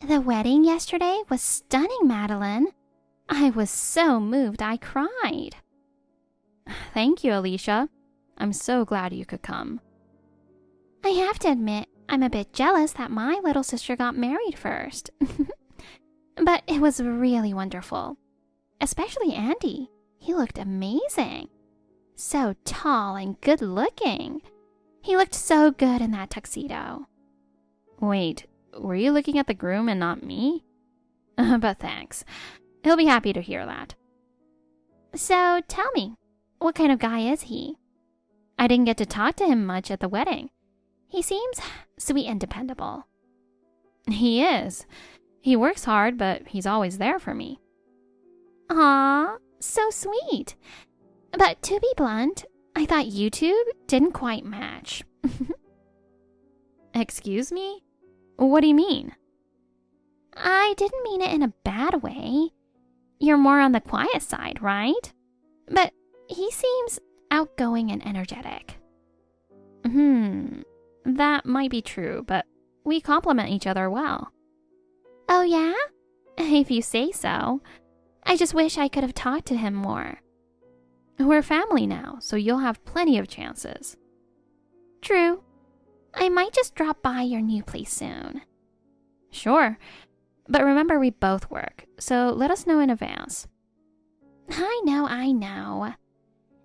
The wedding yesterday was stunning, Madeline. I was so moved I cried. Thank you, Alicia. I'm so glad you could come. I have to admit, I'm a bit jealous that my little sister got married first. But it was really wonderful. Especially Andy. He looked amazing. So tall and good looking. He looked so good in that tuxedo. Wait, were you looking at the groom and not me? But thanks. He'll be happy to hear that. So tell me, what kind of guy is he? I didn't get to talk to him much at the wedding. He seems sweet and dependable. He is. He works hard, but he's always there for me. Aw, so sweet. But to be blunt, I thought you two didn't quite match. Excuse me? What do you mean? I didn't mean it in a bad way. You're more on the quiet side, right? But he seems outgoing and energetic. That might be true, but we complement each other well. Oh yeah? If you say so. I just wish I could have talked to him more. We're family now, so you'll have plenty of chances. True. I might just drop by your new place soon. Sure. But remember, we both work, so let us know in advance. I know.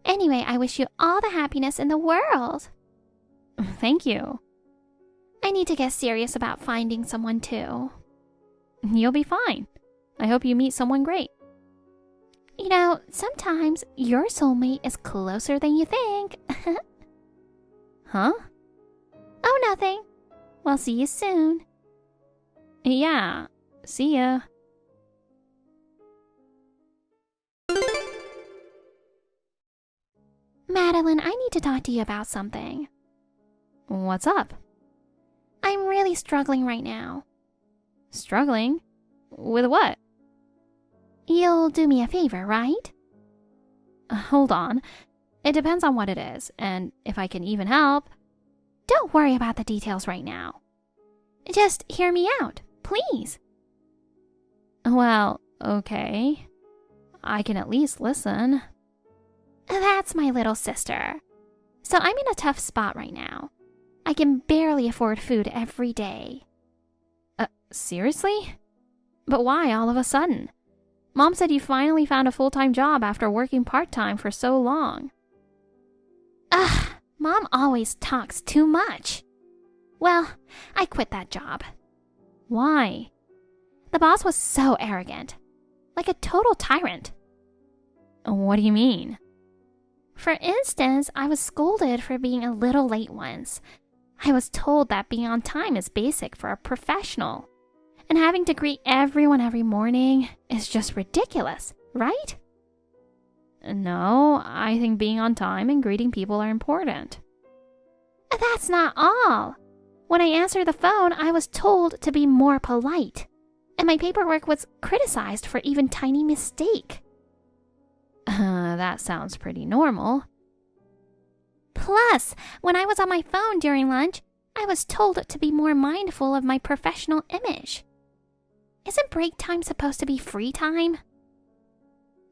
Anyway, I wish you all the happiness in the world. Thank you. I need to get serious about finding someone too. You'll be fine. I hope you meet someone great. You know, sometimes your soulmate is closer than you think. Huh? Oh, nothing. We'll see you soon. Yeah, see ya. Madeline, I need to talk to you about something. What's up? I'm really struggling right now. Struggling? With what? You'll do me a favor, right? Hold on. It depends on what it is, and if I can even help. Don't worry about the details right now. Just hear me out, please. Well, okay. I can at least listen. That's my little sister. So I'm in a tough spot right now. I can barely afford food every day. Seriously? But why all of a sudden? Mom said you finally found a full-time job after working part-time for so long. Ugh, Mom always talks too much. Well, I quit that job. Why? The boss was so arrogant. Like a total tyrant. What do you mean? For instance, I was scolded for being a little late once. I was told that being on time is basic for a professional. And having to greet everyone every morning is just ridiculous, right? No, I think being on time and greeting people are important. That's not all. When I answered the phone, I was told to be more polite. And my paperwork was criticized for even tiny mistake. That sounds pretty normal. Plus, when I was on my phone during lunch, I was told to be more mindful of my professional image. Isn't break time supposed to be free time?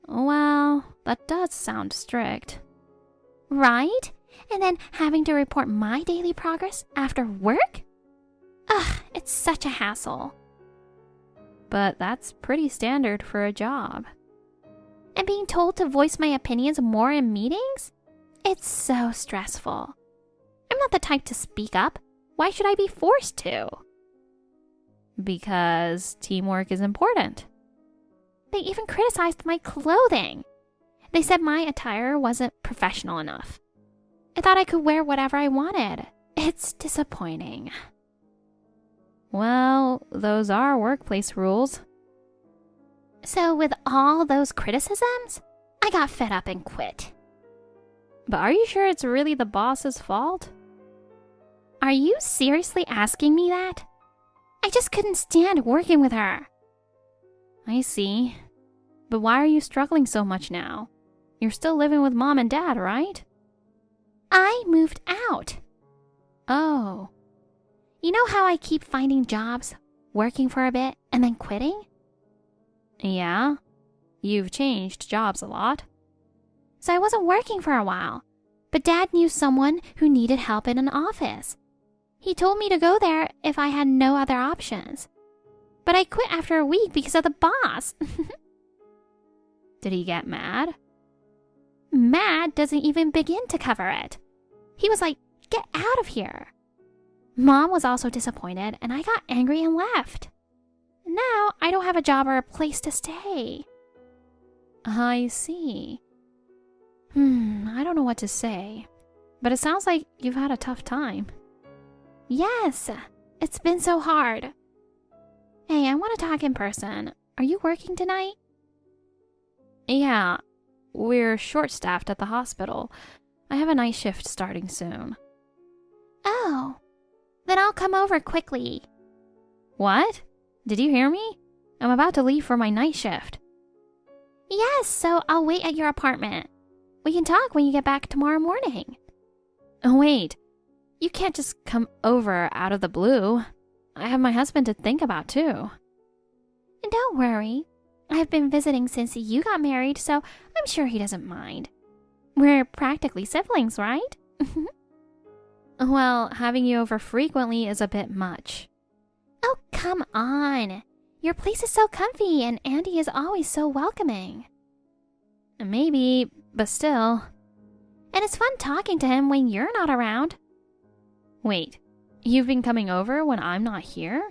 Well, that does sound strict. Right? And then having to report my daily progress after work? Ugh, it's such a hassle. But that's pretty standard for a job. And being told to voice my opinions more in meetings? It's so stressful. I'm not the type to speak up. Why should I be forced to? Because teamwork is important. They even criticized my clothing. They said my attire wasn't professional enough. I thought I could wear whatever I wanted. It's disappointing. Well, those are workplace rules. So with all those criticisms, I got fed up and quit. But are you sure it's really the boss's fault? Are you seriously asking me that? I just couldn't stand working with her. I see. But why are you struggling so much now? You're still living with Mom and Dad, right? I moved out. Oh. You know how I keep finding jobs working for a bit and then quitting? Yeah? You've changed jobs a lot. So I wasn't working for a while, but Dad knew someone who needed help in an office. He told me to go there if I had no other options. But I quit after a week because of the boss. Did he get mad? Mad doesn't even begin to cover it. He was like, "Get out of here." Mom was also disappointed, and I got angry and left. Now I don't have a job or a place to stay. I see. I don't know what to say, but it sounds like you've had a tough time. Yes, it's been so hard. Hey, I want to talk in person. Are you working tonight? Yeah, we're short-staffed at the hospital. I have a night shift starting soon. Oh, then I'll come over quickly. What? Did you hear me? I'm about to leave for my night shift. Yes, so I'll wait at your apartment. We can talk when you get back tomorrow morning. Oh, wait. You can't just come over out of the blue. I have my husband to think about, too. Don't worry. I've been visiting since you got married, so I'm sure he doesn't mind. We're practically siblings, right? Well, having you over frequently is a bit much. Oh, come on. Your place is so comfy, and Andy is always so welcoming. Maybe, but still. And it's fun talking to him when you're not around. Wait, you've been coming over when I'm not here?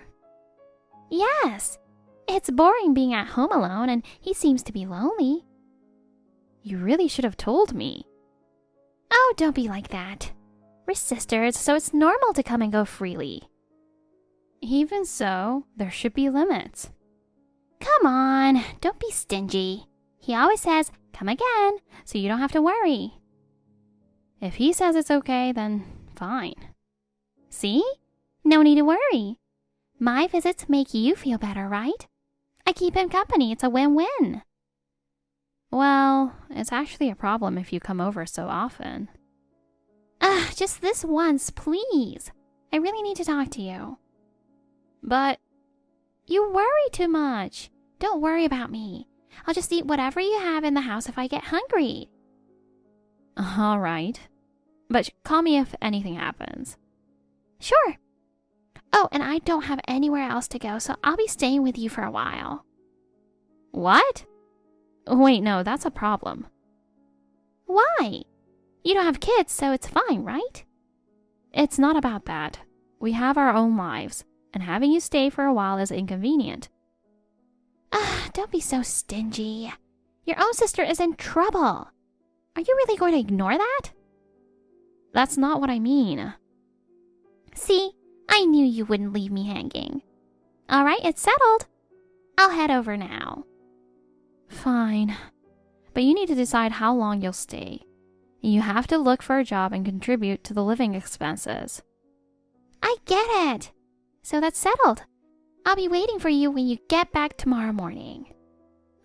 Yes. It's boring being at home alone, and he seems to be lonely. You really should have told me. Oh, don't be like that. We're sisters, so it's normal to come and go freely. Even so, there should be limits. Come on, don't be stingy. He always says, "Come again," so you don't have to worry. If he says it's okay, then fine. See? No need to worry. My visits make you feel better, right? I keep him company. It's a win-win. Well, it's actually a problem if you come over so often. Just this once, please. I really need to talk to you. But you worry too much. Don't worry about me. I'll just eat whatever you have in the house if I get hungry. All right. But call me if anything happens. Sure. Oh, and I don't have anywhere else to go, so I'll be staying with you for a while. What? Wait, no, that's a problem. Why? You don't have kids, so it's fine, right? It's not about that. We have our own lives, and having you stay for a while is inconvenient. Don't be so stingy. Your own sister is in trouble. Are you really going to ignore that? That's not what I mean. See, I knew you wouldn't leave me hanging. All right, it's settled. I'll head over now. Fine. But you need to decide how long you'll stay. You have to look for a job and contribute to the living expenses. I get it. So that's settled. I'll be waiting for you when you get back tomorrow morning.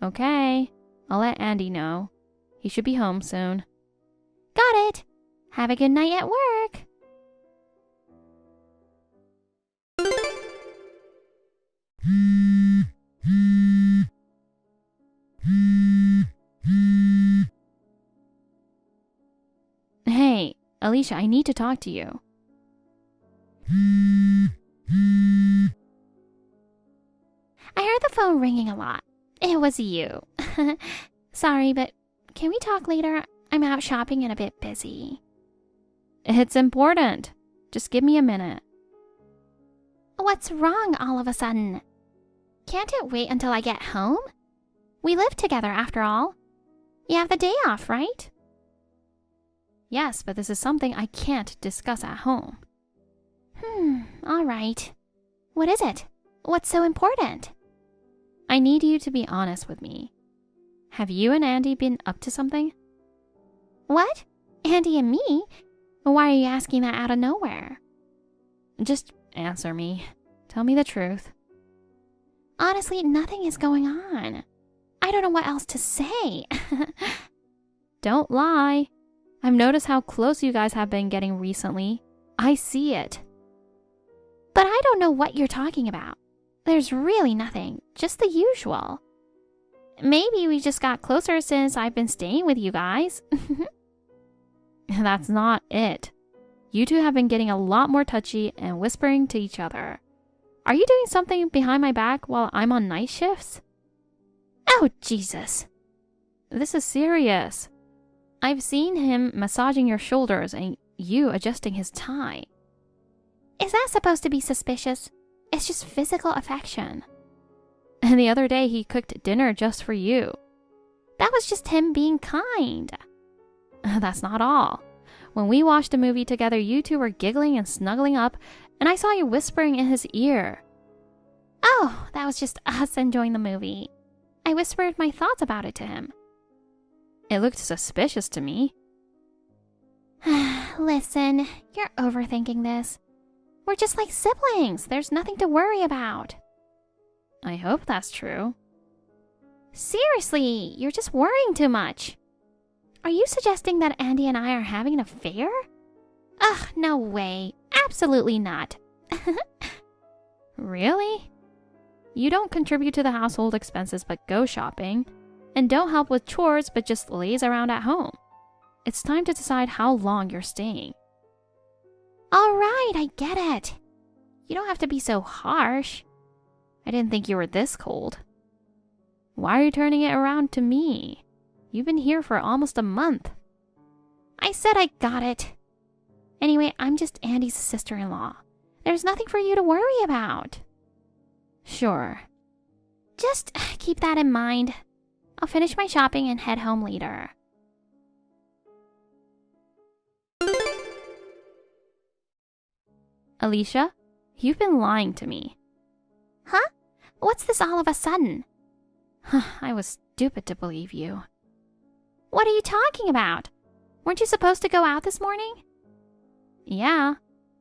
Okay. I'll let Andy know. He should be home soon. Got it. Have a good night at work. Hey, Alicia, I need to talk to you. I heard the phone ringing a lot. It was you. Sorry, but can we talk later? I'm out shopping and a bit busy. It's important. Just give me a minute. What's wrong all of a sudden? Can't it wait until I get home? We live together after all. You have the day off, right? Yes, but this is something I can't discuss at home. All right. What is it? What's so important? I need you to be honest with me. Have you and Andy been up to something? What? Andy and me? Why are you asking that out of nowhere? Just answer me. Tell me the truth. Honestly, nothing is going on. I don't know what else to say. Don't lie. I've noticed how close you guys have been getting recently. I see it. But I don't know what you're talking about. There's really nothing, just the usual. Maybe we just got closer since I've been staying with you guys. That's not it. You two have been getting a lot more touchy and whispering to each other. Are you doing something behind my back while I'm on night shifts? Oh, Jesus. This is serious. I've seen him massaging your shoulders and you adjusting his tie. Is that supposed to be suspicious? It's just physical affection. And the other day he cooked dinner just for you. That was just him being kind. That's not all. When we watched a movie together, you two were giggling and snuggling up, and I saw you whispering in his ear. Oh, that was just us enjoying the movie. I whispered my thoughts about it to him. It looked suspicious to me. Listen, you're overthinking this. We're just like siblings. There's nothing to worry about. I hope that's true. Seriously, you're just worrying too much. Are you suggesting that Andy and I are having an affair? Ugh, no way. Absolutely not. Really? You don't contribute to the household expenses but go shopping, and don't help with chores but just laze around at home. It's time to decide how long you're staying. All right, I get it. You don't have to be so harsh. I didn't think you were this cold. Why are you turning it around to me? You've been here for almost a month. I said I got it. Anyway, I'm just Andy's sister-in-law. There's nothing for you to worry about. Sure. Just keep that in mind. I'll finish my shopping and head home later. Alicia, you've been lying to me. Huh? What's this all of a sudden? I was stupid to believe you. What are you talking about? Weren't you supposed to go out this morning? Yeah,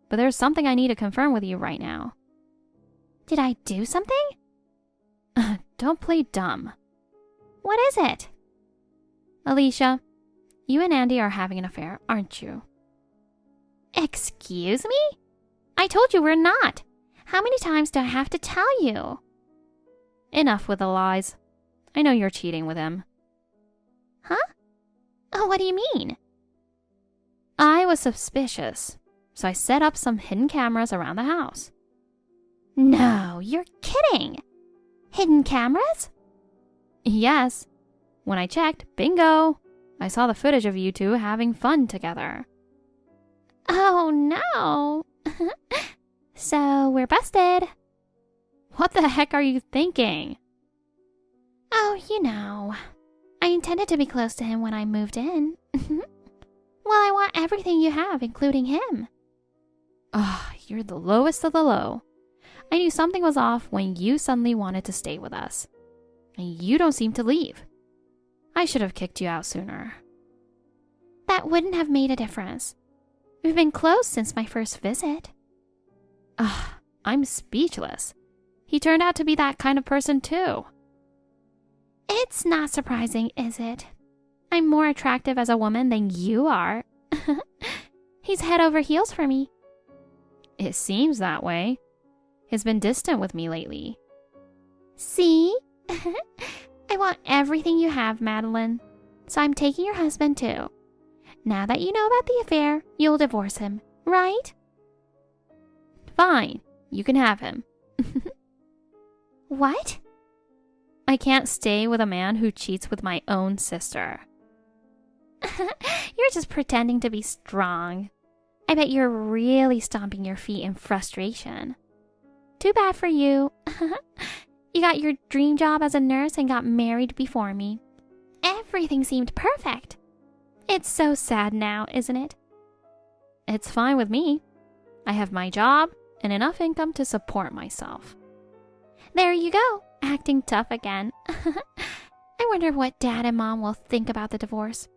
but there's something I need to confirm with you right now. Did I do something? Don't play dumb. What is it? Alicia, you and Andy are having an affair, aren't you? Excuse me? I told you we're not. How many times do I have to tell you? Enough with the lies. I know you're cheating with him. Huh? Oh, what do you mean? I was suspicious, so I set up some hidden cameras around the house. No, you're kidding. Hidden cameras? Yes. When I checked, bingo! I saw the footage of you two having fun together. Oh, no. So we're busted. What the heck are you thinking? Oh, you know. I intended to be close to him when I moved in. Well, I want everything you have, including him. Ah, you're the lowest of the low. I knew something was off when you suddenly wanted to stay with us. And you don't seem to leave. I should have kicked you out sooner. That wouldn't have made a difference. We've been close since my first visit. Ah, I'm speechless. He turned out to be that kind of person too. It's not surprising, is it? I'm more attractive as a woman than you are. He's head over heels for me. It seems that way. He's been distant with me lately. See? I want everything you have, Madeline. So I'm taking your husband too. Now that you know about the affair, you'll divorce him, right? Fine. You can have him. What? I can't stay with a man who cheats with my own sister. You're just pretending to be strong. I bet you're really stomping your feet in frustration. Too bad for you. You got your dream job as a nurse and got married before me. Everything seemed perfect. It's so sad now, isn't it? It's fine with me. I have my job and enough income to support myself. There you go, acting tough again. I wonder what Dad and Mom will think about the divorce.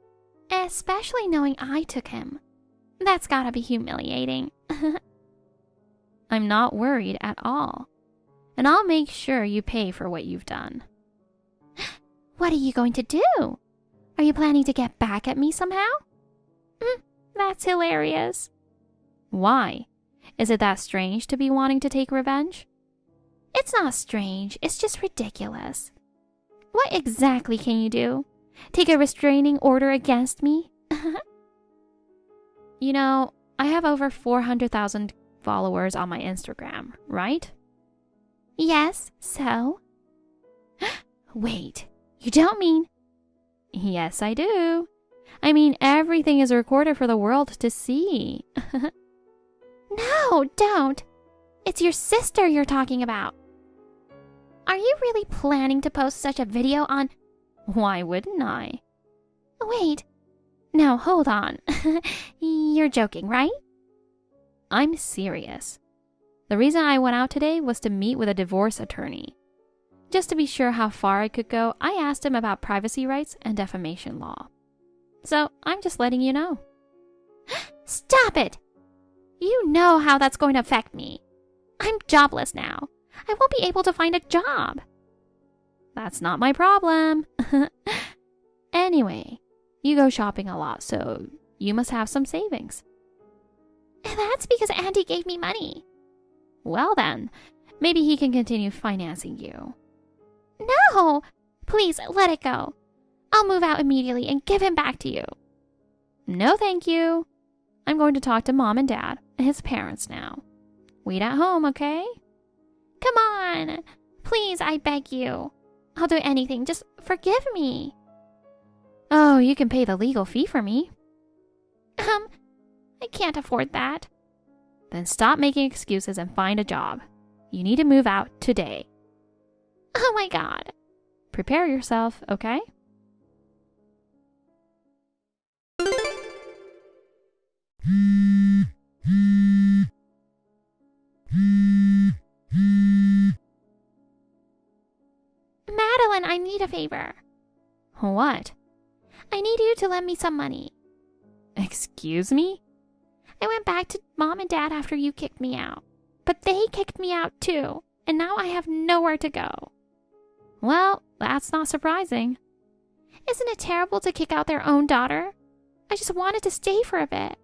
Especially knowing I took him. That's gotta be humiliating. I'm not worried at all. And I'll make sure you pay for what you've done. What are you going to do? Are you planning to get back at me somehow? That's hilarious. Why? Is it that strange to be wanting to take revenge? It's It's not strange, it's just ridiculous. What exactly can you do? Take a restraining order against me? You know, I have over 400,000 followers on my Instagram, right? Yes, so? Wait, You don't mean... yes, I do. I mean, everything is recorded for the world to see. No, don't. It's your sister you're talking about. Are you really planning to post such a video on... Why wouldn't I? Wait. No, hold on. You're joking, right? I'm serious. The reason I went out today was to meet with a divorce attorney. Just to be sure how far I could go, I asked him about privacy rights and defamation law. So I'm just letting you know. Stop it! You know how that's going to affect me. I'm jobless now. I won't be able to find a job. That's not my problem. Anyway, you go shopping a lot, so you must have some savings. That's because Andy gave me money. Well then, maybe he can continue financing you. No! Please, let it go. I'll move out immediately and give him back to you. No, thank you. I'm going to talk to Mom and Dad, his parents now. Wait at home, okay? Come on. Please, I beg you. I'll do anything. Just forgive me. Oh, you can pay the legal fee for me. I can't afford that. Then stop making excuses and find a job. You need to move out today. Oh my God. Prepare yourself, okay? Madeline, I need a favor. What? I need you to lend me some money. Excuse me? I went back to Mom and Dad after you kicked me out. But they kicked me out too, and now I have nowhere to go. Well, that's not surprising. Isn't it terrible to kick out their own daughter? I just wanted to stay for a bit.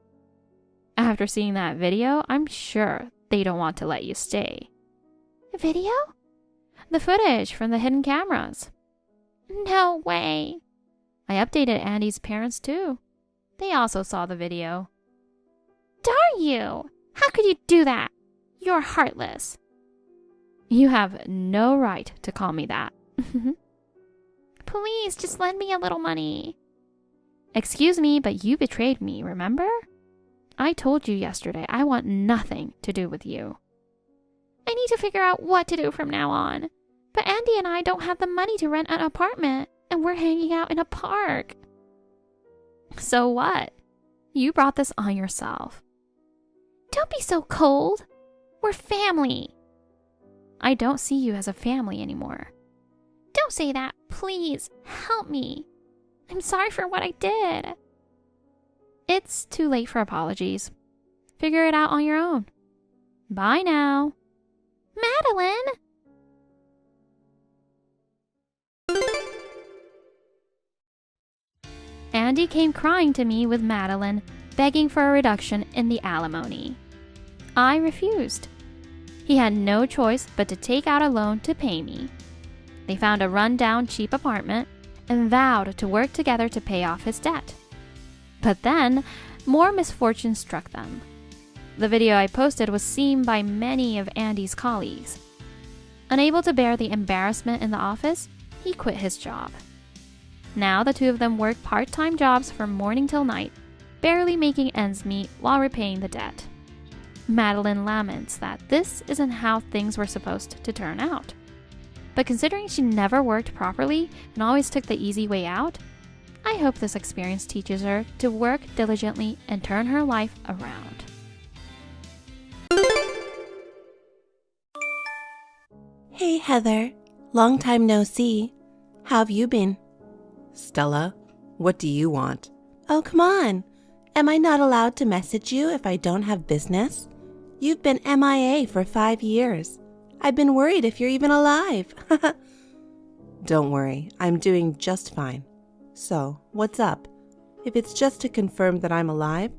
After seeing that video, I'm sure they don't want to let you stay. Video? The footage from the hidden cameras. No way. I updated Andy's parents too. They also saw the video. Darn you! How could you do that? You're heartless. You have no right to call me that. Please, just lend me a little money. Excuse me, but you betrayed me, remember? I told you yesterday I want nothing to do with you. I need to figure out what to do from now on. But Andy and I don't have the money to rent an apartment, and we're hanging out in a park. So what? You brought this on yourself. Don't be so cold. We're family. I don't see you as a family anymore. Don't say that, please. Help me. I'm sorry for what I did. It's too late for apologies. Figure it out on your own. Bye now. Madeline! Andy came crying to me with Madeline, begging for a reduction in the alimony. I refused. He had no choice but to take out a loan to pay me. They found a run-down cheap apartment and vowed to work together to pay off his debt. But then, more misfortune struck them. The video I posted was seen by many of Andy's colleagues. Unable to bear the embarrassment in the office, he quit his job. Now the two of them work part-time jobs from morning till night, barely making ends meet while repaying the debt. Madeline laments that this isn't how things were supposed to turn out. But considering she never worked properly and always took the easy way out, I hope this experience teaches her to work diligently and turn her life around. Hey Heather, long time no see. How have you been? Stella, what do you want? Oh, come on. Am I not allowed to message you if I don't have business? You've been MIA for 5 years. I've been worried if you're even alive. Don't worry, I'm doing just fine. So, what's up? If it's just to confirm that I'm alive,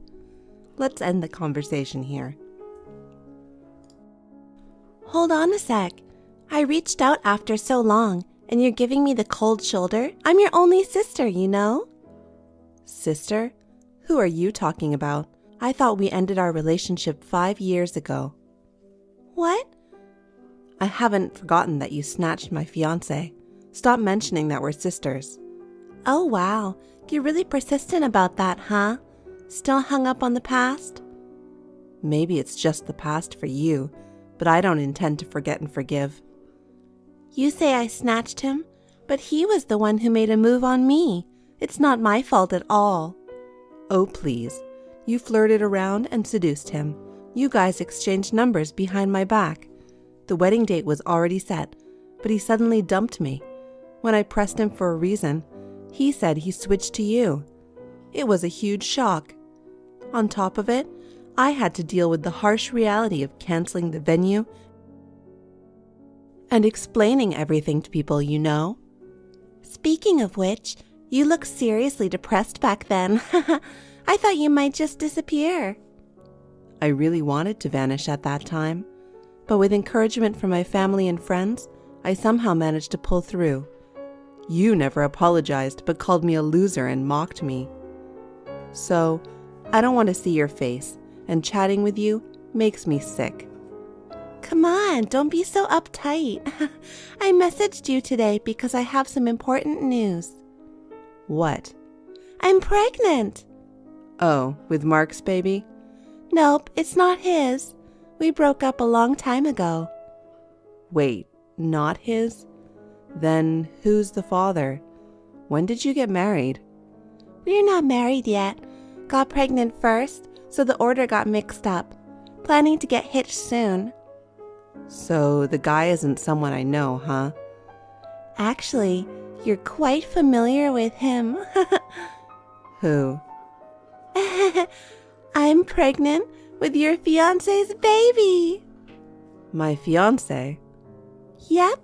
let's end the conversation here. Hold on a sec. I reached out after so long, and you're giving me the cold shoulder? I'm your only sister, you know? Sister? Who are you talking about? I thought we ended our relationship 5 years ago. What? I haven't forgotten that you snatched my fiancé. Stop mentioning that we're sisters. Oh, wow. You're really persistent about that, huh? Still hung up on the past? Maybe it's just the past for you, but I don't intend to forget and forgive. You say I snatched him, but he was the one who made a move on me. It's not my fault at all. Oh, please. You flirted around and seduced him. You guys exchanged numbers behind my back. The wedding date was already set, but he suddenly dumped me. When I pressed him for a reason, he said he switched to you. It was a huge shock. On top of it, I had to deal with the harsh reality of canceling the venue and explaining everything to people you know. Speaking of which, you looked seriously depressed back then. I thought you might just disappear. I really wanted to vanish at that time, but with encouragement from my family and friends, I somehow managed to pull through. You never apologized but called me a loser and mocked me. So, I don't want to see your face, and chatting with you makes me sick. Come on, don't be so uptight. I messaged you today because I have some important news. What? I'm pregnant. Oh, with Mark's baby? Nope, it's not his. We broke up a long time ago. Wait, not his? Then who's the father? When did you get married? We're not married yet. Got pregnant first, so the order got mixed up. Planning to get hitched soon. So the guy isn't someone I know, huh? Actually, you're quite familiar with him. Who? I'm pregnant with your fiancé's baby. My fiancé? Yep,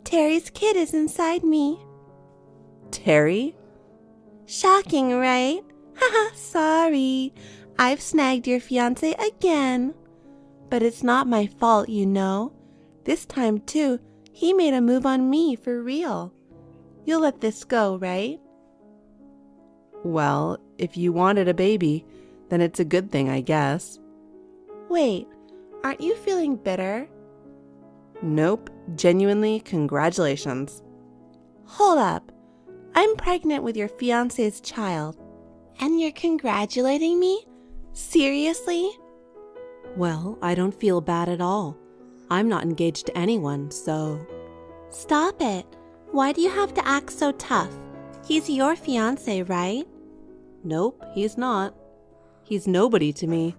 Terry's kid is inside me. Terry? Shocking, right? Haha, sorry. I've snagged your fiancé again. But it's not my fault, you know. This time, too, he made a move on me for real. You'll let this go, right? Well, if you wanted a baby, then it's a good thing, I guess. Wait, aren't you feeling bitter? Nope, genuinely, congratulations. Hold up. I'm pregnant with your fiancé's child. And you're congratulating me? Seriously? Well, I don't feel bad at all. I'm not engaged to anyone, so... Stop it. Why do you have to act so tough? He's your fiancé, right? Nope, he's not. He's nobody to me.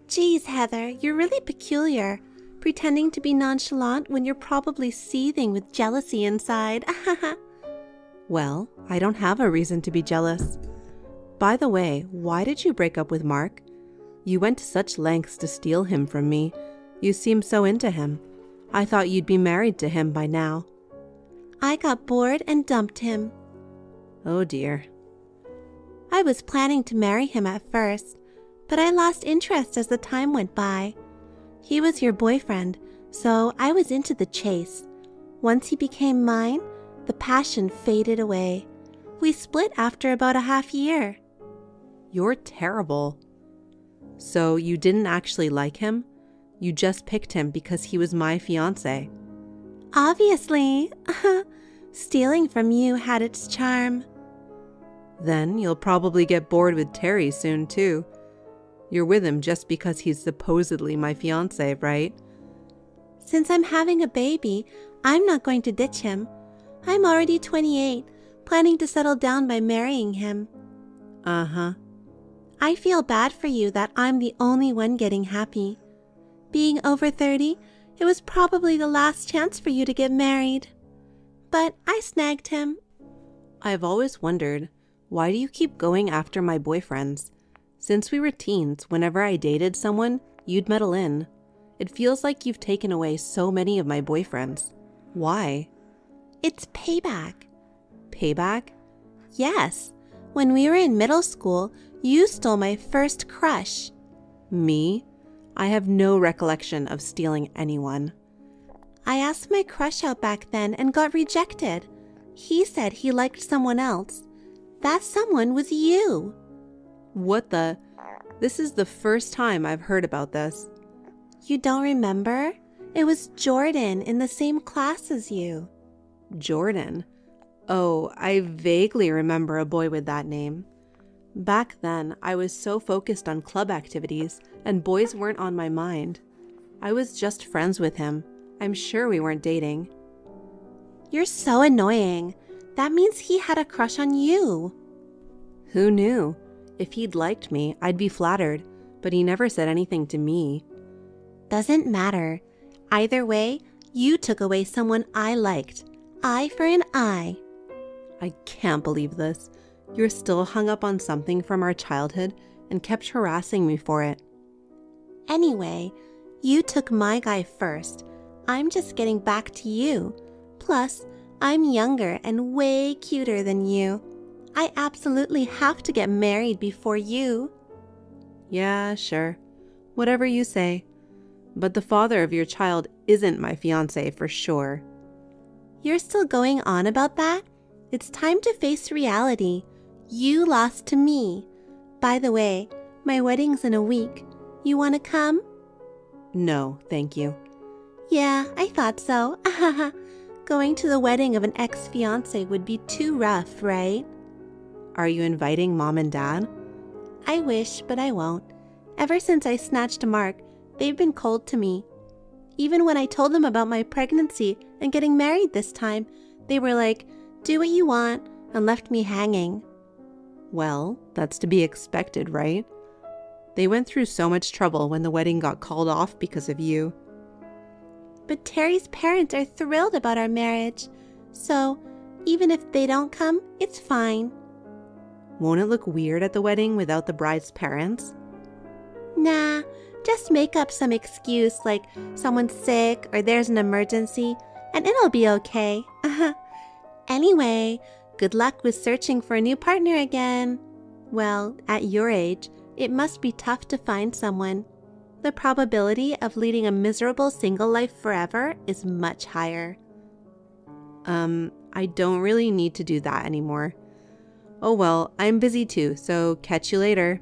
Geez, Heather, you're really peculiar. Pretending to be nonchalant when you're probably seething with jealousy inside. Well, I don't have a reason to be jealous. By the way, why did you break up with Mark? You went to such lengths to steal him from me. You seem so into him. I thought you'd be married to him by now. I got bored and dumped him. Oh dear. I was planning to marry him at first, but I lost interest as the time went by. He was your boyfriend, so I was into the chase. Once he became mine, the passion faded away. We split after about a half year. You're terrible. So you didn't actually like him? You just picked him because he was my fiancé. Obviously. Stealing from you had its charm. Then you'll probably get bored with Terry soon, too. You're with him just because he's supposedly my fiancé, right? Since I'm having a baby, I'm not going to ditch him. I'm already 28, planning to settle down by marrying him. Uh-huh. I feel bad for you that I'm the only one getting happy. Being over 30, it was probably the last chance for you to get married. But I snagged him. I've always wondered, why do you keep going after my boyfriends? Since we were teens, whenever I dated someone, you'd meddle in. It feels like you've taken away so many of my boyfriends. Why? It's payback. Payback? Yes. When we were in middle school, you stole my first crush. Me? I have no recollection of stealing anyone. I asked my crush out back then and got rejected. He said he liked someone else. That someone was you. What the? This is the first time I've heard about this. You don't remember? It was Jordan in the same class as you. Jordan? Oh, I vaguely remember a boy with that name. Back then, I was so focused on club activities, and boys weren't on my mind. I was just friends with him. I'm sure we weren't dating. You're so annoying. That means he had a crush on you. Who knew? If he'd liked me, I'd be flattered, but he never said anything to me. Doesn't matter. Either way, you took away someone I liked. Eye for an eye. I can't believe this. You're still hung up on something from our childhood and kept harassing me for it. Anyway, you took my guy first. I'm just getting back to you. Plus, I'm younger and way cuter than you. I absolutely have to get married before you. Yeah, sure. Whatever you say. But the father of your child isn't my fiancé for sure. You're still going on about that? It's time to face reality. You lost to me. By the way, my wedding's in a week. You want to come? No, thank you. Yeah, I thought so. Going to the wedding of an ex-fiancé would be too rough, right? Are you inviting Mom and Dad? I wish, but I won't. Ever since I snatched Mark, they've been cold to me. Even when I told them about my pregnancy and getting married this time, they were like, do what you want, and left me hanging. Well, that's to be expected, right? They went through so much trouble when the wedding got called off because of you. But Terry's parents are thrilled about our marriage, so even if they don't come, it's fine. Won't it look weird at the wedding without the bride's parents? Nah, just make up some excuse like someone's sick or there's an emergency, and it'll be okay. Anyway, good luck with searching for a new partner again. Well, at your age, it must be tough to find someone. The probability of leading a miserable single life forever is much higher. I don't really need to do that anymore. Oh well, I'm busy too, so catch you later.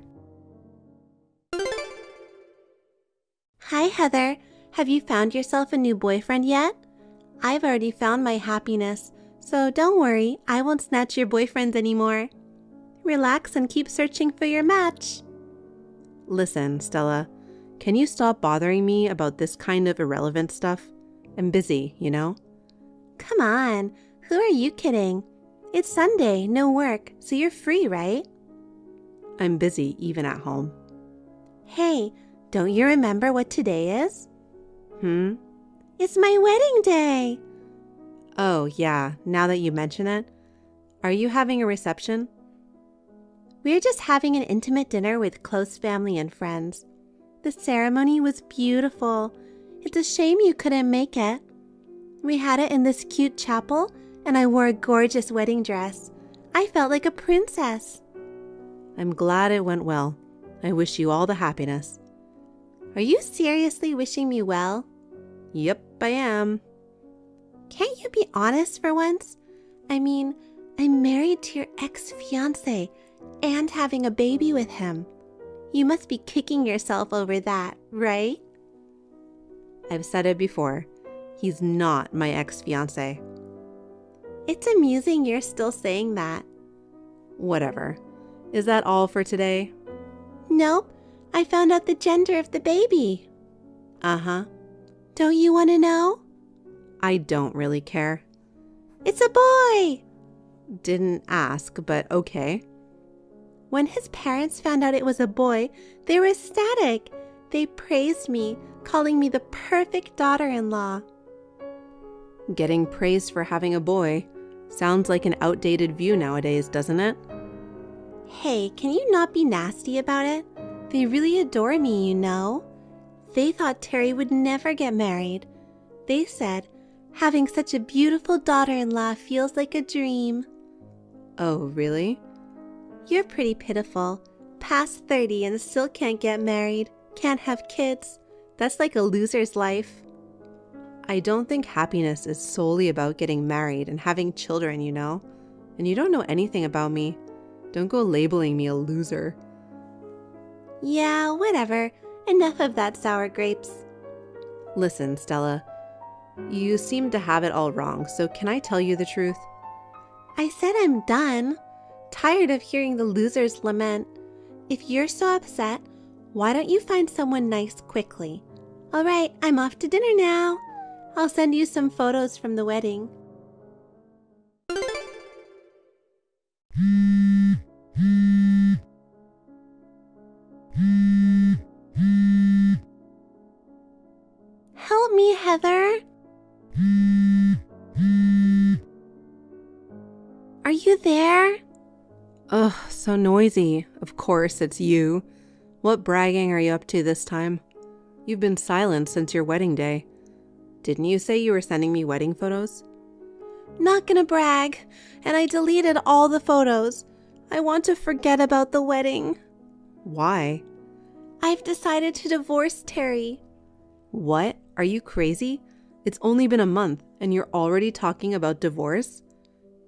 Hi, Heather. Have you found yourself a new boyfriend yet? I've already found my happiness, so don't worry, I won't snatch your boyfriends anymore. Relax and keep searching for your match. Listen, Stella, can you stop bothering me about this kind of irrelevant stuff? I'm busy, you know? Come on, who are you kidding? It's Sunday, no work, so you're free, right? I'm busy even at home. Hey, don't you remember what today is? It's my wedding day. Oh, yeah, now that you mention it. Are you having a reception? We're just having an intimate dinner with close family and friends. The ceremony was beautiful. It's a shame you couldn't make it. We had it in this cute chapel, and I wore a gorgeous wedding dress. I felt like a princess. I'm glad it went well. I wish you all the happiness. Are you seriously wishing me well? Yep, I am. Can't you be honest for once? I mean, I'm married to your ex-fiancé and having a baby with him. You must be kicking yourself over that, right? I've said it before. He's not my ex-fiancé. It's amusing you're still saying that. Whatever. Is that all for today? Nope. I found out the gender of the baby. Uh-huh. Don't you want to know? I don't really care. It's a boy! Didn't ask, but okay. When his parents found out it was a boy, they were ecstatic. They praised me, calling me the perfect daughter-in-law. Getting praised for having a boy sounds like an outdated view nowadays, doesn't it? Hey, can you not be nasty about it? They really adore me, you know. They thought Terry would never get married. They said, having such a beautiful daughter-in-law feels like a dream. Oh, really? You're pretty pitiful. Past 30 and still can't get married, can't have kids. That's like a loser's life. I don't think happiness is solely about getting married and having children, you know? And you don't know anything about me. Don't go labeling me a loser. Yeah, whatever. Enough of that sour grapes. Listen, Stella, you seem to have it all wrong, so can I tell you the truth? I said I'm done. Tired of hearing the losers lament. If you're so upset, why don't you find someone nice quickly? All right, I'm off to dinner now. I'll send you some photos from the wedding. Help me, Heather. Are you there? Ugh, so noisy. Of course, it's you. What bragging are you up to this time? You've been silent since your wedding day. Didn't you say you were sending me wedding photos? Not gonna brag, and I deleted all the photos. I want to forget about the wedding. Why? I've decided to divorce Terry. What? Are you crazy? It's only been a month and you're already talking about divorce?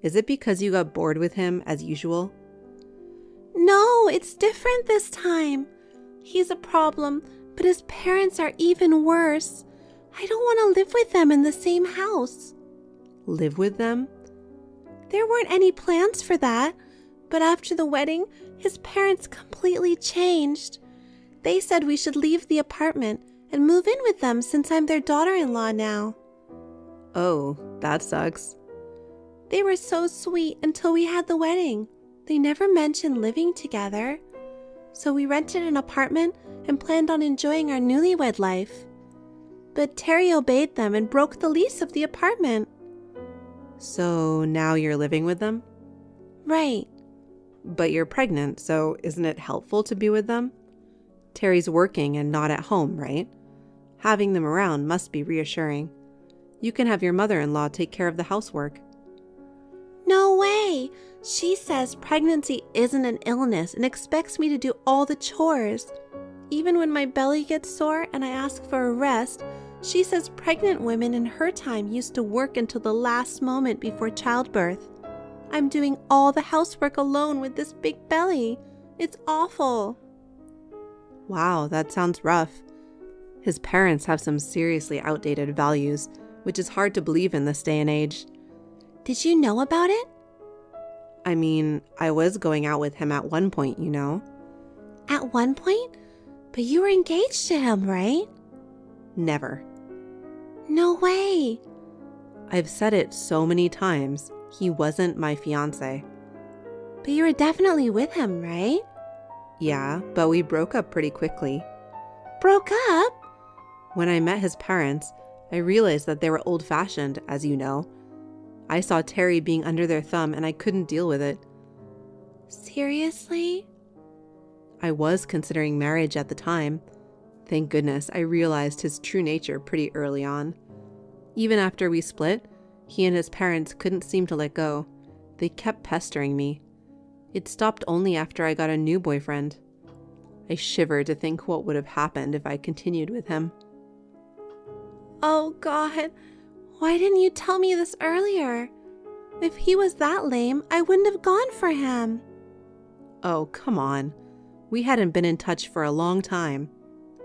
Is it because you got bored with him as usual? No, it's different this time. He's a problem, but his parents are even worse. I don't want to live with them in the same house. Live with them? There weren't any plans for that, but after the wedding, his parents completely changed. They said we should leave the apartment and move in with them since I'm their daughter-in-law now. Oh, that sucks. They were so sweet until we had the wedding. They never mentioned living together. So we rented an apartment and planned on enjoying our newlywed life. But Terry obeyed them and broke the lease of the apartment. So now you're living with them? Right. But you're pregnant, so isn't it helpful to be with them? Terry's working and not at home, right? Having them around must be reassuring. You can have your mother-in-law take care of the housework. No way! She says pregnancy isn't an illness and expects me to do all the chores. Even when my belly gets sore and I ask for a rest, she says pregnant women in her time used to work until the last moment before childbirth. I'm doing all the housework alone with this big belly. It's awful. Wow, that sounds rough. His parents have some seriously outdated values, which is hard to believe in this day and age. Did you know about it? I mean, I was going out with him at one point, you know. At one point? But you were engaged to him, right? Never. No way. I've said it so many times. He wasn't my fiancé. But you were definitely with him, right? Yeah, but we broke up pretty quickly. Broke up? When I met his parents, I realized that they were old-fashioned, as you know. I saw Terry being under their thumb and I couldn't deal with it. Seriously? I was considering marriage at the time. Thank goodness I realized his true nature pretty early on. Even after we split, he and his parents couldn't seem to let go. They kept pestering me. It stopped only after I got a new boyfriend. I shiver to think what would have happened if I continued with him. Oh God, why didn't you tell me this earlier? If he was that lame, I wouldn't have gone for him. Oh, come on. We hadn't been in touch for a long time.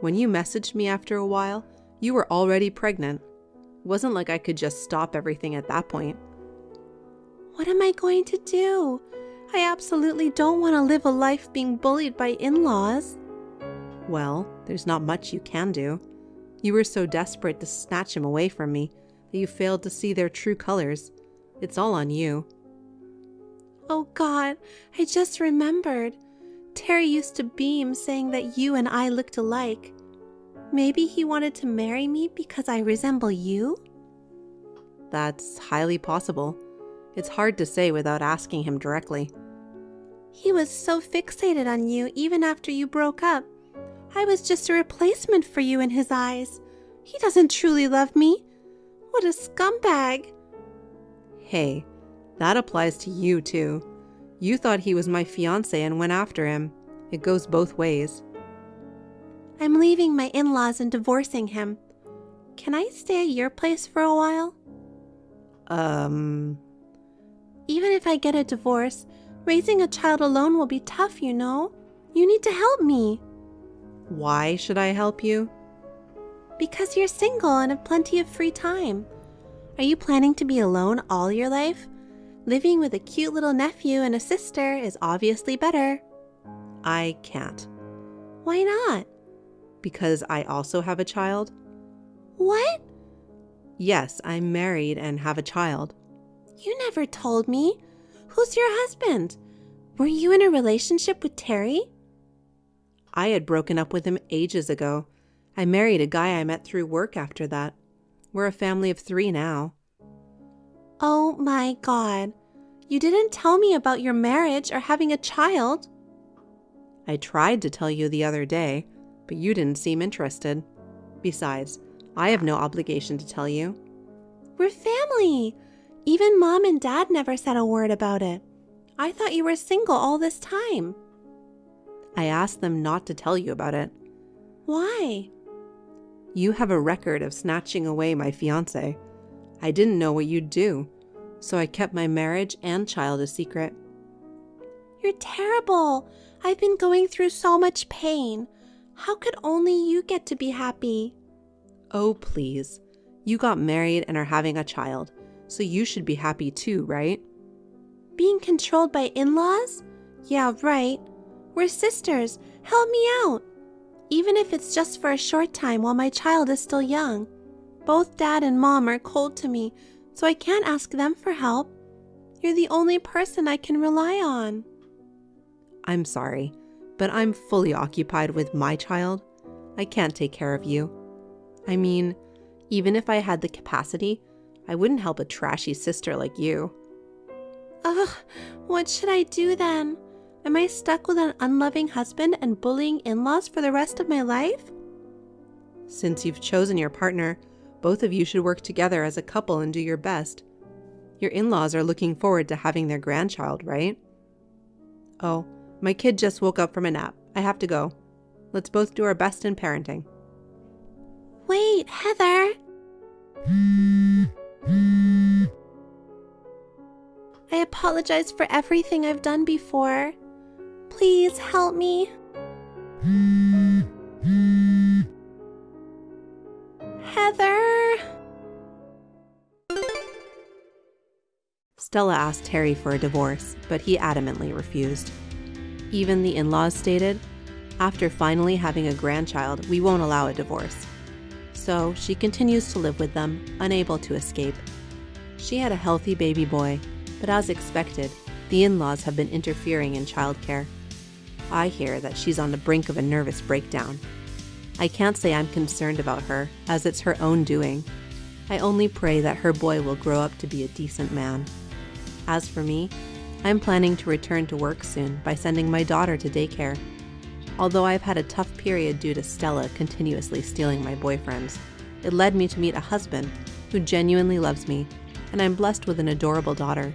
When you messaged me after a while, you were already pregnant. It wasn't like I could just stop everything at that point. What am I going to do? I absolutely don't want to live a life being bullied by in-laws. Well, there's not much you can do. You were so desperate to snatch him away from me that you failed to see their true colors. It's all on you. Oh God, I just remembered. Terry used to beam saying that you and I looked alike. Maybe he wanted to marry me because I resemble you? That's highly possible. It's hard to say without asking him directly. He was so fixated on you even after you broke up. I was just a replacement for you in his eyes. He doesn't truly love me. What a scumbag. Hey, that applies to you too. You thought he was my fiancé and went after him. It goes both ways. I'm leaving my in-laws and divorcing him. can I stay at your place for a while? Even if I get a divorce, raising a child alone will be tough, you know. You need to help me. Why should I help you? Because you're single and have plenty of free time. Are you planning to be alone all your life? Living with a cute little nephew and a sister is obviously better. I can't. Why not? Because I also have a child. What? Yes, I'm married and have a child. You never told me. Who's your husband? Were you in a relationship with Terry? I had broken up with him ages ago. I married a guy I met through work after that. We're a family of 3 now. Oh my God. You didn't tell me about your marriage or having a child. I tried to tell you the other day, but you didn't seem interested. Besides, I have no obligation to tell you. We're family. Even Mom and Dad never said a word about it. I thought you were single all this time. I asked them not to tell you about it. Why? You have a record of snatching away my fiancé. I didn't know what you'd do, so I kept my marriage and child a secret. You're terrible. I've been going through so much pain. How could only you get to be happy? Oh, please. You got married and are having a child, so you should be happy too, right? Being controlled by in-laws? Yeah, right. We're sisters. Help me out. Even if it's just for a short time while my child is still young. Both Dad and Mom are cold to me, so I can't ask them for help. You're the only person I can rely on. I'm sorry, but I'm fully occupied with my child. I can't take care of you. I mean, even if I had the capacity, I wouldn't help a trashy sister like you. Ugh, what should I do then? Am I stuck with an unloving husband and bullying in-laws for the rest of my life? Since you've chosen your partner, both of you should work together as a couple and do your best. Your in-laws are looking forward to having their grandchild, right? Oh, my kid just woke up from a nap. I have to go. Let's both do our best in parenting. Wait, Heather. I apologize for everything I've done before. Please help me. Heather. Stella asked Terry for a divorce, but he adamantly refused. Even the in-laws stated, after finally having a grandchild, we won't allow a divorce. So she continues to live with them, unable to escape. She had a healthy baby boy, but as expected, the in-laws have been interfering in childcare. I hear that she's on the brink of a nervous breakdown. I can't say I'm concerned about her, as it's her own doing. I only pray that her boy will grow up to be a decent man. As for me, I'm planning to return to work soon by sending my daughter to daycare. Although I've had a tough period due to Stella continuously stealing my boyfriends, it led me to meet a husband who genuinely loves me, and I'm blessed with an adorable daughter.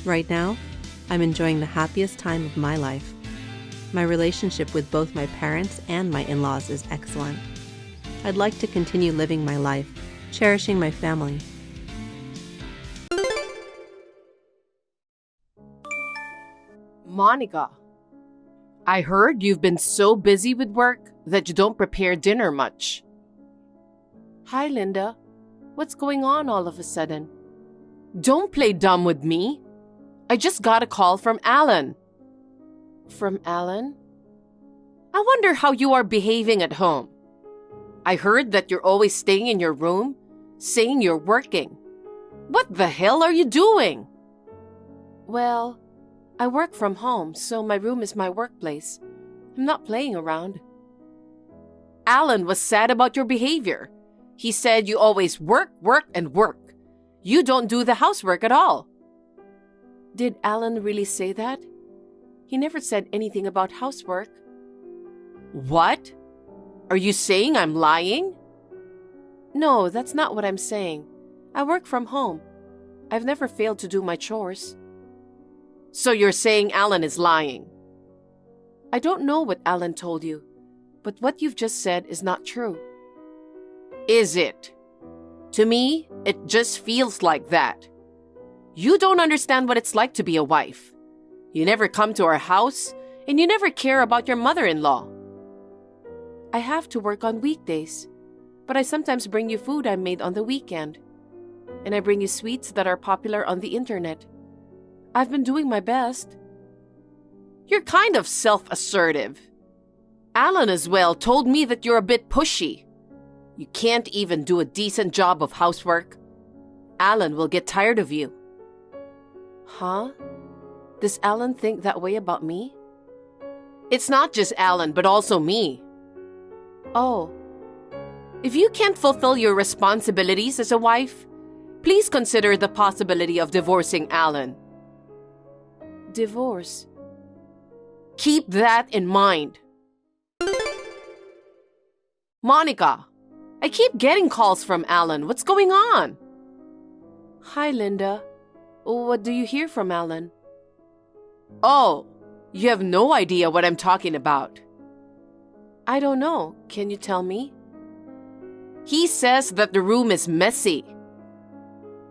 Right now, I'm enjoying the happiest time of my life. My relationship with both my parents and my in-laws is excellent. I'd like to continue living my life, cherishing my family. Monica, I heard you've been so busy with work that you don't prepare dinner much. Hi, Linda. What's going on all of a sudden? Don't play dumb with me. I just got a call from Alan. From Alan? I wonder how you are behaving at home. I heard that you're always staying in your room, saying you're working. What the hell are you doing? Well, I work from home, so my room is my workplace. I'm not playing around. Alan was sad about your behavior. He said you always work, work, and work. You don't do the housework at all. Did Alan really say that? He never said anything about housework. What? Are you saying I'm lying? No, that's not what I'm saying. I work from home. I've never failed to do my chores. So you're saying Alan is lying? I don't know what Alan told you, but what you've just said is not true. Is it? To me, it just feels like that. You don't understand what it's like to be a wife. You never come to our house, and you never care about your mother-in-law. I have to work on weekdays, but I sometimes bring you food I made on the weekend. And I bring you sweets that are popular on the internet. I've been doing my best. You're kind of self-assertive. Alan as well told me that you're a bit pushy. You can't even do a decent job of housework. Alan will get tired of you. Huh? Does Alan think that way about me? It's not just Alan, but also me. Oh. If you can't fulfill your responsibilities as a wife, please consider the possibility of divorcing Alan. Divorce? Keep that in mind. Monica, I keep getting calls from Alan. What's going on? Hi, Linda. What do you hear from Alan? Oh, you have no idea what I'm talking about. I don't know. Can you tell me? He says that the room is messy.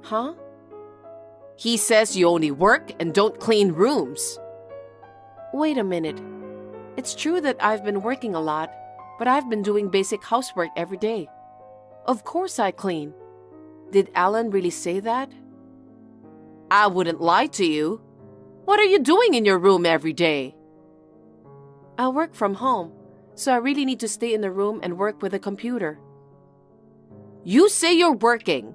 Huh? He says you only work and don't clean rooms. Wait a minute. It's true that I've been working a lot, but I've been doing basic housework every day. Of course I clean. Did Alan really say that? I wouldn't lie to you. What are you doing in your room every day? I work from home, so I really need to stay in the room and work with a computer. You say you're working,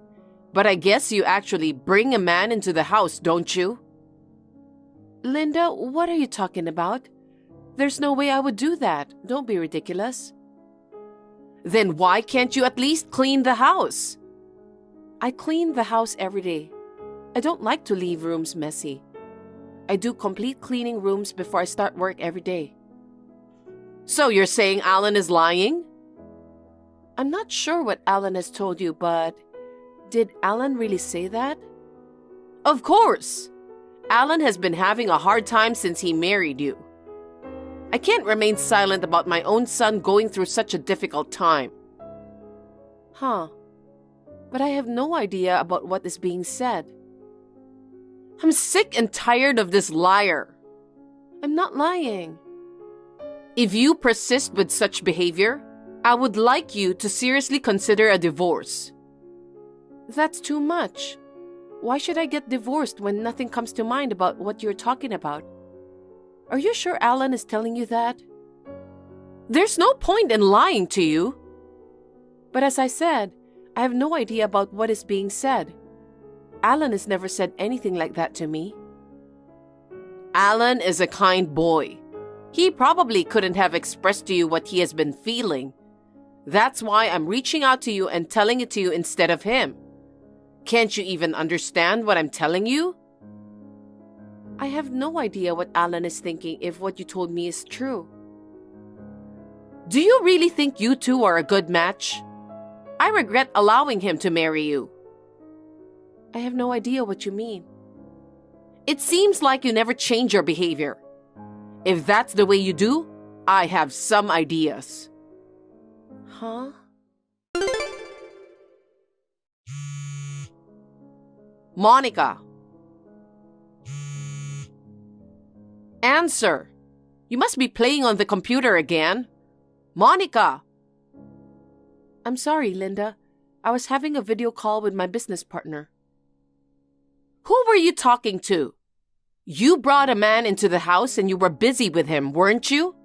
but I guess you actually bring a man into the house, don't you? Linda, what are you talking about? There's no way I would do that. Don't be ridiculous. Then why can't you at least clean the house? I clean the house every day. I don't like to leave rooms messy. I do complete cleaning rooms before I start work every day. So you're saying Alan is lying? I'm not sure what Alan has told you, but did Alan really say that? Of course! Alan has been having a hard time since he married you. I can't remain silent about my own son going through such a difficult time. Huh. But I have no idea about what is being said. I'm sick and tired of this liar. I'm not lying. If you persist with such behavior, I would like you to seriously consider a divorce. That's too much. Why should I get divorced when nothing comes to mind about what you're talking about? Are you sure Alan is telling you that? There's no point in lying to you. But as I said, I have no idea about what is being said. Alan has never said anything like that to me. Alan is a kind boy. He probably couldn't have expressed to you what he has been feeling. That's why I'm reaching out to you and telling it to you instead of him. Can't you even understand what I'm telling you? I have no idea what Alan is thinking if what you told me is true. Do you really think you two are a good match? I regret allowing him to marry you. I have no idea what you mean. It seems like you never change your behavior. If that's the way you do, I have some ideas. Huh? Monica. Answer. You must be playing on the computer again. Monica. I'm sorry, Linda. I was having a video call with my business partner. Who were you talking to? You brought a man into the house and you were busy with him, weren't you?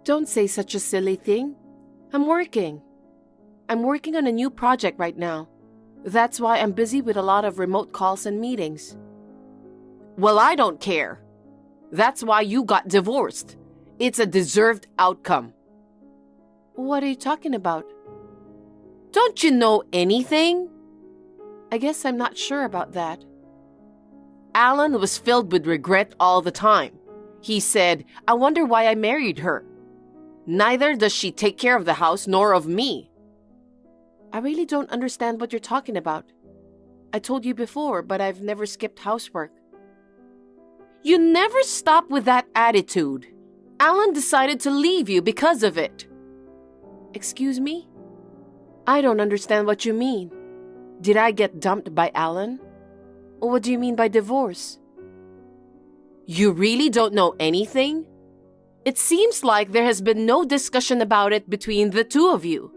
Don't say such a silly thing. I'm working. I'm working on a new project right now. That's why I'm busy with a lot of remote calls and meetings. Well, I don't care. That's why you got divorced. It's a deserved outcome. What are you talking about? Don't you know anything? I guess I'm not sure about that. Alan was filled with regret all the time. He said, I wonder why I married her. Neither does she take care of the house nor of me. I really don't understand what you're talking about. I told you before, but I've never skipped housework. You never stop with that attitude. Alan decided to leave you because of it. Excuse me? I don't understand what you mean. Did I get dumped by Alan? Or what do you mean by divorce? You really don't know anything? It seems like there has been no discussion about it between the two of you.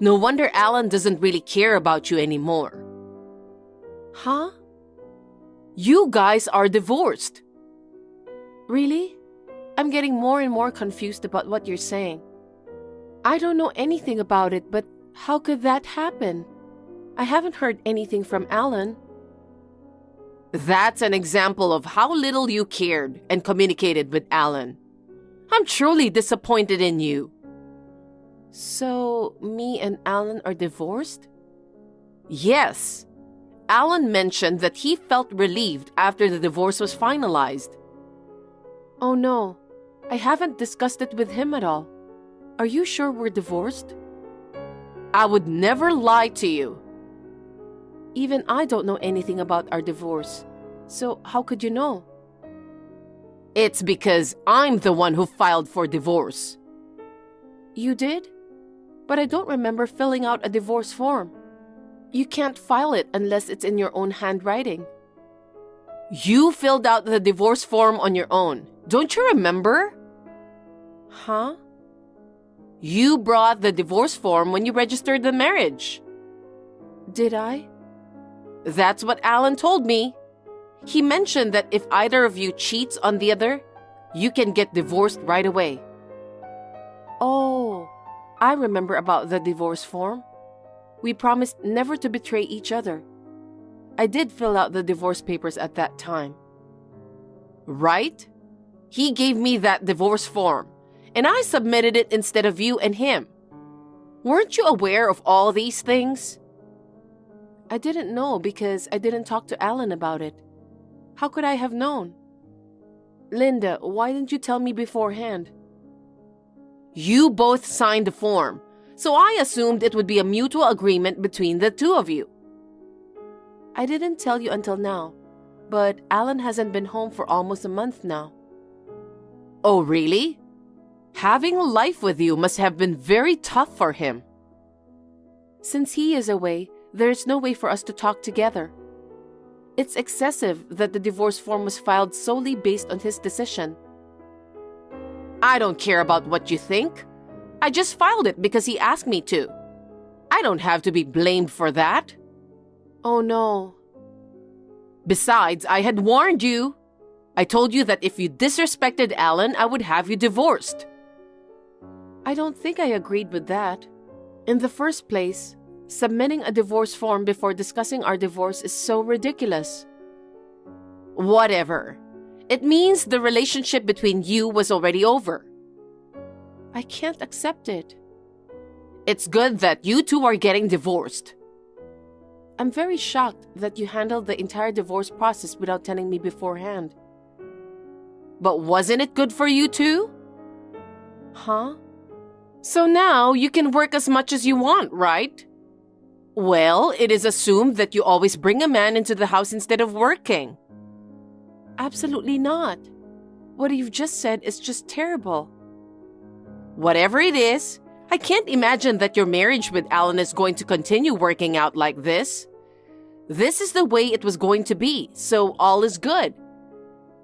No wonder Alan doesn't really care about you anymore. Huh? You guys are divorced. Really? I'm getting more and more confused about what you're saying. I don't know anything about it, but how could that happen? I haven't heard anything from Alan. That's an example of how little you cared and communicated with Alan. I'm truly disappointed in you. So, me and Alan are divorced? Yes. Alan mentioned that he felt relieved after the divorce was finalized. Oh no, I haven't discussed it with him at all. Are you sure we're divorced? I would never lie to you. Even I don't know anything about our divorce. So how could you know? It's because I'm the one who filed for divorce. You did? But I don't remember filling out a divorce form. You can't file it unless it's in your own handwriting. You filled out the divorce form on your own. Don't you remember? Huh? You brought the divorce form when you registered the marriage. Did I? That's what Alan told me. He mentioned that if either of you cheats on the other, you can get divorced right away. Oh, I remember about the divorce form. We promised never to betray each other. I did fill out the divorce papers at that time. Right? He gave me that divorce form, and I submitted it instead of you and him. Weren't you aware of all these things? I didn't know because I didn't talk to Alan about it. How could I have known? Linda, why didn't you tell me beforehand? You both signed the form, so I assumed it would be a mutual agreement between the two of you. I didn't tell you until now, but Alan hasn't been home for almost a month now. Oh, really? Having life with you must have been very tough for him. Since he is away, there's no way for us to talk together. It's excessive that the divorce form was filed solely based on his decision. I don't care about what you think. I just filed it because he asked me to. I don't have to be blamed for that. Oh no. Besides, I had warned you. I told you that if you disrespected Alan, I would have you divorced. I don't think I agreed with that. In the first place, submitting a divorce form before discussing our divorce is so ridiculous. Whatever. It means the relationship between you was already over. I can't accept it. It's good that you two are getting divorced. I'm very shocked that you handled the entire divorce process without telling me beforehand. But wasn't it good for you too? Huh? So now you can work as much as you want, right? Well, it is assumed that you always bring a man into the house instead of working. Absolutely not. What you've just said is just terrible. Whatever it is, I can't imagine that your marriage with Alan is going to continue working out like this. This is the way it was going to be, so all is good.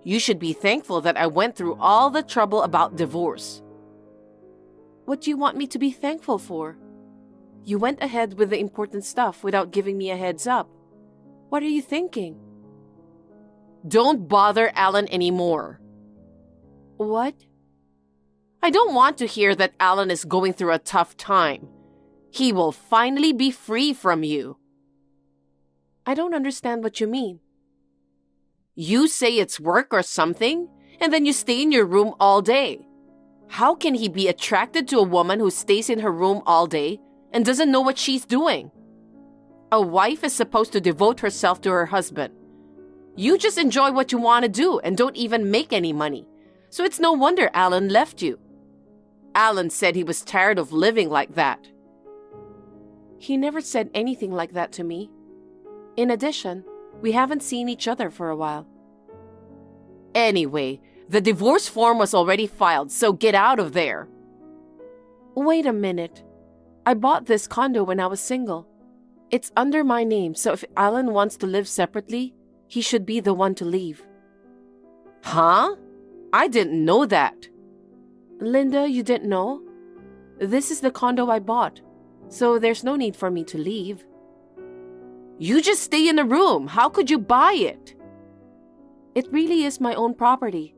You should be thankful that I went through all the trouble about divorce. What do you want me to be thankful for? You went ahead with the important stuff without giving me a heads up. What are you thinking? Don't bother Alan anymore. What? I don't want to hear that Alan is going through a tough time. He will finally be free from you. I don't understand what you mean. You say it's work or something, and then you stay in your room all day. How can he be attracted to a woman who stays in her room all day and doesn't know what she's doing? A wife is supposed to devote herself to her husband. You just enjoy what you want to do and don't even make any money. So it's no wonder Alan left you. Alan said he was tired of living like that. He never said anything like that to me. In addition, we haven't seen each other for a while. Anyway, the divorce form was already filed, so get out of there. Wait a minute. I bought this condo when I was single. It's under my name, so if Alan wants to live separately, he should be the one to leave. Huh? I didn't know that. Linda, you didn't know? This is the condo I bought, so there's no need for me to leave. You just stay in the room. How could you buy it? It really is my own property.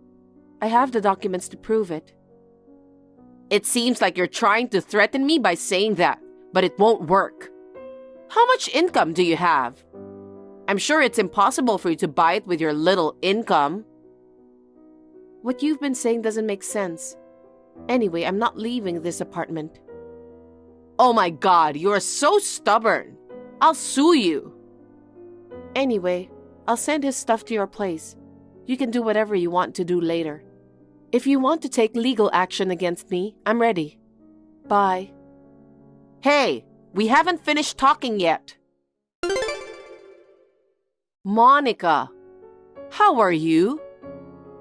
I have the documents to prove it. It seems like you're trying to threaten me by saying that, but it won't work. How much income do you have? I'm sure it's impossible for you to buy it with your little income. What you've been saying doesn't make sense. Anyway, I'm not leaving this apartment. Oh my God, you are so stubborn. I'll sue you. Anyway, I'll send his stuff to your place. You can do whatever you want to do later. If you want to take legal action against me, I'm ready. Bye. Hey, we haven't finished talking yet. Monica, how are you?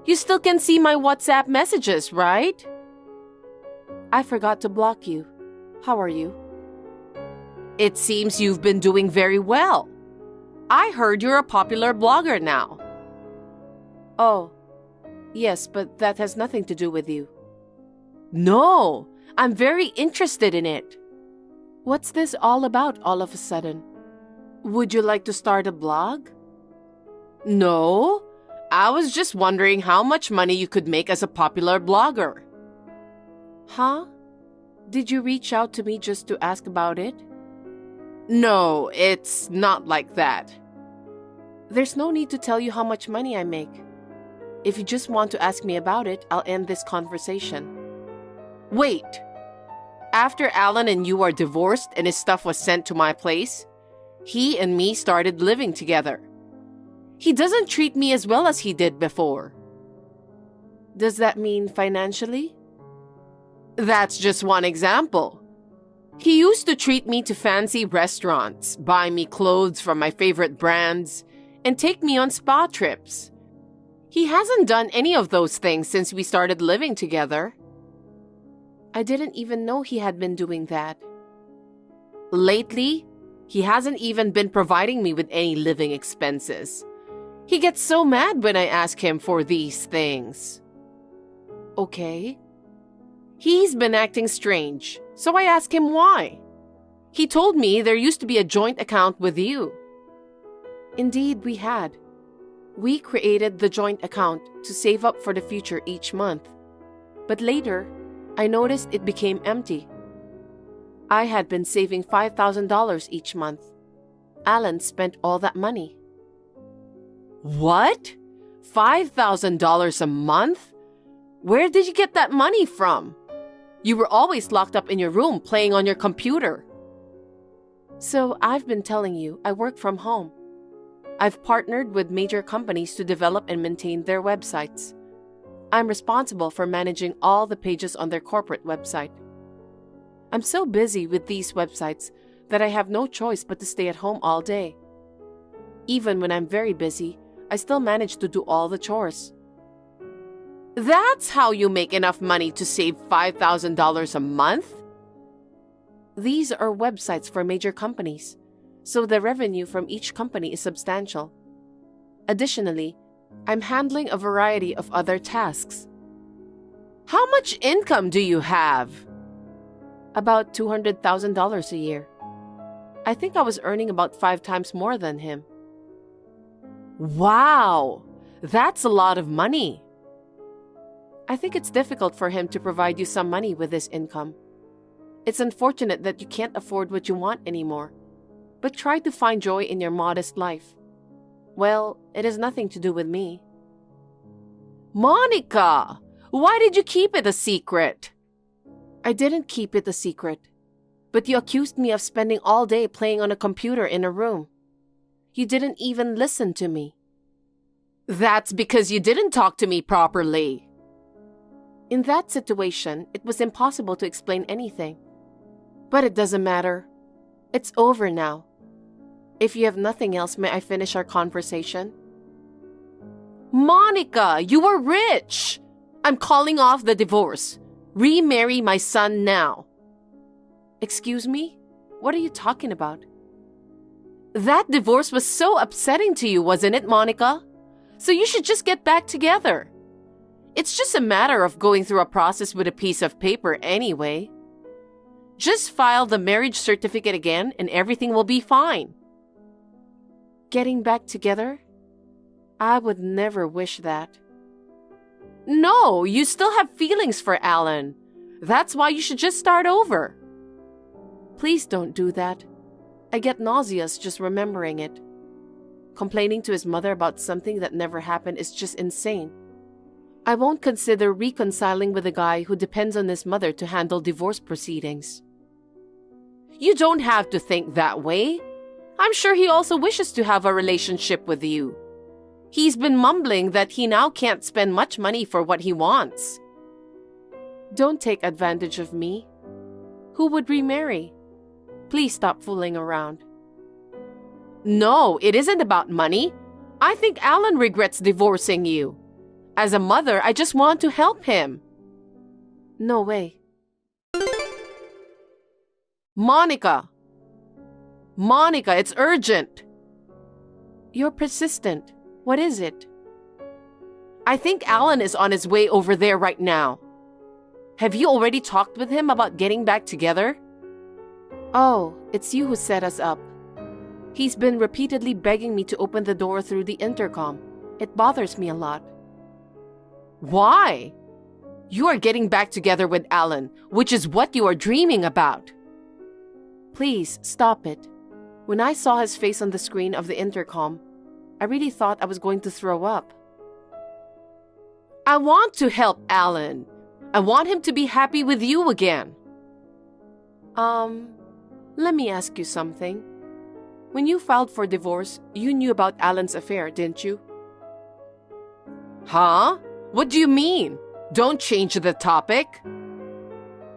You still can see my WhatsApp messages, right? I forgot to block you. How are you? It seems you've been doing very well. I heard you're a popular blogger now. Oh, yes, but that has nothing to do with you. No, I'm very interested in it. What's this all about all of a sudden? Would you like to start a blog? No, I was just wondering how much money you could make as a popular blogger. Huh? Did you reach out to me just to ask about it? No, it's not like that. There's no need to tell you how much money I make. If you just want to ask me about it, I'll end this conversation. Wait! After Alan and you are divorced and his stuff was sent to my place, he and me started living together. He doesn't treat me as well as he did before. Does that mean financially? That's just one example. He used to treat me to fancy restaurants, buy me clothes from my favorite brands, and take me on spa trips. He hasn't done any of those things since we started living together. I didn't even know he had been doing that. Lately, he hasn't even been providing me with any living expenses. He gets so mad when I ask him for these things. Okay. He's been acting strange, so I asked him why. He told me there used to be a joint account with you. Indeed, we had. We created the joint account to save up for the future each month. But later, I noticed it became empty. I had been saving $5,000 each month. Alan spent all that money. What? $5,000 a month? Where did you get that money from? You were always locked up in your room playing on your computer. So I've been telling you, I work from home. I've partnered with major companies to develop and maintain their websites. I'm responsible for managing all the pages on their corporate website. I'm so busy with these websites that I have no choice but to stay at home all day. Even when I'm very busy, I still manage to do all the chores. That's how you make enough money to save $5,000 a month? These are websites for major companies, so the revenue from each company is substantial. Additionally, I'm handling a variety of other tasks. How much income do you have? About $200,000 a year. I think I was earning about 5 times more than him. Wow! That's a lot of money. I think it's difficult for him to provide you some money with this income. It's unfortunate that you can't afford what you want anymore, but try to find joy in your modest life. Well, it has nothing to do with me. Monica! Why did you keep it a secret? I didn't keep it a secret, but you accused me of spending all day playing on a computer in a room. You didn't even listen to me. That's because you didn't talk to me properly. In that situation, it was impossible to explain anything. But it doesn't matter. It's over now. If you have nothing else, may I finish our conversation? Monica, you were rich! I'm calling off the divorce. Remarry my son now. Excuse me? What are you talking about? That divorce was so upsetting to you, wasn't it, Monica? So you should just get back together. It's just a matter of going through a process with a piece of paper anyway. Just file the marriage certificate again and everything will be fine. Getting back together? I would never wish that. No, you still have feelings for Alan. That's why you should just start over. Please don't do that. I get nauseous just remembering it. Complaining to his mother about something that never happened is just insane. I won't consider reconciling with a guy who depends on his mother to handle divorce proceedings. You don't have to think that way. I'm sure he also wishes to have a relationship with you. He's been mumbling that he now can't spend much money for what he wants. Don't take advantage of me. Who would remarry? Please stop fooling around. No, it isn't about money. I think Alan regrets divorcing you. As a mother, I just want to help him. No way. Monica! Monica, it's urgent. You're persistent. What is it? I think Alan is on his way over there right now. Have you already talked with him about getting back together? Oh, it's you who set us up. He's been repeatedly begging me to open the door through the intercom. It bothers me a lot. Why? You are getting back together with Alan, which is what you are dreaming about. Please, stop it. When I saw his face on the screen of the intercom, I really thought I was going to throw up. I want to help Alan. I want him to be happy with you again. Let me ask you something. When you filed for divorce, you knew about Alan's affair, didn't you? Huh? What do you mean? Don't change the topic.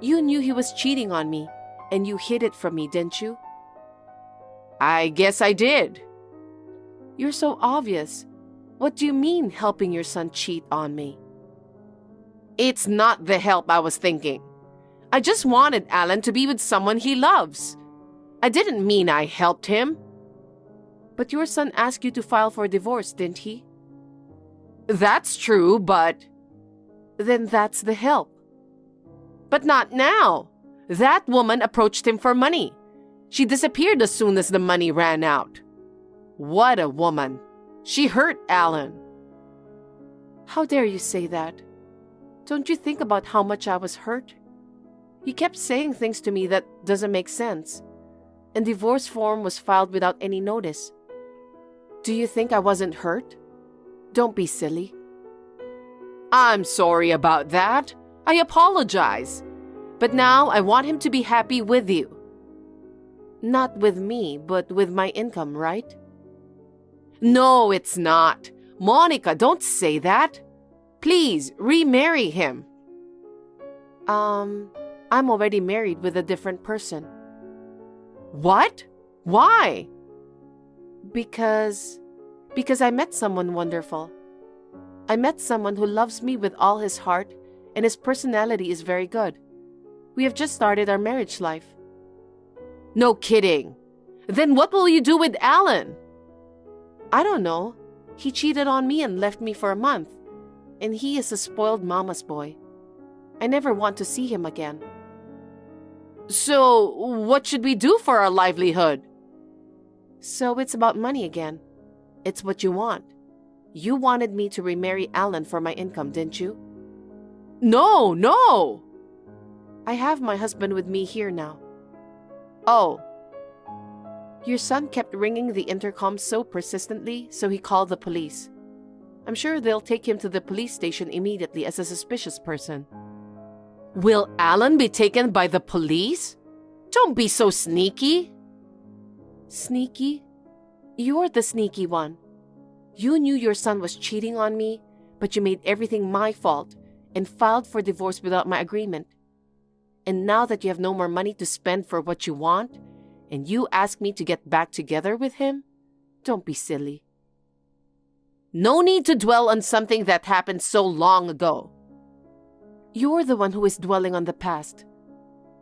You knew he was cheating on me, and you hid it from me, didn't you? I guess I did. You're so obvious. What do you mean helping your son cheat on me? It's not the help I was thinking. I just wanted Alan to be with someone he loves. I didn't mean I helped him. But your son asked you to file for divorce, didn't he? That's true, but... Then that's the help. But not now. That woman approached him for money. She disappeared as soon as the money ran out. What a woman. She hurt Alan. How dare you say that? Don't you think about how much I was hurt? He kept saying things to me that doesn't make sense. And divorce form was filed without any notice. Do you think I wasn't hurt? Don't be silly. I'm sorry about that. I apologize. But now I want him to be happy with you. Not with me, but with my income, right? No, it's not. Monica, don't say that. Please, remarry him. I'm already married with a different person. What? Why? Because I met someone wonderful. I met someone who loves me with all his heart, and his personality is very good. We have just started our marriage life. No kidding. Then what will you do with Alan? I don't know. He cheated on me and left me for a month. And he is a spoiled mama's boy. I never want to see him again. So, what should we do for our livelihood? So it's about money again. It's what you want. You wanted me to remarry Alan for my income, didn't you? No! I have my husband with me here now. Oh. Your son kept ringing the intercom so persistently, so he called the police. I'm sure they'll take him to the police station immediately as a suspicious person. Will Alan be taken by the police? Don't be so sneaky. Sneaky? You're the sneaky one. You knew your son was cheating on me, but you made everything my fault and filed for divorce without my agreement. And now that you have no more money to spend for what you want, and you ask me to get back together with him, don't be silly. No need to dwell on something that happened so long ago. You're the one who is dwelling on the past.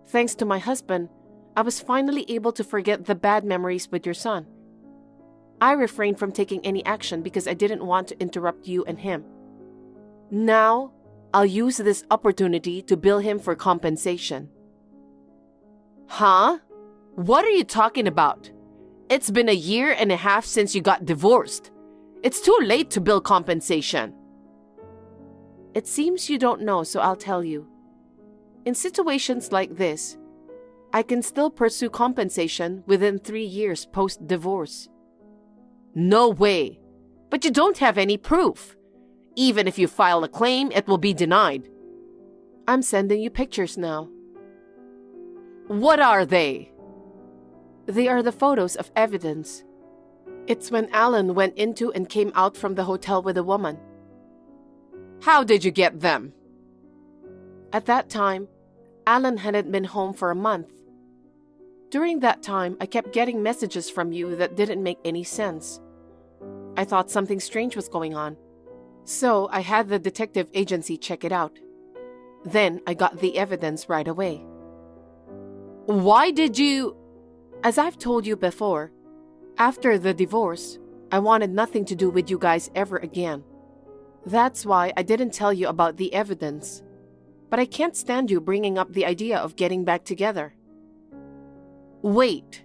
Thanks to my husband, I was finally able to forget the bad memories with your son. I refrained from taking any action because I didn't want to interrupt you and him. Now, I'll use this opportunity to bill him for compensation. Huh? What are you talking about? It's been 1.5 years since you got divorced. It's too late to bill compensation. It seems you don't know, so I'll tell you. In situations like this, I can still pursue compensation within 3 years post-divorce. No way! But you don't have any proof. Even if you file a claim, it will be denied. I'm sending you pictures now. What are they? They are the photos of evidence. It's when Alan went into and came out from the hotel with a woman. How did you get them? At that time, Alan hadn't been home for a month. During that time, I kept getting messages from you that didn't make any sense. I thought something strange was going on. So I had the detective agency check it out. Then I got the evidence right away. Why did you... As I've told you before, after the divorce, I wanted nothing to do with you guys ever again. That's why I didn't tell you about the evidence. But I can't stand you bringing up the idea of getting back together. Wait,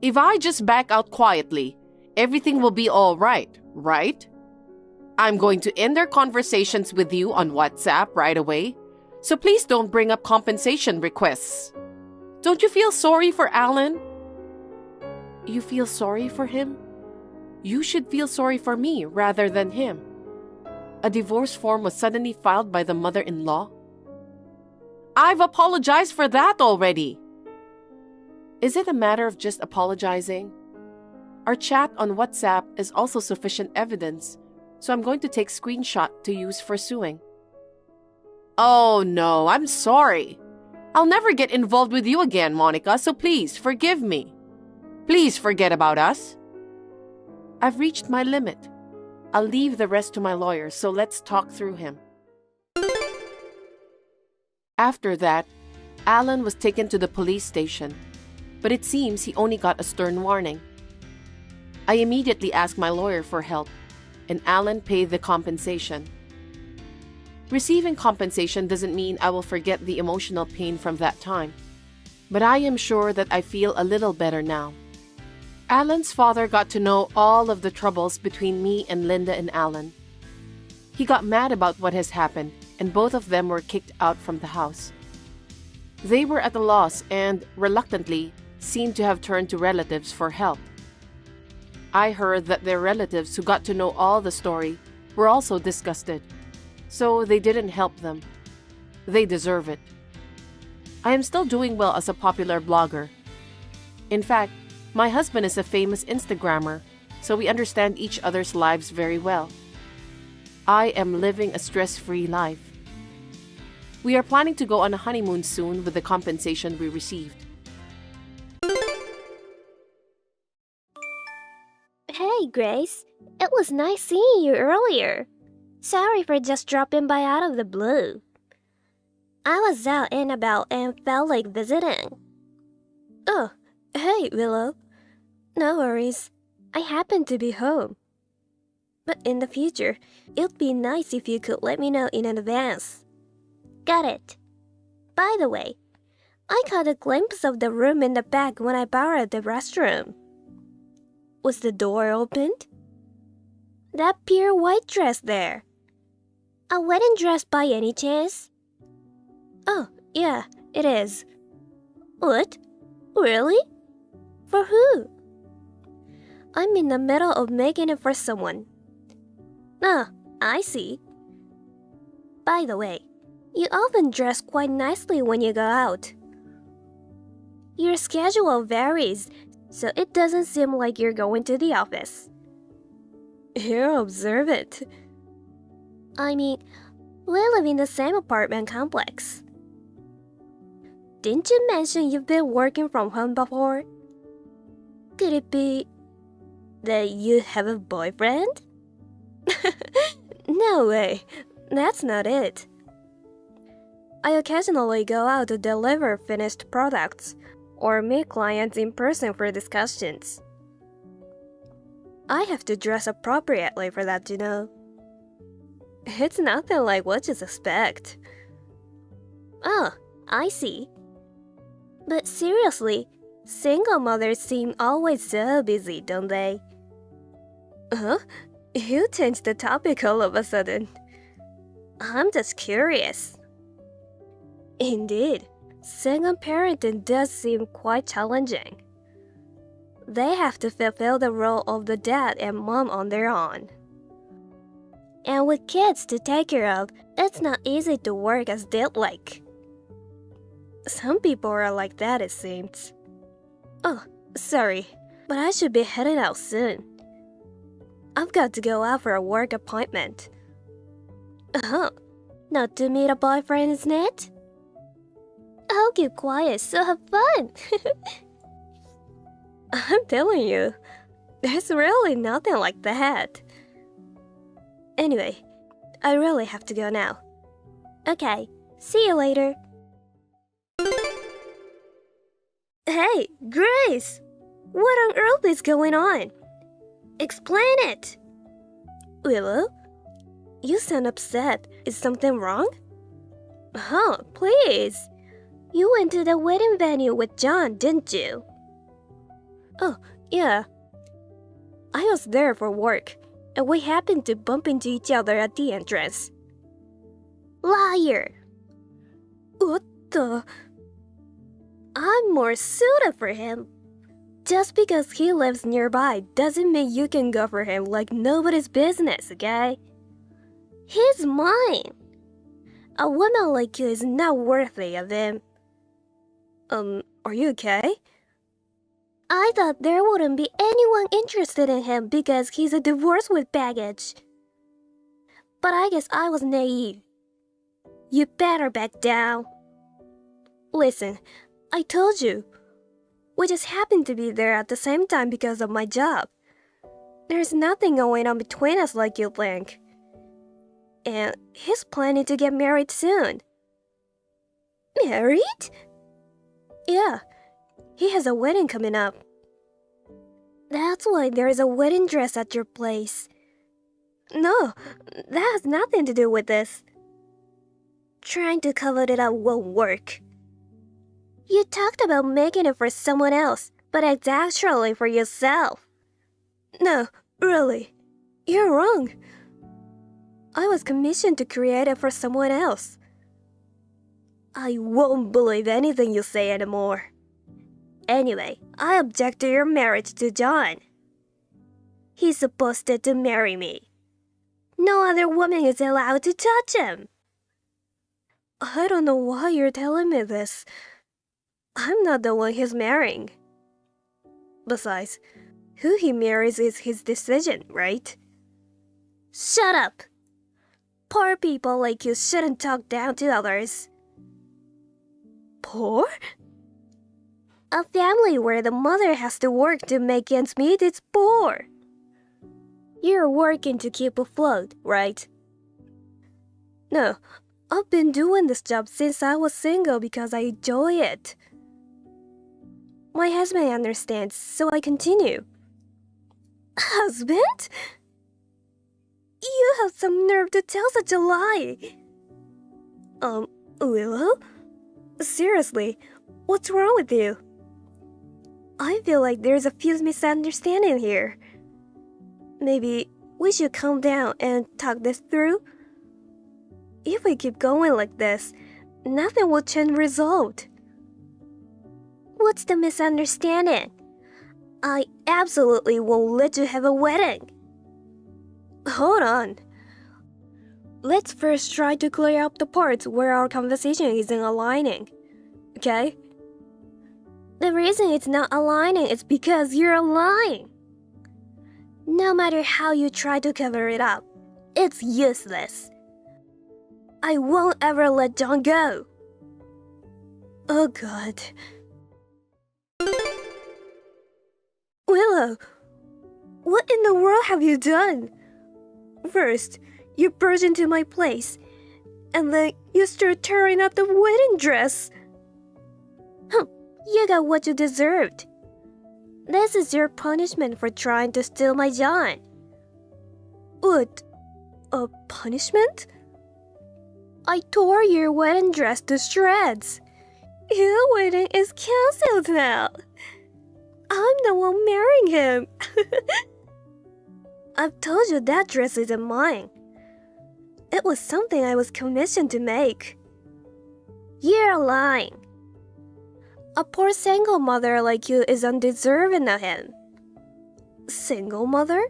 if I just back out quietly, everything will be all right, right? I'm going to end their conversations with you on WhatsApp right away, so please don't bring up compensation requests. Don't you feel sorry for Alan? You feel sorry for him? You should feel sorry for me rather than him. A divorce form was suddenly filed by the mother-in-law. I've apologized for that already. Is it a matter of just apologizing? Our chat on WhatsApp is also sufficient evidence, so I'm going to take screenshot to use for suing. Oh no, I'm sorry. I'll never get involved with you again, Monica, so please forgive me. Please forget about us. I've reached my limit. I'll leave the rest to my lawyer, so let's talk through him. After that, Alan was taken to the police station, but it seems he only got a stern warning. I immediately asked my lawyer for help, and Alan paid the compensation. Receiving compensation doesn't mean I will forget the emotional pain from that time, but I am sure that I feel a little better now. Alan's father got to know all of the troubles between me and Linda and Alan. He got mad about what has happened, and both of them were kicked out from the house. They were at a loss and, reluctantly, seemed to have turned to relatives for help. I heard that their relatives who got to know all the story were also disgusted, so they didn't help them. They deserve it. I am still doing well as a popular blogger. In fact, my husband is a famous Instagrammer, so we understand each other's lives very well. I am living a stress-free life. We are planning to go on a honeymoon soon with the compensation we received. Hey, Grace. It was nice seeing you earlier. Sorry for just dropping by out of the blue. I was out and about and felt like visiting. Oh, hey, Willow. No worries. I happen to be home. But in the future, it'd be nice if you could let me know in advance. Got it. By the way, I caught a glimpse of the room in the back when I borrowed the restroom. Was the door opened? That pure white dress there. A wedding dress by any chance? Oh, yeah, it is. What? Really? For who? I'm in the middle of making it for someone. Oh, I see. By the way, you often dress quite nicely when you go out. Your schedule varies, so it doesn't seem like you're going to the office. Here, observe it. I mean, we live in the same apartment complex. Didn't you mention you've been working from home before? Could it be that you have a boyfriend? No way, that's not it. I occasionally go out to deliver finished products, or meet clients in person for discussions. I have to dress appropriately for that, you know. It's nothing like what you suspect. Oh, I see. But seriously, single mothers seem always so busy, don't they? Huh? You changed the topic all of a sudden. I'm just curious. Indeed, single parenting does seem quite challenging. They have to fulfill the role of the dad and mom on their own. And with kids to take care of, it's not easy to work as they'd like. Some people are like that, it seems. Oh, sorry, but I should be heading out soon. I've got to go out for a work appointment. Not to meet a boyfriend, isn't it? I'll keep quiet, so have fun. I'm telling you, there's really nothing like that. Anyway, I really have to go now. Okay, see you later. Hey, Grace! What on earth is going on? Explain it! Willow? You sound upset. Is something wrong? Please. You went to the wedding venue with John, didn't you? Oh, yeah. I was there for work, and we happened to bump into each other at the entrance. Liar! What the? I'm more suited for him. Just because he lives nearby doesn't mean you can go for him like nobody's business, okay? He's mine. A woman like you is not worthy of him. Are you okay? I thought there wouldn't be anyone interested in him because he's a divorce with baggage. But I guess I was naive. You better back down. Listen, I told you. We just happened to be there at the same time because of my job. There's nothing going on between us like you think. And he's planning to get married soon. Married? Yeah, he has a wedding coming up. That's why there is a wedding dress at your place. No, that has nothing to do with this. Trying to cover it up won't work. You talked about making it for someone else, but it's actually for yourself. No, really, you're wrong. I was commissioned to create it for someone else. I won't believe anything you say anymore. Anyway, I object to your marriage to John. He's supposed to marry me. No other woman is allowed to touch him. I don't know why you're telling me this. I'm not the one he's marrying. Besides, who he marries is his decision, right? Shut up! Poor people like you shouldn't talk down to others. Poor? A family where the mother has to work to make ends meet is poor. You're working to keep afloat, right? No, I've been doing this job since I was single because I enjoy it. My husband understands, so I continue. Husband? You have some nerve to tell such a lie. Willow? Seriously, what's wrong with you? I feel like there's a few misunderstandings here. Maybe we should calm down and talk this through? If we keep going like this, nothing will change result. What's the misunderstanding? I absolutely won't let you have a wedding. Hold on. Let's first try to clear up the parts where our conversation isn't aligning, okay? The reason it's not aligning is because you're lying. No matter how you try to cover it up, it's useless. I won't ever let John go. Oh God. Willow, what in the world have you done? First, you burst into my place, and then you start tearing up the wedding dress. You got what you deserved. This is your punishment for trying to steal my John. What? A punishment? I tore your wedding dress to shreds. Your wedding is cancelled now. I'm the one marrying him. I've told you that dress isn't mine. It was something I was commissioned to make. You're lying. A poor single mother like you is undeserving of him. Single mother?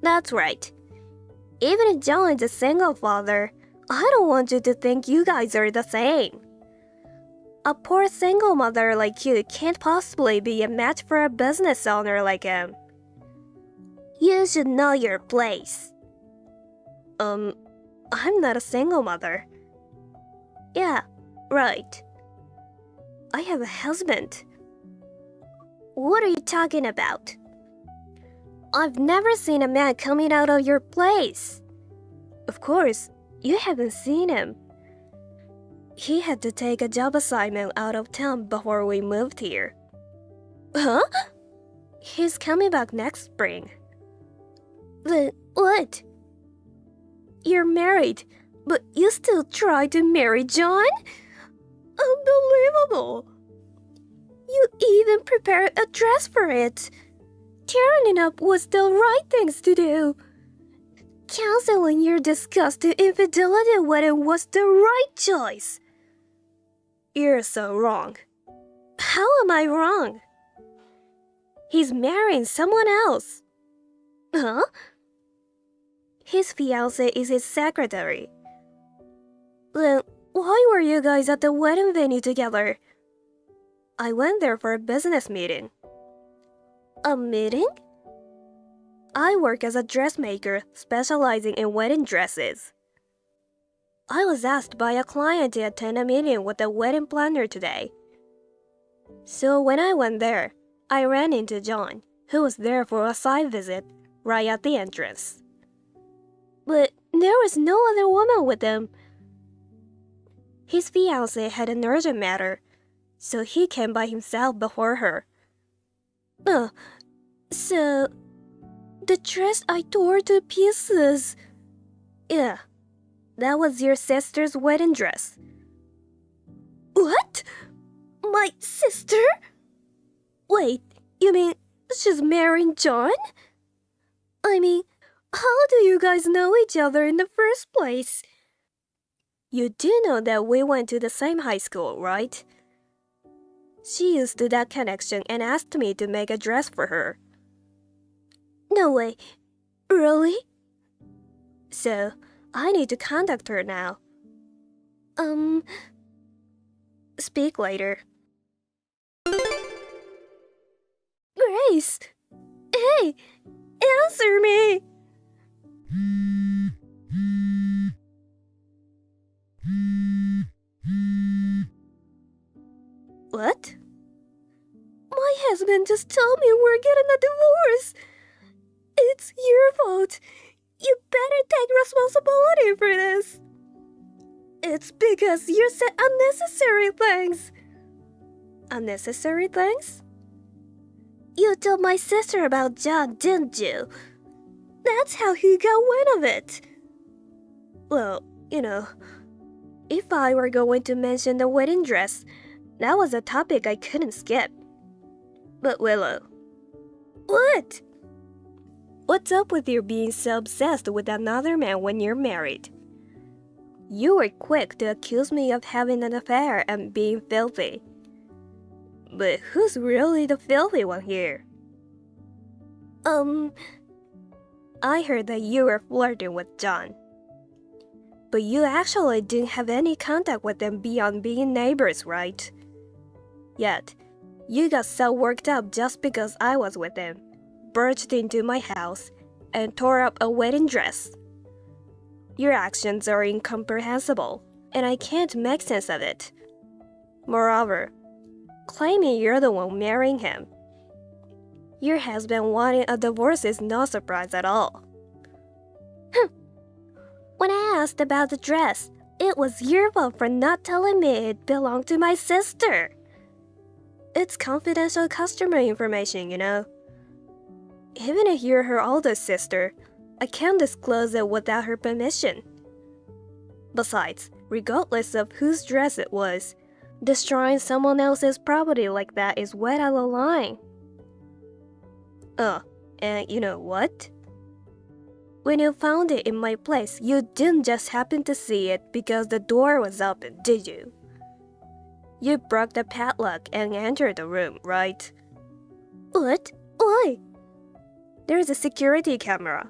That's right. Even if John is a single father, I don't want you to think you guys are the same. A poor single mother like you can't possibly be a match for a business owner like him. You should know your place. I'm not a single mother. Yeah, right. I have a husband. What are you talking about? I've never seen a man coming out of your place. Of course, you haven't seen him. He had to take a job assignment out of town before we moved here. Huh? He's coming back next spring. But what? You're married, but you still try to marry John? Unbelievable! You even prepared a dress for it. Tearing it up was the right things to do. Canceling your disgusting infidelity wedding was the right choice. You're so wrong. How am I wrong? He's marrying someone else. Huh? His fiancée is his secretary. Then why were you guys at the wedding venue together? I went there for a business meeting. A meeting? I work as a dressmaker specializing in wedding dresses. I was asked by a client to attend a meeting with a wedding planner today. So when I went there, I ran into John, who was there for a site visit right at the entrance. But there was no other woman with him. His fiancée had an urgent matter, so he came by himself before her. So the dress I tore to pieces. Yeah, that was your sister's wedding dress. What? My sister? Wait, you mean she's marrying John? I mean, how do you guys know each other in the first place? You do know that we went to the same high school, right? She used that connection and asked me to make a dress for her. No way. Really? So, I need to contact her now. Speak later. Grace! Hey! Answer me! What? My husband just told me we're getting a divorce. It's your fault. You better take responsibility for this. It's because you said unnecessary things. Unnecessary things? You told my sister about John, didn't you? That's how he got wind of it. Well, you know, if I were going to mention the wedding dress, that was a topic I couldn't skip. But Willow. What? What's up with you being so obsessed with another man when you're married? You were quick to accuse me of having an affair and being filthy. But who's really the filthy one here? I heard that you were flirting with John. But you actually didn't have any contact with him beyond being neighbors, right? Yet, you got so worked up just because I was with him, barged into my house, and tore up a wedding dress. Your actions are incomprehensible, and I can't make sense of it. Moreover, claiming you're the one marrying him. Your husband wanting a divorce is no surprise at all. When I asked about the dress, it was your fault for not telling me it belonged to my sister. It's confidential customer information, you know. Even if you're her older sister, I can't disclose it without her permission. Besides, regardless of whose dress it was, destroying someone else's property like that is way out of line. And you know what? When you found it in my place, you didn't just happen to see it because the door was open, did you? You broke the padlock and entered the room, right? What? Why? There's a security camera.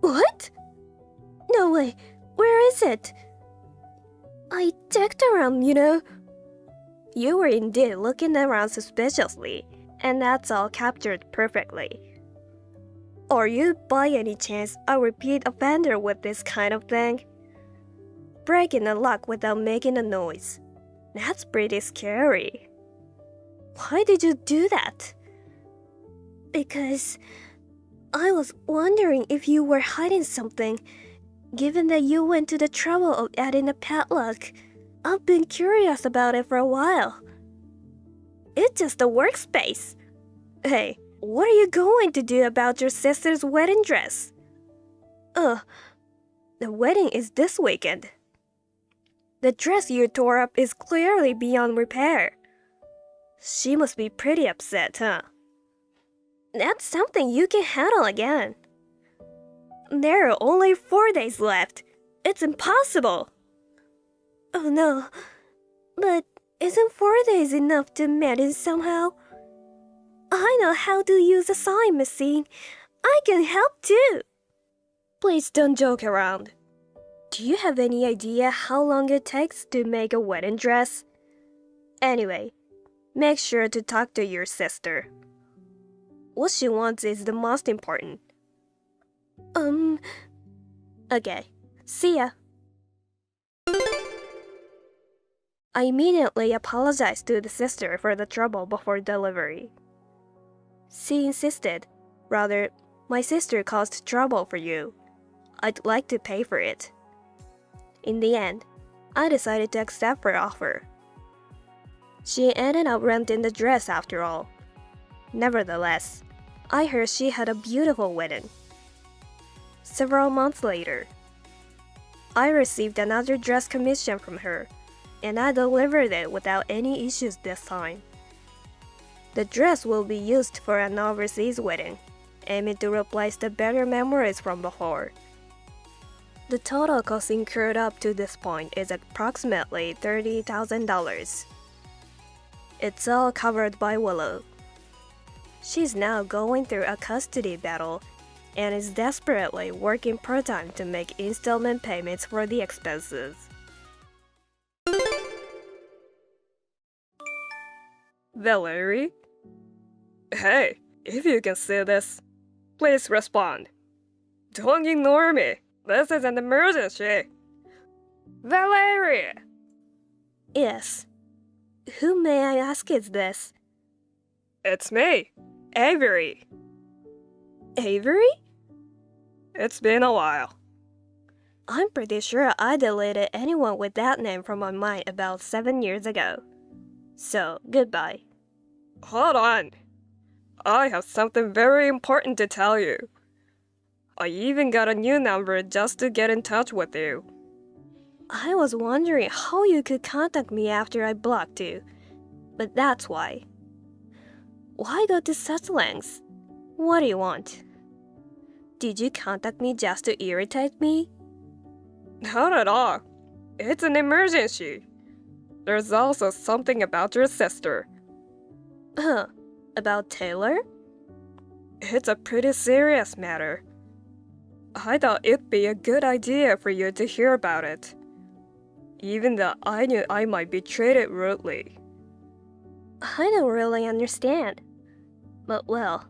What? No way. Where is it? I checked around, you know. You were indeed looking around suspiciously, and that's all captured perfectly. Are you, by any chance, a repeat offender with this kind of thing? Breaking a lock without making a noise. That's pretty scary. Why did you do that? Because I was wondering if you were hiding something. Given that you went to the trouble of adding a padlock, I've been curious about it for a while. It's just a workspace. Hey, what are you going to do about your sister's wedding dress? The wedding is this weekend. The dress you tore up is clearly beyond repair. She must be pretty upset, huh? That's something you can handle again. There are only 4 days left. It's impossible. Oh no. But isn't 4 days enough to manage somehow? I know how to use a sewing machine. I can help too. Please don't joke around. Do you have any idea how long it takes to make a wedding dress? Anyway, make sure to talk to your sister. What she wants is the most important. Okay. See ya. I immediately apologized to the sister for the trouble before delivery. She insisted, rather, my sister caused trouble for you. I'd like to pay for it. In the end, I decided to accept her offer. She ended up renting the dress after all. Nevertheless, I heard she had a beautiful wedding. Several months later, I received another dress commission from her, and I delivered it without any issues this time. The dress will be used for an overseas wedding, aiming to replace the better memories from before. The total cost incurred up to this point is approximately $30,000. It's all covered by Willow. She's now going through a custody battle and is desperately working part-time to make installment payments for the expenses. Valerie? Hey, if you can see this, please respond. Don't ignore me. This is an emergency. Valerie! Yes. Who may I ask is this? It's me, Avery. Avery? It's been a while. I'm pretty sure I deleted anyone with that name from my mind about 7 years ago. So, goodbye. Hold on. I have something very important to tell you. I even got a new number just to get in touch with you. I was wondering how you could contact me after I blocked you. But that's why. Why go to such lengths? What do you want? Did you contact me just to irritate me? Not at all. It's an emergency. There's also something about your sister. About Taylor? It's a pretty serious matter. I thought it'd be a good idea for you to hear about it, even though I knew I might be treated rudely. I don't really understand. But well,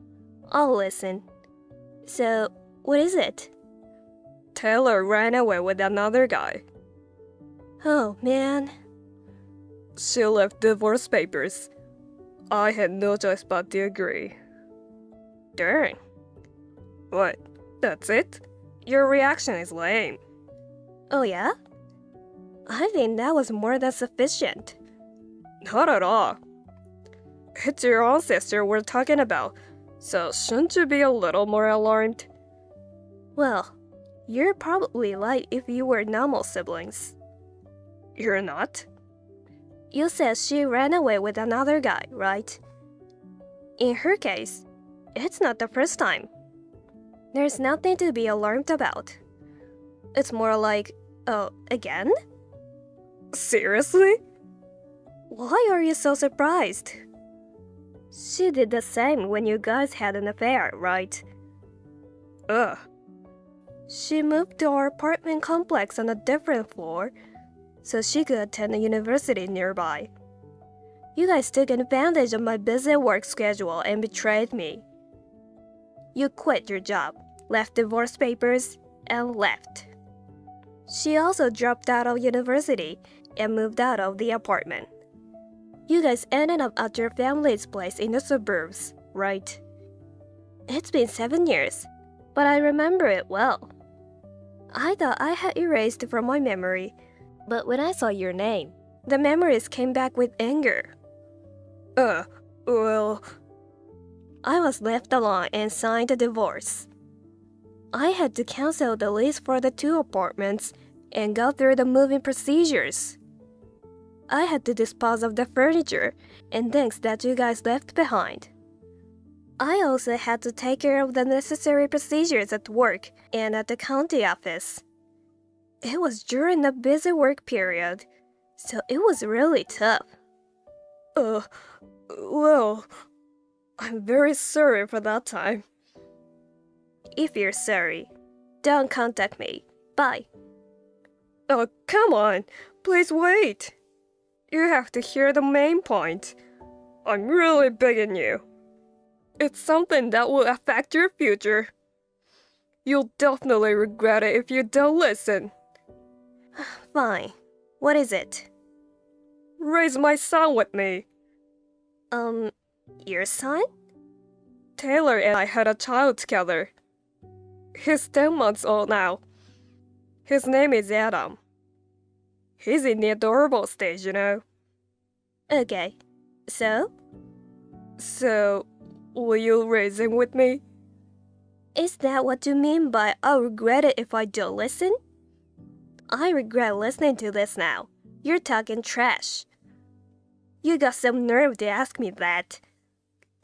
I'll listen. So, what is it? Taylor ran away with another guy. Oh, man. She left divorce papers. I had no choice but to agree. Darn. What? That's it? Your reaction is lame. Oh, yeah? I think that was more than sufficient. Not at all. It's your own sister we're talking about, so shouldn't you be a little more alarmed? Well, you're probably right if you were normal siblings. You're not? You said she ran away with another guy, right? In her case, it's not the first time. There's nothing to be alarmed about. It's more like, oh, again? Seriously? Why are you so surprised? She did the same when you guys had an affair, right? Ugh. She moved to our apartment complex on a different floor so she could attend a university nearby. You guys took advantage of my busy work schedule and betrayed me. You quit your job, left divorce papers, and left. She also dropped out of university and moved out of the apartment. You guys ended up at your family's place in the suburbs, right? It's been 7 years, but I remember it well. I thought I had erased it from my memory, but when I saw your name, the memories came back with anger. Well... I was left alone and signed a divorce. I had to cancel the lease for the 2 apartments and go through the moving procedures. I had to dispose of the furniture and things that you guys left behind. I also had to take care of the necessary procedures at work and at the county office. It was during the busy work period, so it was really tough. Well, I'm very sorry for that time. If you're sorry, don't contact me. Bye. Oh, come on. Please wait. You have to hear the main point. I'm really begging you. It's something that will affect your future. You'll definitely regret it if you don't listen. Fine. What is it? Raise my son with me. Your son? Taylor and I had a child together. He's 10 months old now. His name is Adam. He's in the adorable stage, you know. Okay. So? So, will you raise him with me? Is that what you mean by I'll regret it if I don't listen? I regret listening to this now. You're talking trash. You got some nerve to ask me that.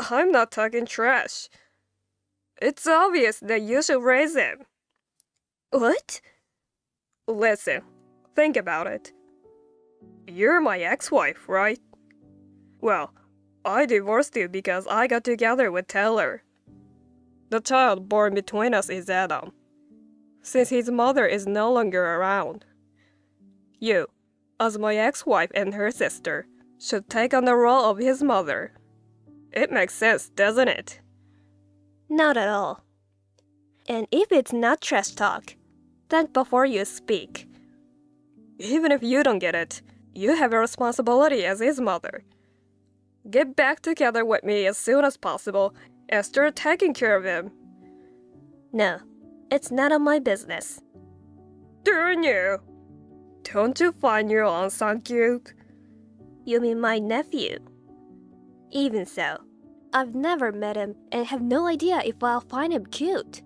I'm not talking trash. It's obvious that you should raise him. What? Listen, think about it. You're my ex-wife, right? Well, I divorced you because I got together with Taylor. The child born between us is Adam, since his mother is no longer around. You, as my ex-wife and her sister, should take on the role of his mother. It makes sense, doesn't it? Not at all. And if it's not trash talk, think before you speak. Even if you don't get it, you have a responsibility as his mother. Get back together with me as soon as possible and start taking care of him. No, it's none of my business. Darn you! Don't you find your own son cute? You mean my nephew? Even so, I've never met him and have no idea if I'll find him cute.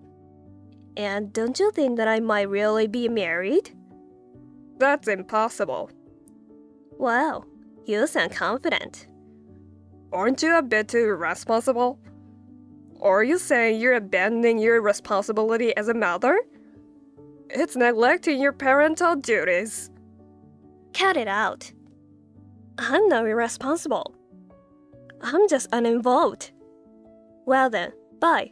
And don't you think that I might really be married? That's impossible. Wow, you sound confident. Aren't you a bit too irresponsible? Or are you saying you're abandoning your responsibility as a mother? It's neglecting your parental duties. Cut it out. I'm not irresponsible. I'm just uninvolved. Well then, bye.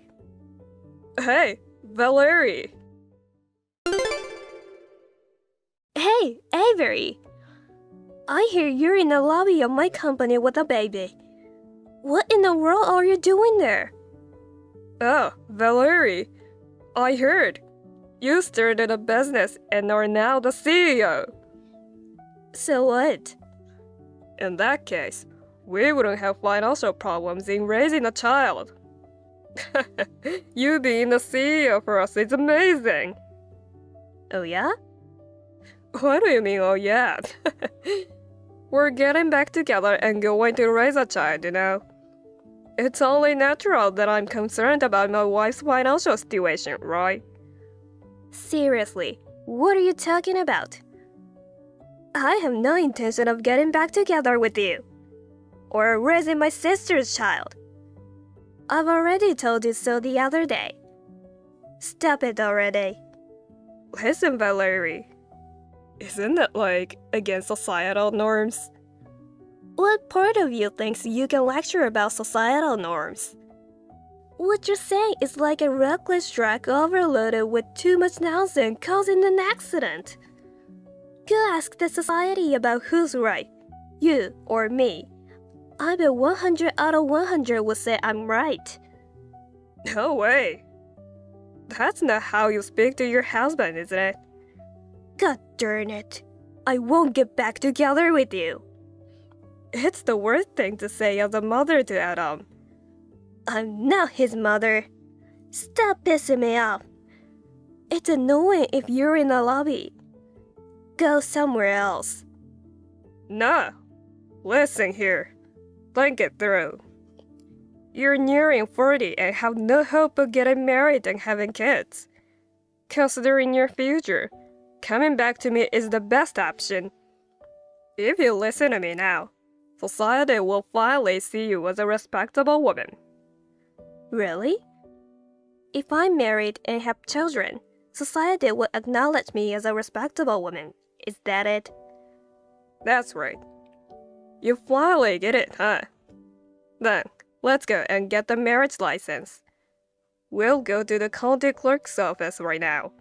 Hey, Valerie. Hey, Avery. I hear you're in the lobby of my company with a baby. What in the world are you doing there? Oh, Valerie. I heard. You started a business and are now the CEO. So what? In that case, we wouldn't have financial problems in raising a child. You being the CEO for us is amazing. Oh yeah? What do you mean, oh yeah? We're getting back together and going to raise a child, you know. It's only natural that I'm concerned about my wife's financial situation, right? Seriously, what are you talking about? I have no intention of getting back together with you, or raising my sister's child. I've already told you so the other day. Stop it already. Listen, Valerie. Isn't it like against societal norms? What part of you thinks you can lecture about societal norms? What you're saying is like a reckless truck overloaded with too much nonsense causing an accident. Go ask the society about who's right, you or me. I bet 100 out of 100 would say I'm right. No way. That's not how you speak to your husband, isn't it? God darn it. I won't get back together with you. It's the worst thing to say as a mother to Adam. I'm not his mother. Stop pissing me off. It's annoying if you're in the lobby. Go somewhere else. Nah. Listen here. Think it through. You're nearing 40 and have no hope of getting married and having kids. Considering your future, coming back to me is the best option. If you listen to me now, society will finally see you as a respectable woman. Really? If I'm married and have children, society will acknowledge me as a respectable woman. Is that it? That's right. You finally get it, huh? Then, let's go and get the marriage license. We'll go to the county clerk's office right now.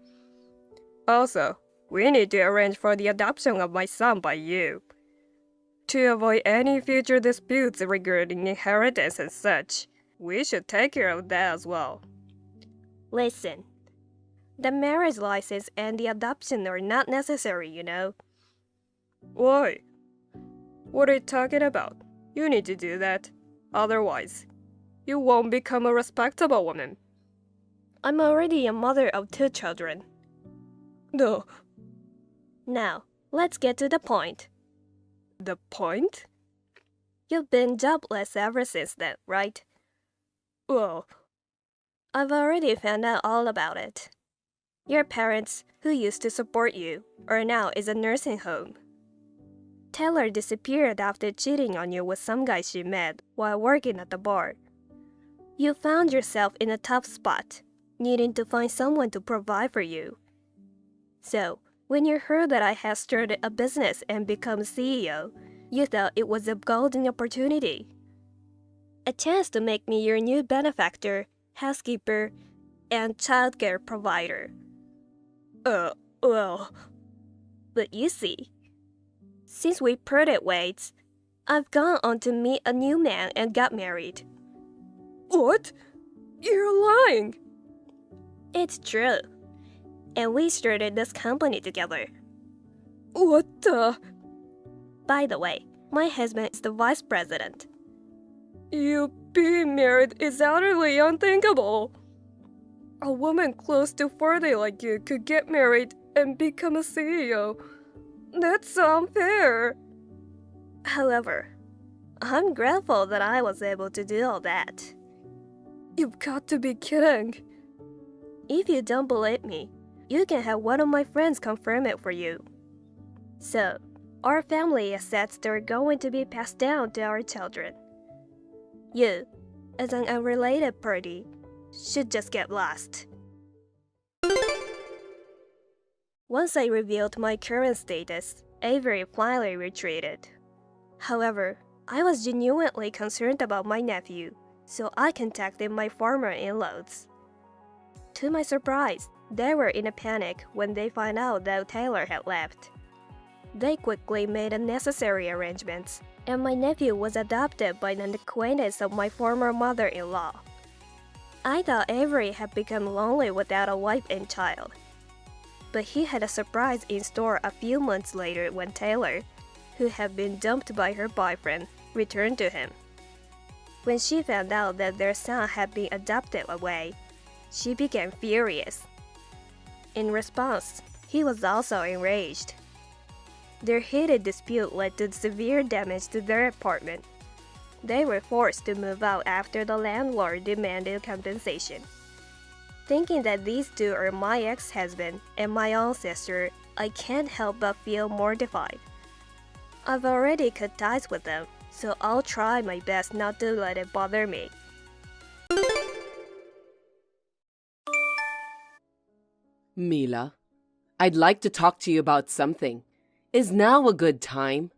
Also, we need to arrange for the adoption of my son by you. To avoid any future disputes regarding inheritance and such, we should take care of that as well. Listen, the marriage license and the adoption are not necessary, you know. Why? What are you talking about? You need to do that. Otherwise, you won't become a respectable woman. I'm already a mother of 2 children. No. Now, let's get to the point. The point? You've been jobless ever since then, right? Well, I've already found out all about it. Your parents, who used to support you, are now in a nursing home. Taylor disappeared after cheating on you with some guy she met while working at the bar. You found yourself in a tough spot, needing to find someone to provide for you. So, when you heard that I had started a business and become CEO, you thought it was a golden opportunity. A chance to make me your new benefactor, housekeeper, and childcare provider. well... But you see, since we parted ways, I've gone on to meet a new man and got married. What? You're lying! It's true. And we started this company together. What the? By the way, my husband is the vice president. You being married is utterly unthinkable. A woman close to 40 like you could get married and become a CEO. That's unfair. However, I'm grateful that I was able to do all that. You've got to be kidding. If you don't believe me, you can have one of my friends confirm it for you. So, our family assets are going to be passed down to our children. You, as an unrelated party, should just get lost. Once I revealed my current status, Avery finally retreated. However, I was genuinely concerned about my nephew, so I contacted my former in-laws. To my surprise, they were in a panic when they found out that Taylor had left. They quickly made the necessary arrangements, and my nephew was adopted by an acquaintance of my former mother-in-law. I thought Avery had become lonely without a wife and child. But he had a surprise in store a few months later when Taylor, who had been dumped by her boyfriend, returned to him. When she found out that their son had been adopted away, she became furious. In response, he was also enraged. Their heated dispute led to severe damage to their apartment. They were forced to move out after the landlord demanded compensation. Thinking that these two are my ex-husband and my own sister, I can't help but feel mortified. I've already cut ties with them, so I'll try my best not to let it bother me. Mila, I'd like to talk to you about something. Is now a good time?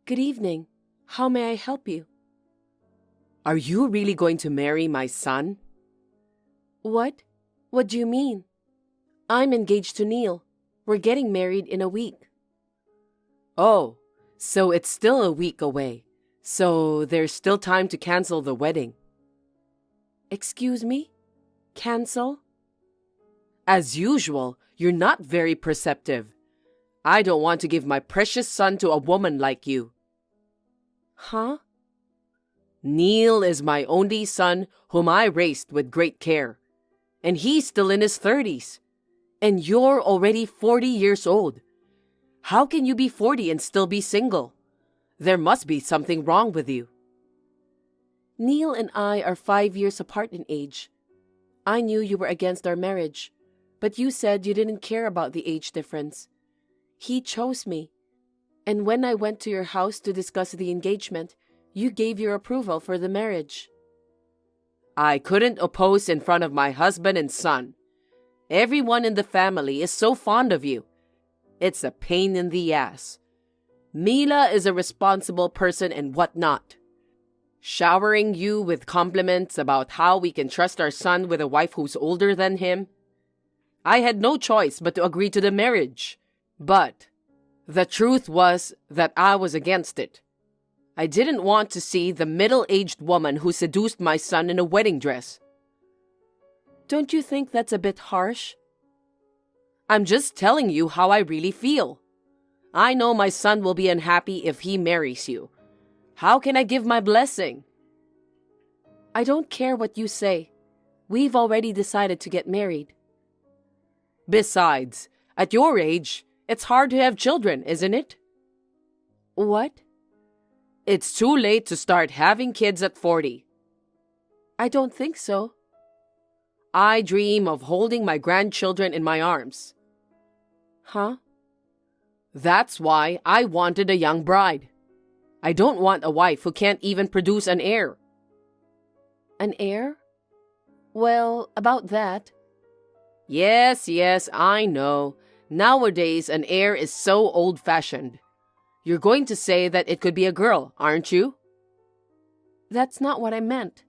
Good evening. How may I help you? Are you really going to marry my son? What? What do you mean? I'm engaged to Neil. We're getting married in a week. Oh, so it's still a week away. So there's still time to cancel the wedding. Excuse me? Cancel? As usual, you're not very perceptive. I don't want to give my precious son to a woman like you. Huh? Neil is my only son whom I raised with great care. And he's still in his 30s. And you're already 40 years old. How can you be 40 and still be single? There must be something wrong with you. Neil and I are 5 years apart in age. I knew you were against our marriage, but you said you didn't care about the age difference. He chose me. And when I went to your house to discuss the engagement, you gave your approval for the marriage. I couldn't oppose in front of my husband and son. Everyone in the family is so fond of you. It's a pain in the ass. Mila is a responsible person and whatnot. Showering you with compliments about how we can trust our son with a wife who's older than him. I had no choice but to agree to the marriage. But the truth was that I was against it. I didn't want to see the middle-aged woman who seduced my son in a wedding dress. Don't you think that's a bit harsh? I'm just telling you how I really feel. I know my son will be unhappy if he marries you. How can I give my blessing? I don't care what you say. We've already decided to get married. Besides, at your age, it's hard to have children, isn't it? What? It's too late to start having kids at 40. I don't think so. I dream of holding my grandchildren in my arms. Huh? That's why I wanted a young bride. I don't want a wife who can't even produce an heir. An heir? Well, about that. Yes, I know. Nowadays, an heir is so old-fashioned. You're going to say that it could be a girl, aren't you? That's not what I meant.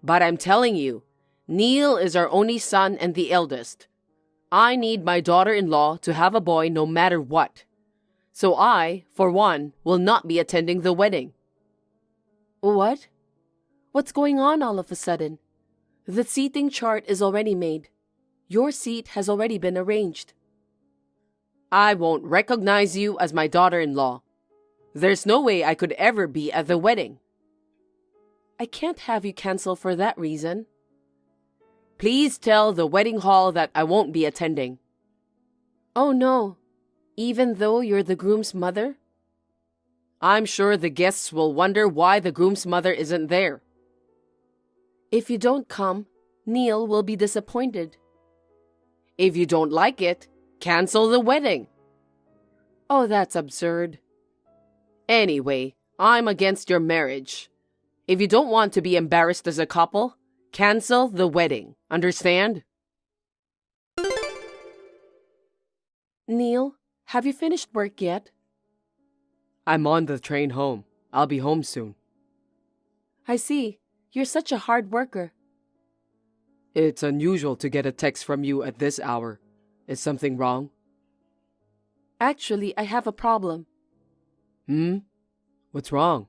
But I'm telling you, Neil is our only son and the eldest. I need my daughter-in-law to have a boy no matter what. So I, for one, will not be attending the wedding. What? What's going on all of a sudden? The seating chart is already made. Your seat has already been arranged. I won't recognize you as my daughter-in-law. There's no way I could ever be at the wedding. I can't have you cancel for that reason. Please tell the wedding hall that I won't be attending. Oh no, even though you're the groom's mother? I'm sure the guests will wonder why the groom's mother isn't there. If you don't come, Neil will be disappointed. If you don't like it, cancel the wedding. Oh, that's absurd. Anyway, I'm against your marriage. If you don't want to be embarrassed as a couple, cancel the wedding. Understand? Neil, have you finished work yet? I'm on the train home. I'll be home soon. I see. You're such a hard worker. It's unusual to get a text from you at this hour. Is something wrong? Actually, I have a problem. What's wrong?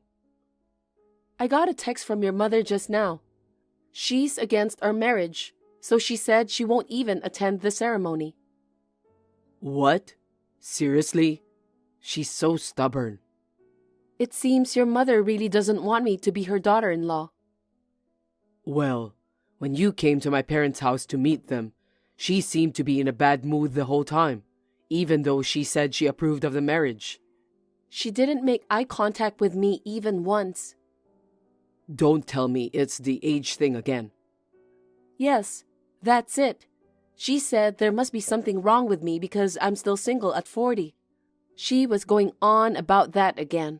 I got a text from your mother just now. She's against our marriage, so she said she won't even attend the ceremony. What? Seriously? She's so stubborn. It seems your mother really doesn't want me to be her daughter-in-law. Well, when you came to my parents' house to meet them, she seemed to be in a bad mood the whole time, even though she said she approved of the marriage. She didn't make eye contact with me even once. Don't tell me it's the age thing again. Yes, that's it. She said there must be something wrong with me because I'm still single at 40. She was going on about that again.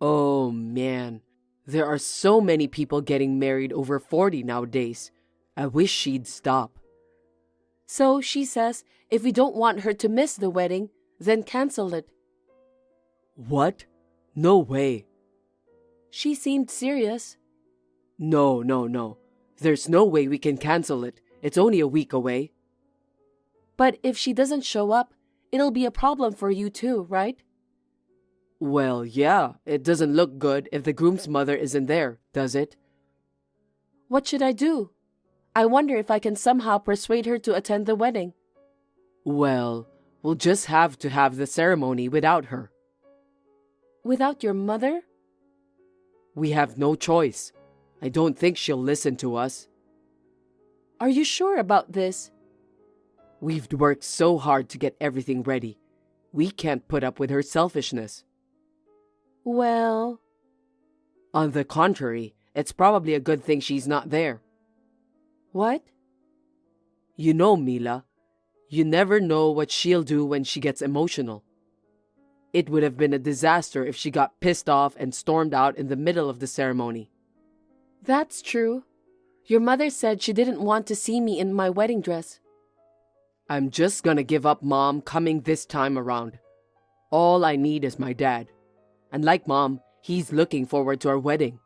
Oh man, there are so many people getting married over 40 nowadays. I wish she'd stop. So she says if we don't want her to miss the wedding, then cancel it. What? No way. She seemed serious. No. There's no way we can cancel it. It's only a week away. But if she doesn't show up, it'll be a problem for you too, right? Well, yeah, it doesn't look good if the groom's mother isn't there, does it? What should I do? I wonder if I can somehow persuade her to attend the wedding. Well, we'll just have to have the ceremony without her. Without your mother? We have no choice. I don't think she'll listen to us. Are you sure about this? We've worked so hard to get everything ready. We can't put up with her selfishness. Well... On the contrary, it's probably a good thing she's not there. What? You know, Mila, you never know what she'll do when she gets emotional. It would have been a disaster if she got pissed off and stormed out in the middle of the ceremony. That's true. Your mother said she didn't want to see me in my wedding dress. I'm just gonna give up Mom coming this time around. All I need is my dad. And like Mom, he's looking forward to our wedding.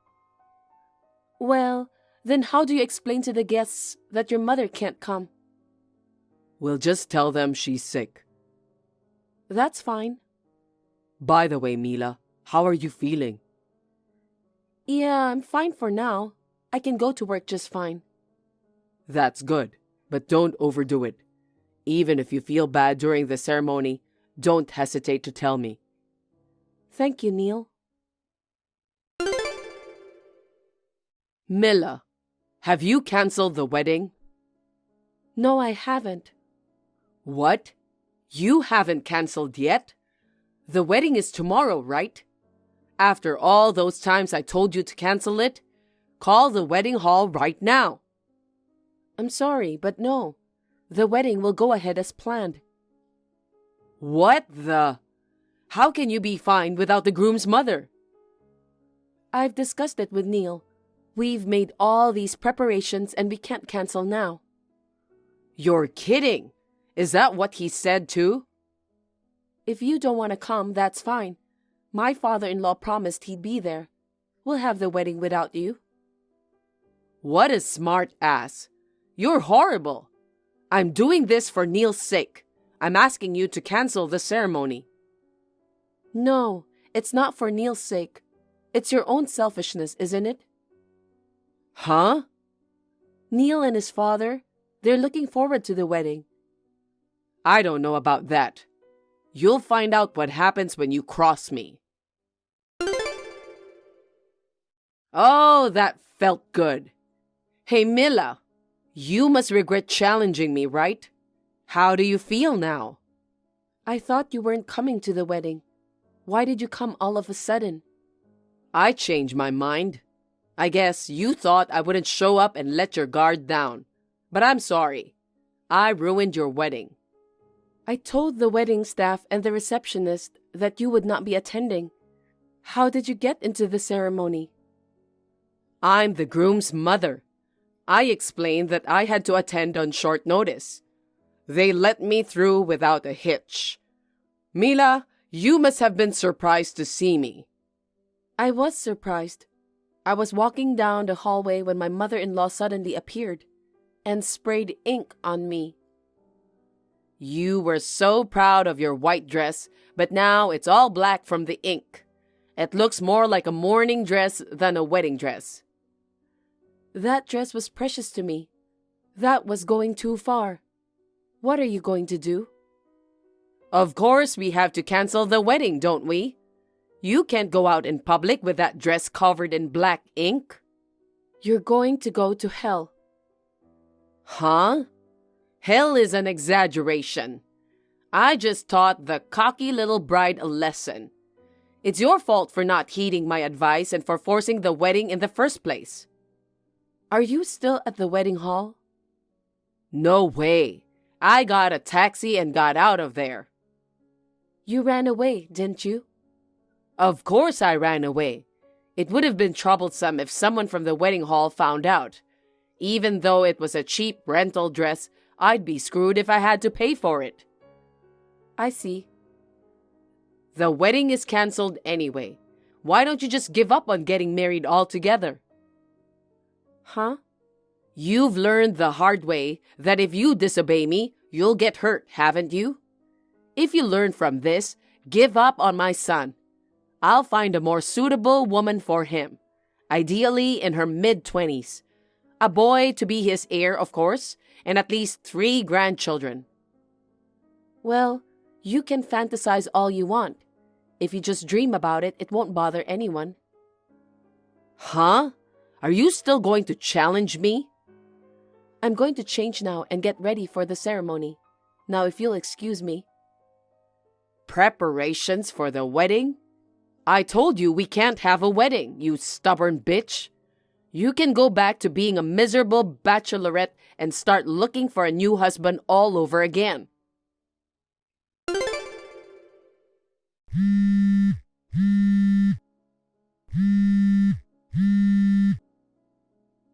Well, then how do you explain to the guests that your mother can't come? We'll just tell them she's sick. That's fine. By the way, Mila, how are you feeling? Yeah, I'm fine for now. I can go to work just fine. That's good, but don't overdo it. Even if you feel bad during the ceremony, don't hesitate to tell me. Thank you, Neil. Mila, have you canceled the wedding? No, I haven't. What? You haven't canceled yet? The wedding is tomorrow, right? After all those times I told you to cancel it, call the wedding hall right now. I'm sorry, but no. The wedding will go ahead as planned. What the? How can you be fine without the groom's mother? I've discussed it with Neil. We've made all these preparations and we can't cancel now. You're kidding. Is that what he said too? If you don't want to come, that's fine. My father-in-law promised he'd be there. We'll have the wedding without you. What a smart ass. You're horrible. I'm doing this for Neil's sake. I'm asking you to cancel the ceremony. No, it's not for Neil's sake. It's your own selfishness, isn't it? Huh? Neil and his father, they're looking forward to the wedding. I don't know about that. You'll find out what happens when you cross me. Oh, that felt good. Hey, Mila, you must regret challenging me, right? How do you feel now? I thought you weren't coming to the wedding. Why did you come all of a sudden? I changed my mind. I guess you thought I wouldn't show up and let your guard down. But I'm sorry. I ruined your wedding. I told the wedding staff and the receptionist that you would not be attending. How did you get into the ceremony? I'm the groom's mother. I explained that I had to attend on short notice. They let me through without a hitch. Mila, you must have been surprised to see me. I was surprised. I was walking down the hallway when my mother-in-law suddenly appeared and sprayed ink on me. You were so proud of your white dress, but now it's all black from the ink. It looks more like a mourning dress than a wedding dress. That dress was precious to me. That was going too far. What are you going to do? Of course we have to cancel the wedding, don't we? You can't go out in public with that dress covered in black ink. You're going to go to hell. Huh? Hell is an exaggeration. I just taught the cocky little bride a lesson. It's your fault for not heeding my advice and for forcing the wedding in the first place. Are you still at the wedding hall? No way. I got a taxi and got out of there. You ran away, didn't you? Of course I ran away. It would have been troublesome if someone from the wedding hall found out. Even though it was a cheap rental dress, I'd be screwed if I had to pay for it. I see. The wedding is cancelled anyway. Why don't you just give up on getting married altogether? Huh? You've learned the hard way that if you disobey me, you'll get hurt, haven't you? If you learn from this, give up on my son. I'll find a more suitable woman for him, ideally in her mid-20s. A boy to be his heir, of course, and at least 3 grandchildren. Well, you can fantasize all you want. If you just dream about it, it won't bother anyone. Huh? Are you still going to challenge me? I'm going to change now and get ready for the ceremony. Now, if you'll excuse me. Preparations for the wedding? I told you we can't have a wedding, you stubborn bitch. You can go back to being a miserable bachelorette and start looking for a new husband all over again.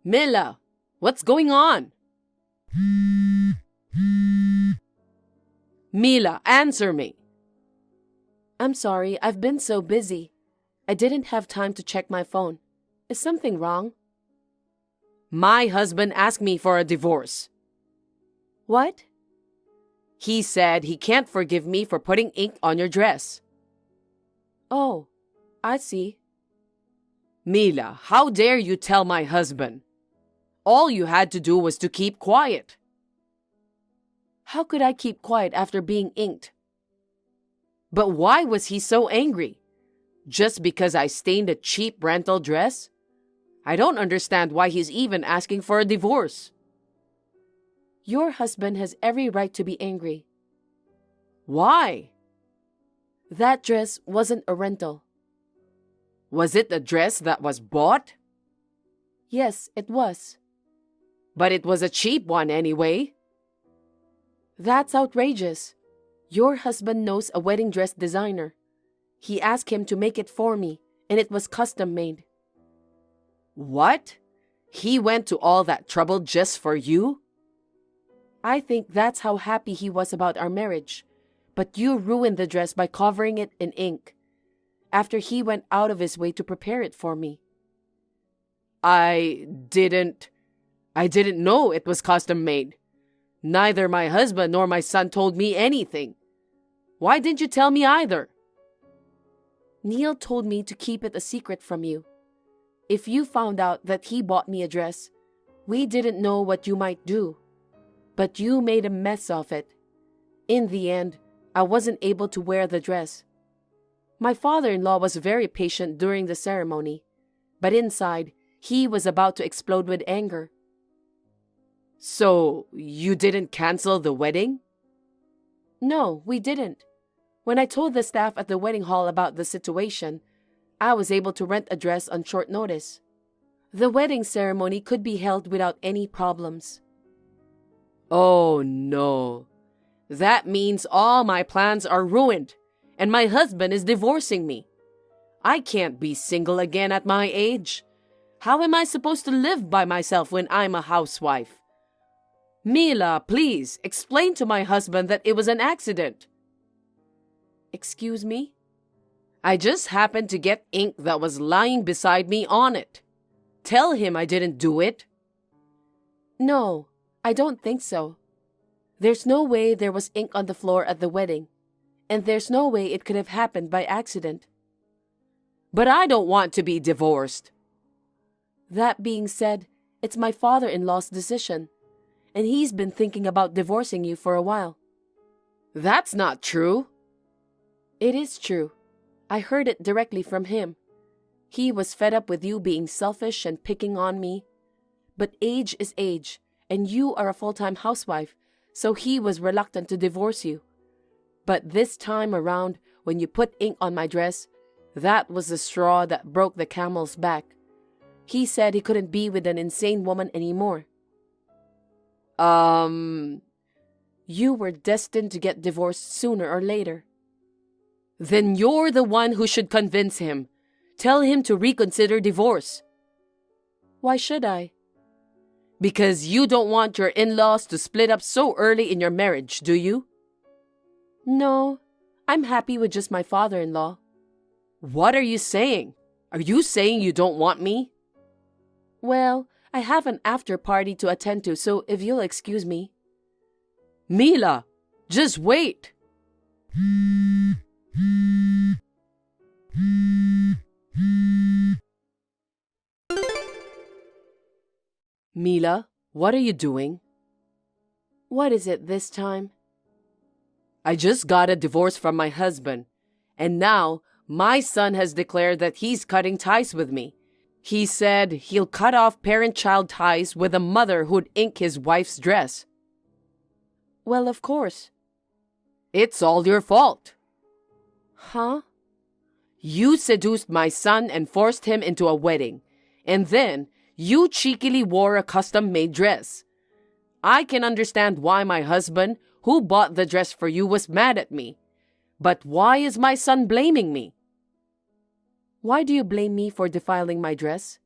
Mila, what's going on? Mila, answer me. I'm sorry, I've been so busy. I didn't have time to check my phone. Is something wrong? My husband asked me for a divorce. What? He said he can't forgive me for putting ink on your dress. Oh, I see. Mila, how dare you tell my husband? All you had to do was to keep quiet. How could I keep quiet after being inked? But why was he so angry? Just because I stained a cheap rental dress? I don't understand why he's even asking for a divorce. Your husband has every right to be angry. Why? That dress wasn't a rental. Was it a dress that was bought? Yes, it was. But it was a cheap one anyway. That's outrageous. Your husband knows a wedding dress designer. He asked him to make it for me, and it was custom made. What? He went to all that trouble just for you? I think that's how happy he was about our marriage. But you ruined the dress by covering it in ink, after he went out of his way to prepare it for me. I didn't know it was custom made. Neither my husband nor my son told me anything. Why didn't you tell me either? Neil told me to keep it a secret from you. If you found out that he bought me a dress, we didn't know what you might do. But you made a mess of it. In the end, I wasn't able to wear the dress. My father-in-law was very patient during the ceremony, but inside, he was about to explode with anger. So, you didn't cancel the wedding? No, we didn't. When I told the staff at the wedding hall about the situation, I was able to rent a dress on short notice. The wedding ceremony could be held without any problems. Oh no. That means all my plans are ruined, and my husband is divorcing me. I can't be single again at my age. How am I supposed to live by myself when I'm a housewife? Mila, please, explain to my husband that it was an accident. Excuse me? I just happened to get ink that was lying beside me on it. Tell him I didn't do it. No, I don't think so. There's no way there was ink on the floor at the wedding, and there's no way it could have happened by accident. But I don't want to be divorced. That being said, it's my father-in-law's decision, and he's been thinking about divorcing you for a while. That's not true. It is true. I heard it directly from him. He was fed up with you being selfish and picking on me. But age is age, and you are a full-time housewife, so he was reluctant to divorce you. But this time around, when you put ink on my dress, That was the straw that broke the camel's back. He said he couldn't be with an insane woman anymore. You were destined to get divorced sooner or later. Then you're the one who should convince him. Tell him to reconsider divorce. Why should I? Because you don't want your in-laws to split up so early in your marriage, do you? No, I'm happy with just my father-in-law. What are you saying? Are you saying you don't want me? Well, I have an after-party to attend to, so if you'll excuse me. Mila, just wait. Mila, what are you doing? What is it this time? I just got a divorce from my husband, and now my son has declared that he's cutting ties with me. He said he'll cut off parent-child ties with a mother who'd ink his wife's dress. Well, of course. It's all your fault. Huh? You seduced my son and forced him into a wedding, and then you cheekily wore a custom-made dress. I can understand why my husband, who bought the dress for you, was mad at me. But why is my son blaming me? Why do you blame me for defiling my dress?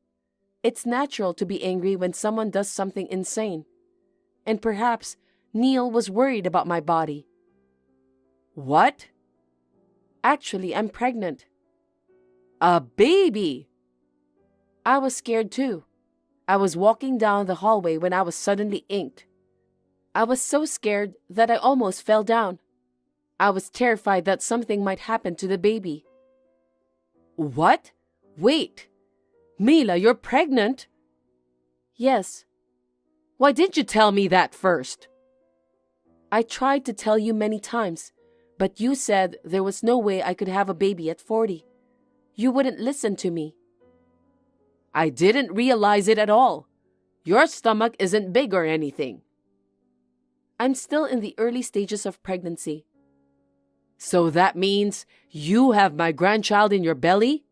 It's natural to be angry when someone does something insane. And perhaps Neil was worried about my body. What? Actually, I'm pregnant. A baby! I was scared too. I was walking down the hallway when I was suddenly inked. I was so scared that I almost fell down. I was terrified that something might happen to the baby. What? Wait. Mila, you're pregnant? Yes. Why didn't you tell me that first? I tried to tell you many times, but you said there was no way I could have a baby at 40. You wouldn't listen to me. I didn't realize it at all. Your stomach isn't big or anything. I'm still in the early stages of pregnancy. So that means you have my grandchild in your belly?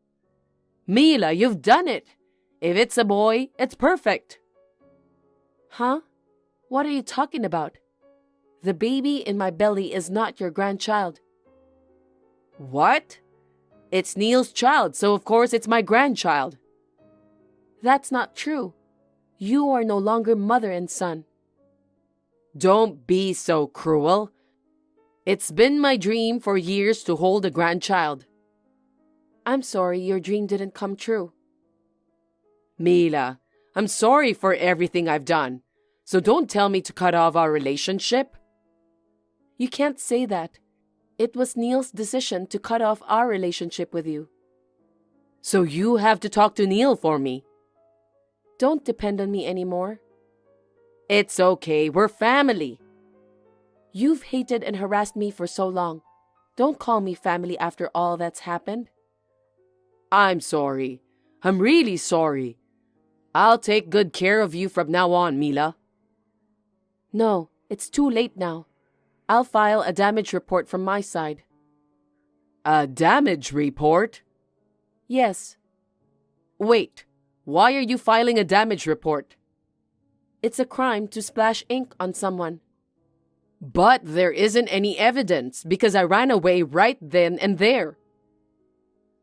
Mila, you've done it. If it's a boy, it's perfect. Huh? What are you talking about? The baby in my belly is not your grandchild. What? It's Neil's child, so of course it's my grandchild. That's not true. You are no longer mother and son. Don't be so cruel. It's been my dream for years to hold a grandchild. I'm sorry your dream didn't come true. Mila, I'm sorry for everything I've done, so don't tell me to cut off our relationship. You can't say that. It was Neil's decision to cut off our relationship with you. So you have to talk to Neil for me. Don't depend on me anymore. It's okay, we're family. You've hated and harassed me for so long. Don't call me family after all that's happened. I'm sorry. I'm really sorry. I'll take good care of you from now on, Mila. No, it's too late now. I'll file a damage report from my side. A damage report? Yes. Wait, why are you filing a damage report? It's a crime to splash ink on someone. But there isn't any evidence because I ran away right then and there.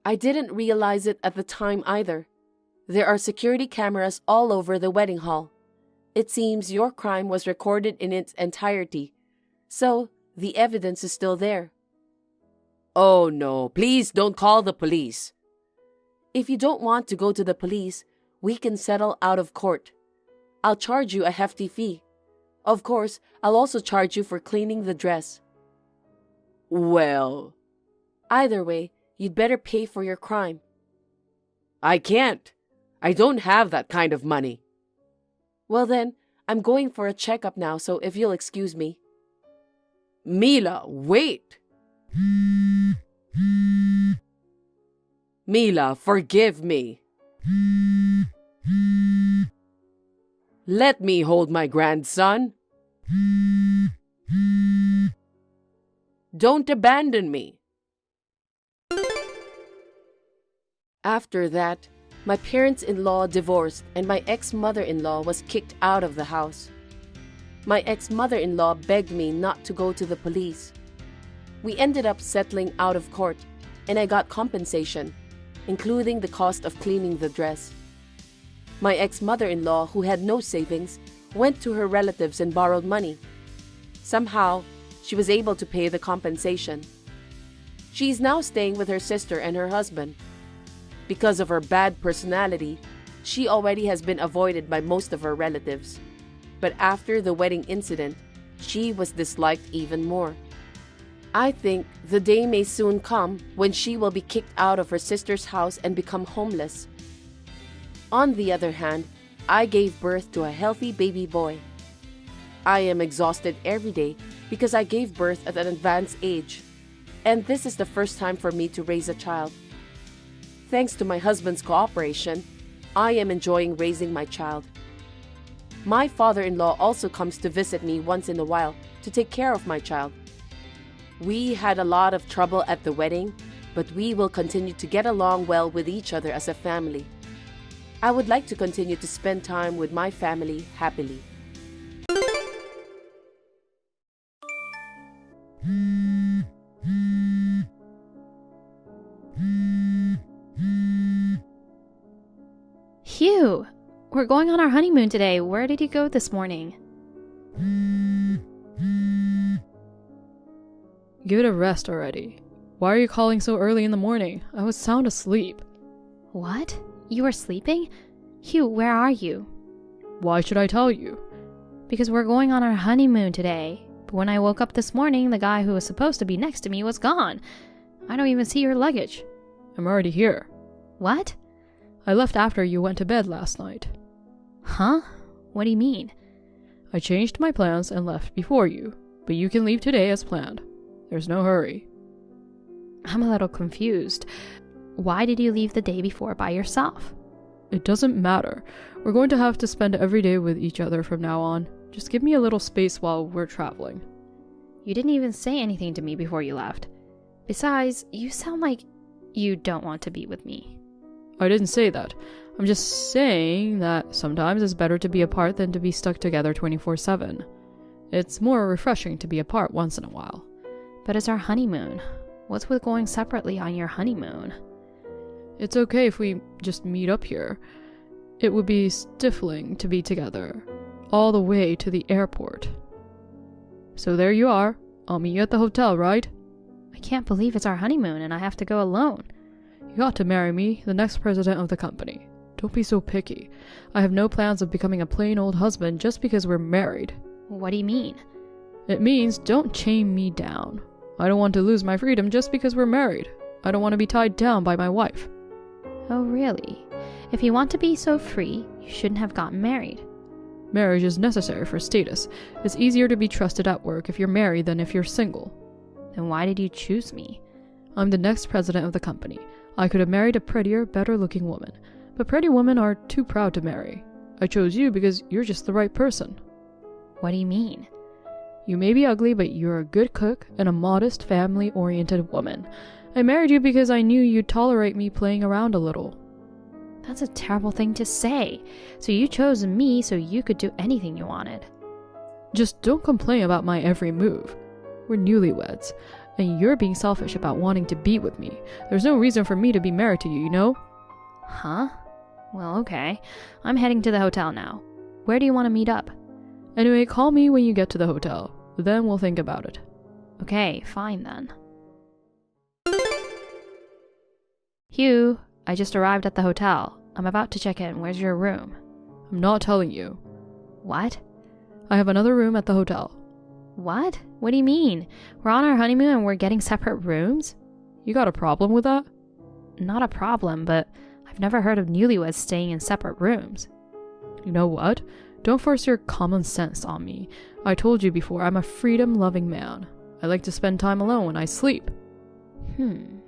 I didn't realize it at the time either. There are security cameras all over the wedding hall. It seems your crime was recorded in its entirety, so the evidence is still there. Oh no, please don't call the police. If you don't want to go to the police, we can settle out of court. I'll charge you a hefty fee. Of course, I'll also charge you for cleaning the dress. Well, either way, you'd better pay for your crime. I can't. I don't have that kind of money. Well then, I'm going for a checkup now, so if you'll excuse me. Mila, wait. Mila, forgive me. Let me hold my grandson. Don't abandon me. After that, my parents-in-law divorced and my ex-mother-in-law was kicked out of the house. My ex-mother-in-law begged me not to go to the police. We ended up settling out of court, and I got compensation, including the cost of cleaning the dress. My ex-mother-in-law, who had no savings, went to her relatives and borrowed money. Somehow, she was able to pay the compensation. She is now staying with her sister and her husband. Because of her bad personality, she already has been avoided by most of her relatives. But after the wedding incident, she was disliked even more. I think the day may soon come when she will be kicked out of her sister's house and become homeless. On the other hand, I gave birth to a healthy baby boy. I am exhausted every day because I gave birth at an advanced age, and this is the first time for me to raise a child. Thanks to my husband's cooperation, I am enjoying raising my child. My father-in-law also comes to visit me once in a while to take care of my child. We had a lot of trouble at the wedding, but we will continue to get along well with each other as a family. I would like to continue to spend time with my family happily. Hugh, we're going on our honeymoon today. Where did you go this morning? Give it a rest already. Why are you calling so early in the morning? I was sound asleep. What? You were sleeping? Hugh, where are you? Why should I tell you? Because we're going on our honeymoon today. But when I woke up this morning, the guy who was supposed to be next to me was gone. I don't even see your luggage. I'm already here. What? I left after you went to bed last night. Huh? What do you mean? I changed my plans and left before you, but you can leave today as planned. There's no hurry. I'm a little confused. Why did you leave the day before by yourself? It doesn't matter. We're going to have to spend every day with each other from now on. Just give me a little space while we're traveling. You didn't even say anything to me before you left. Besides, you sound like you don't want to be with me. I didn't say that. I'm just saying that sometimes it's better to be apart than to be stuck together 24/7. It's more refreshing to be apart once in a while. But it's our honeymoon. What's with going separately on your honeymoon? It's okay if we just meet up here. It would be stifling to be together, all the way to the airport. So there you are. I'll meet you at the hotel, right? I can't believe it's our honeymoon and I have to go alone. You got to marry me, the next president of the company. Don't be so picky. I have no plans of becoming a plain old husband just because we're married. What do you mean? It means don't chain me down. I don't want to lose my freedom just because we're married. I don't want to be tied down by my wife. Oh, really? If you want to be so free, you shouldn't have gotten married. Marriage is necessary for status. It's easier to be trusted at work if you're married than if you're single. Then why did you choose me? I'm the next president of the company. I could have married a prettier, better-looking woman. But pretty women are too proud to marry. I chose you because you're just the right person. What do you mean? You may be ugly, but you're a good cook and a modest, family-oriented woman. I married you because I knew you'd tolerate me playing around a little. That's a terrible thing to say. So you chose me so you could do anything you wanted. Just don't complain about my every move. We're newlyweds, and you're being selfish about wanting to be with me. There's no reason for me to be married to you, you know? Huh? Well, okay. I'm heading to the hotel now. Where do you want to meet up? Anyway, call me when you get to the hotel. Then we'll think about it. Okay, fine then. Hugh, I just arrived at the hotel. I'm about to check in. Where's your room? I'm not telling you. What? I have another room at the hotel. What? What do you mean? We're on our honeymoon and we're getting separate rooms? You got a problem with that? Not a problem, but I've never heard of newlyweds staying in separate rooms. You know what? Don't force your common sense on me. I told you before, I'm a freedom-loving man. I like to spend time alone when I sleep. You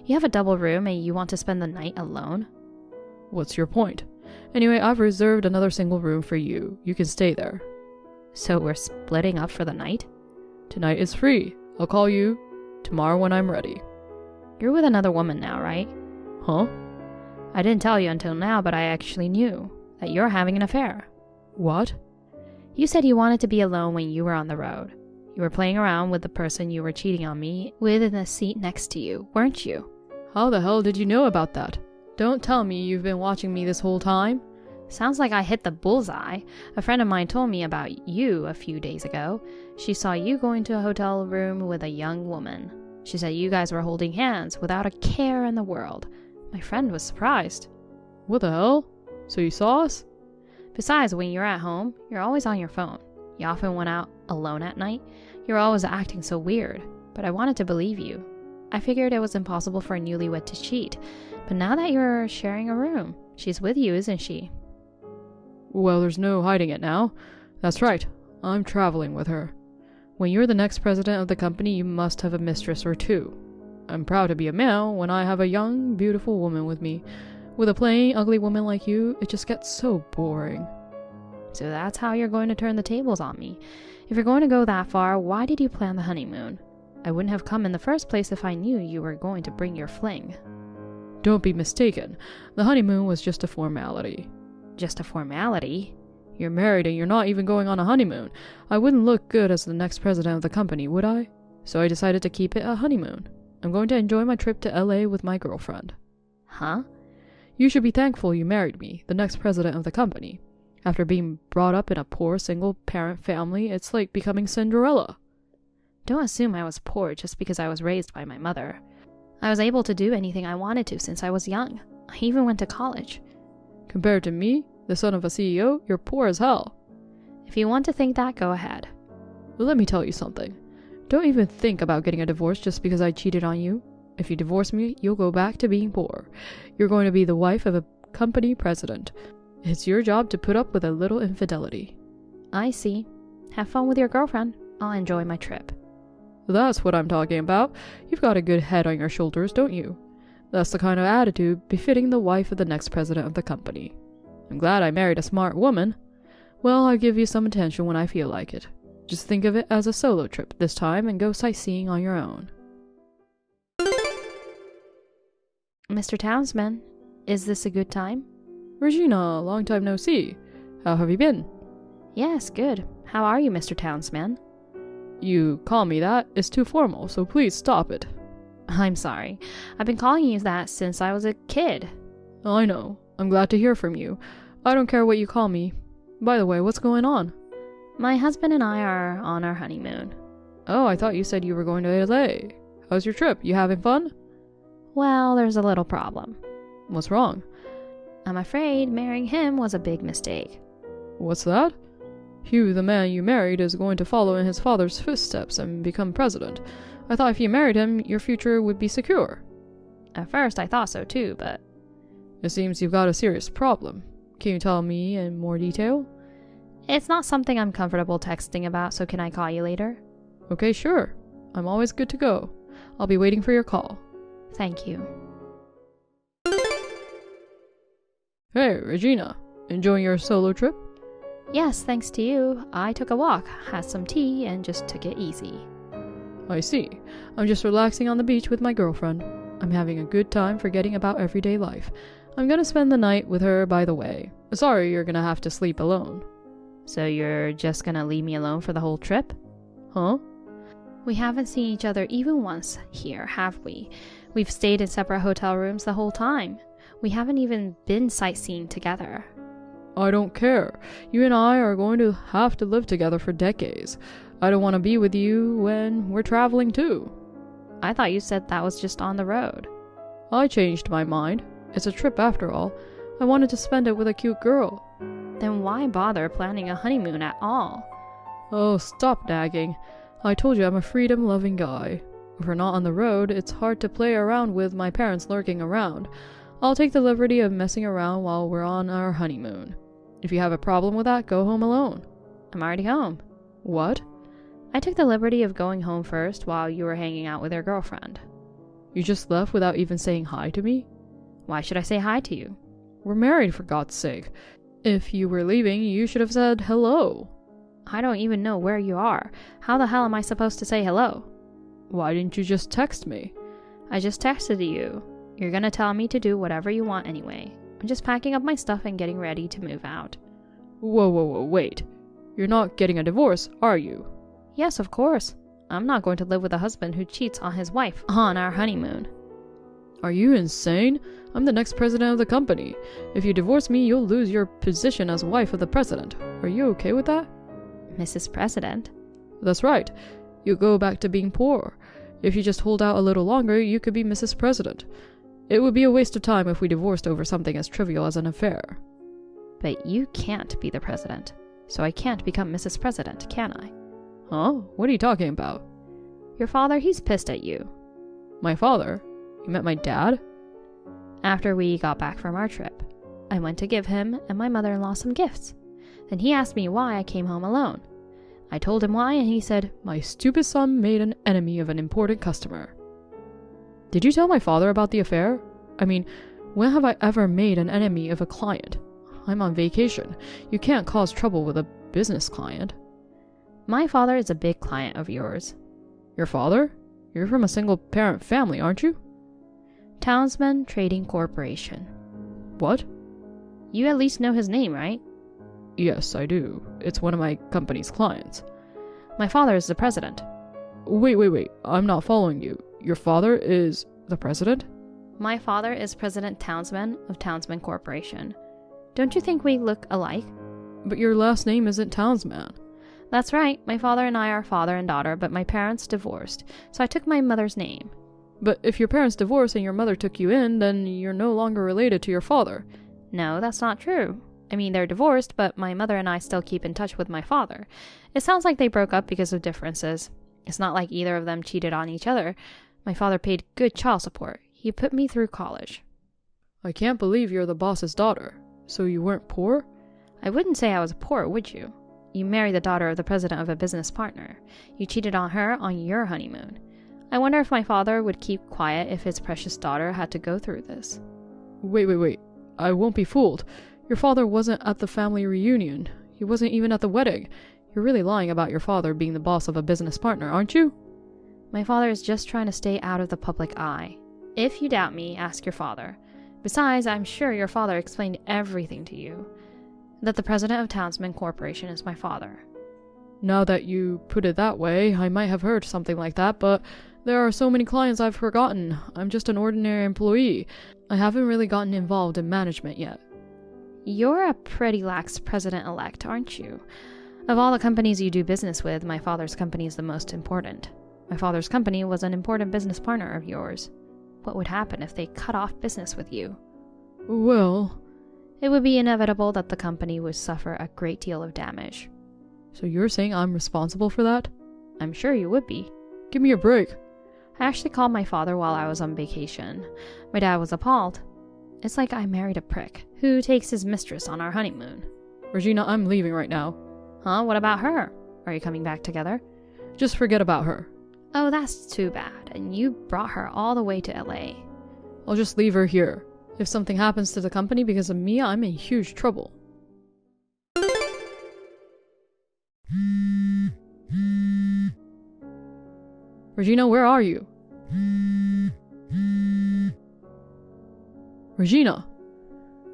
have a double room and you want to spend the night alone? What's your point? Anyway, I've reserved another single room for you. You can stay there. So we're splitting up for the night? Tonight is free. I'll call you tomorrow when I'm ready. You're with another woman now, right? Huh? I didn't tell you until now, but I actually knew that you're having an affair. What? You said you wanted to be alone when you were on the road. You were playing around with the person you were cheating on me with in the seat next to you, weren't you? How the hell did you know about that? Don't tell me you've been watching me this whole time. Sounds like I hit the bullseye. A friend of mine told me about you a few days ago. She saw you going to a hotel room with a young woman. She said you guys were holding hands without a care in the world. My friend was surprised. What the hell? So you saw us? Besides, when you're at home, you're always on your phone. You often went out alone at night. You're always acting so weird. But I wanted to believe you. I figured it was impossible for a newlywed to cheat. But now that you're sharing a room, she's with you, isn't she? Well, there's no hiding it now. That's right. I'm traveling with her. When you're the next president of the company, you must have a mistress or two. I'm proud to be a male when I have a young, beautiful woman with me. With a plain, ugly woman like you, it just gets so boring. So that's how you're going to turn the tables on me. If you're going to go that far, why did you plan the honeymoon? I wouldn't have come in the first place if I knew you were going to bring your fling. Don't be mistaken. The honeymoon was just a formality. Just a formality? You're married and you're not even going on a honeymoon. I wouldn't look good as the next president of the company, would I? So I decided to keep it a honeymoon. I'm going to enjoy my trip to LA with my girlfriend. Huh? You should be thankful you married me, the next president of the company. After being brought up in a poor single-parent family, it's like becoming Cinderella. Don't assume I was poor just because I was raised by my mother. I was able to do anything I wanted to since I was young. I even went to college. Compared to me, the son of a CEO, you're poor as hell. If you want to think that, go ahead. Well, let me tell you something. Don't even think about getting a divorce just because I cheated on you. If you divorce me, you'll go back to being poor. You're going to be the wife of a company president. It's your job to put up with a little infidelity. I see. Have fun with your girlfriend. I'll enjoy my trip. That's what I'm talking about. You've got a good head on your shoulders, don't you? That's the kind of attitude befitting the wife of the next president of the company. I'm glad I married a smart woman. Well, I'll give you some attention when I feel like it. Just think of it as a solo trip this time and go sightseeing on your own. Mr. Townsman, is this a good time? Regina, long time no see. How have you been? Yes, good. How are you, Mr. Townsman? You call me that is too formal, so please stop it. I'm sorry. I've been calling you that since I was a kid. I know. I'm glad to hear from you. I don't care what you call me. By the way, what's going on? My husband and I are on our honeymoon. Oh, I thought you said you were going to LA. How's your trip? You having fun? Well, there's a little problem. What's wrong? I'm afraid marrying him was a big mistake. What's that? Hugh, the man you married, is going to follow in his father's footsteps and become president. I thought if you married him, your future would be secure. At first, I thought so too, but... It seems you've got a serious problem. Can you tell me in more detail? It's not something I'm comfortable texting about, so can I call you later? Okay, sure. I'm always good to go. I'll be waiting for your call. Thank you. Hey, Regina. Enjoying your solo trip? Yes, thanks to you. I took a walk, had some tea, and just took it easy. I see. I'm just relaxing on the beach with my girlfriend. I'm having a good time forgetting about everyday life. I'm gonna spend the night with her, by the way. Sorry you're gonna have to sleep alone. So you're just gonna leave me alone for the whole trip? Huh? We haven't seen each other even once here, have we? We've stayed in separate hotel rooms the whole time. We haven't even been sightseeing together. I don't care. You and I are going to have to live together for decades. I don't want to be with you when we're traveling too. I thought you said that was just on the road. I changed my mind. It's a trip after all. I wanted to spend it with a cute girl. Then why bother planning a honeymoon at all? Oh, stop nagging. I told you I'm a freedom-loving guy. If we're not on the road, it's hard to play around with my parents lurking around. I'll take the liberty of messing around while we're on our honeymoon. If you have a problem with that, go home alone. I'm already home. What? I took the liberty of going home first while you were hanging out with your girlfriend. You just left without even saying hi to me? Why should I say hi to you? We're married, for God's sake. If you were leaving, you should have said hello. I don't even know where you are. How the hell am I supposed to say hello? Why didn't you just text me? I just texted you. You're gonna tell me to do whatever you want anyway. I'm just packing up my stuff and getting ready to move out. Whoa, wait. You're not getting a divorce, are you? Yes, of course. I'm not going to live with a husband who cheats on his wife on our honeymoon. Are you insane? I'm the next president of the company. If you divorce me, you'll lose your position as wife of the president. Are you okay with that? Mrs. President? That's right. You go back to being poor. If you just hold out a little longer, you could be Mrs. President. It would be a waste of time if we divorced over something as trivial as an affair. But you can't be the president, so I can't become Mrs. President, can I? Huh? What are you talking about? Your father, he's pissed at you. My father? You met my dad? After we got back from our trip, I went to give him and my mother-in-law some gifts. Then he asked me why I came home alone. I told him why, and he said, "My stupid son made an enemy of an important customer." Did you tell my father about the affair? I mean, when have I ever made an enemy of a client? I'm on vacation. You can't cause trouble with a business client. My father is a big client of yours. Your father? You're from a single-parent family, aren't you? Townsman Trading Corporation. What? You at least know his name, right? Yes, I do. It's one of my company's clients. My father is the president. Wait. I'm not following you. Your father is the president? My father is President Townsman of Townsman Corporation. Don't you think we look alike? But your last name isn't Townsman. That's right. My father and I are father and daughter, but my parents divorced, so I took my mother's name. But if your parents divorced and your mother took you in, then you're no longer related to your father. No, that's not true. I mean, they're divorced, but my mother and I still keep in touch with my father. It sounds like they broke up because of differences. It's not like either of them cheated on each other. My father paid good child support. He put me through college. I can't believe you're the boss's daughter. So you weren't poor? I wouldn't say I was poor, would you? You married the daughter of the president of a business partner. You cheated on her on your honeymoon. I wonder if my father would keep quiet if his precious daughter had to go through this. Wait. I won't be fooled. Your father wasn't at the family reunion. He wasn't even at the wedding. You're really lying about your father being the boss of a business partner, aren't you? My father is just trying to stay out of the public eye. If you doubt me, ask your father. Besides, I'm sure your father explained everything to you. That the president of Townsman Corporation is my father. Now that you put it that way, I might have heard something like that, but there are so many clients I've forgotten. I'm just an ordinary employee. I haven't really gotten involved in management yet. You're a pretty lax president-elect, aren't you? Of all the companies you do business with, my father's company is the most important. My father's company was an important business partner of yours. What would happen if they cut off business with you? Well, it would be inevitable that the company would suffer a great deal of damage. So you're saying I'm responsible for that? I'm sure you would be. Give me a break. I actually called my father while I was on vacation. My dad was appalled. It's like I married a prick who takes his mistress on our honeymoon. Regina, I'm leaving right now. Huh? What about her? Are you coming back together? Just forget about her. Oh, that's too bad. And you brought her all the way to LA. I'll just leave her here. If something happens to the company because of me, I'm in huge trouble. Regina, where are you? Regina!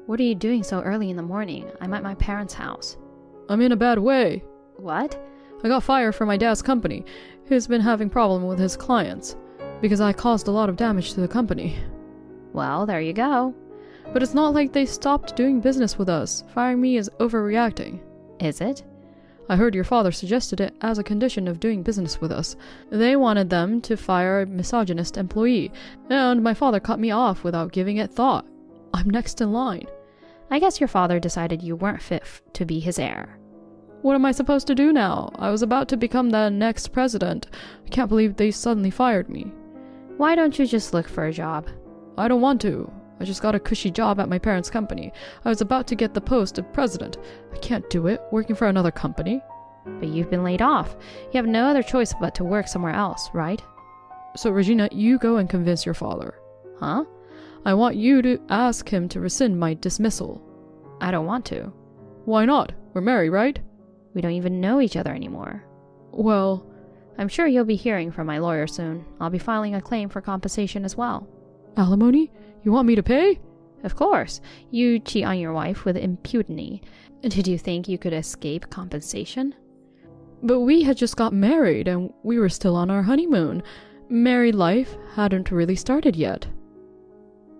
What are you doing so early in the morning? I'm at my parents' house. I'm in a bad way. What? I got fired from my dad's company. He's been having problems with his clients because I caused a lot of damage to the company. Well, there you go. But it's not like they stopped doing business with us. Firing me is overreacting. Is it? I heard your father suggested it as a condition of doing business with us. They wanted them to fire a misogynist employee, and my father cut me off without giving it thought. I'm next in line. I guess your father decided you weren't fit to be his heir. What am I supposed to do now? I was about to become the next president. I can't believe they suddenly fired me. Why don't you just look for a job? I don't want to. I just got a cushy job at my parents' company. I was about to get the post of president. I can't do it, working for another company. But you've been laid off. You have no other choice but to work somewhere else, right? So Regina, you go and convince your father. Huh? I want you to ask him to rescind my dismissal. I don't want to. Why not? We're married, right? We don't even know each other anymore. Well, I'm sure you'll be hearing from my lawyer soon. I'll be filing a claim for compensation as well. Alimony? You want me to pay? Of course. You cheat on your wife with impunity. Did you think you could escape compensation? But we had just got married and we were still on our honeymoon. Married life hadn't really started yet.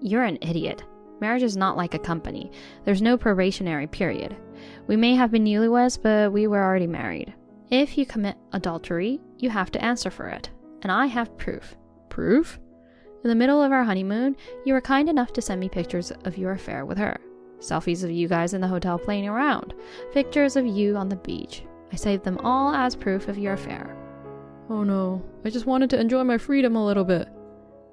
You're an idiot. Marriage is not like a company. There's no probationary period. We may have been newlyweds, but we were already married. If you commit adultery, you have to answer for it. And I have proof. Proof? In the middle of our honeymoon, you were kind enough to send me pictures of your affair with her. Selfies of you guys in the hotel playing around. Pictures of you on the beach. I saved them all as proof of your affair. Oh no, I just wanted to enjoy my freedom a little bit.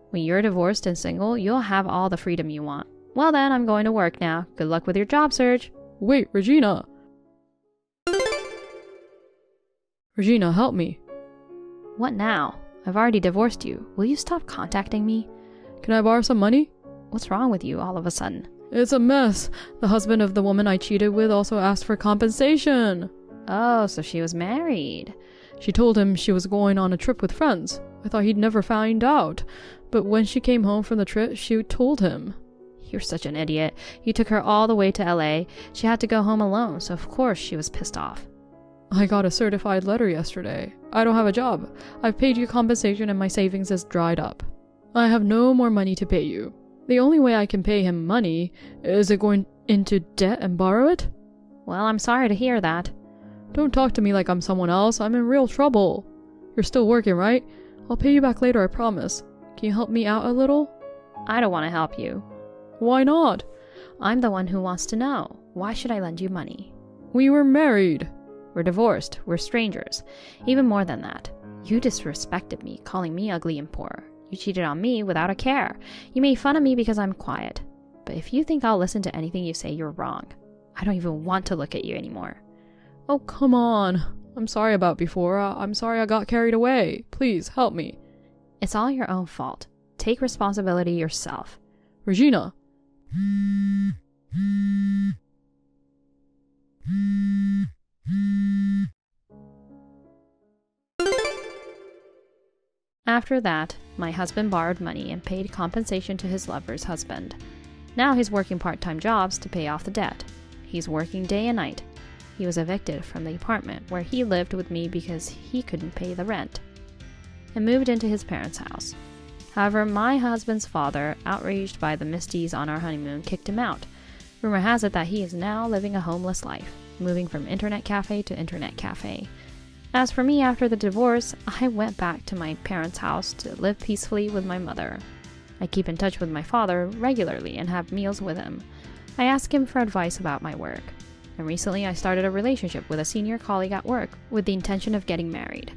When you're divorced and single, you'll have all the freedom you want. Well then, I'm going to work now. Good luck with your job search. Wait, Regina! Regina, help me. What now? I've already divorced you. Will you stop contacting me? Can I borrow some money? What's wrong with you all of a sudden? It's a mess. The husband of the woman I cheated with also asked for compensation. Oh, so she was married. She told him she was going on a trip with friends. I thought he'd never find out. But when she came home from the trip, she told him. You're such an idiot. You took her all the way to LA. She had to go home alone, so of course she was pissed off. I got a certified letter yesterday. I don't have a job. I've paid you compensation and my savings is dried up. I have no more money to pay you. The only way I can pay him money is it going into debt and borrow it? Well, I'm sorry to hear that. Don't talk to me like I'm someone else. I'm in real trouble. You're still working, right? I'll pay you back later, I promise. Can you help me out a little? I don't want to help you. Why not? I'm the one who wants to know. Why should I lend you money? We were married. We're divorced. We're strangers. Even more than that. You disrespected me, calling me ugly and poor. You cheated on me without a care. You made fun of me because I'm quiet. But if you think I'll listen to anything you say, you're wrong. I don't even want to look at you anymore. Oh, come on. I'm sorry about before. I'm sorry I got carried away. Please, help me. It's all your own fault. Take responsibility yourself. Regina. After that, my husband borrowed money and paid compensation to his lover's husband. Now he's working part-time jobs to pay off the debt. He's working day and night. He was evicted from the apartment where he lived with me because he couldn't pay the rent, and moved into his parents' house. However, my husband's father, outraged by the misdeeds on our honeymoon, kicked him out. Rumor has it that he is now living a homeless life, moving from internet cafe to internet cafe. As for me, after the divorce, I went back to my parents' house to live peacefully with my mother. I keep in touch with my father regularly and have meals with him. I ask him for advice about my work. And recently I started a relationship with a senior colleague at work with the intention of getting married.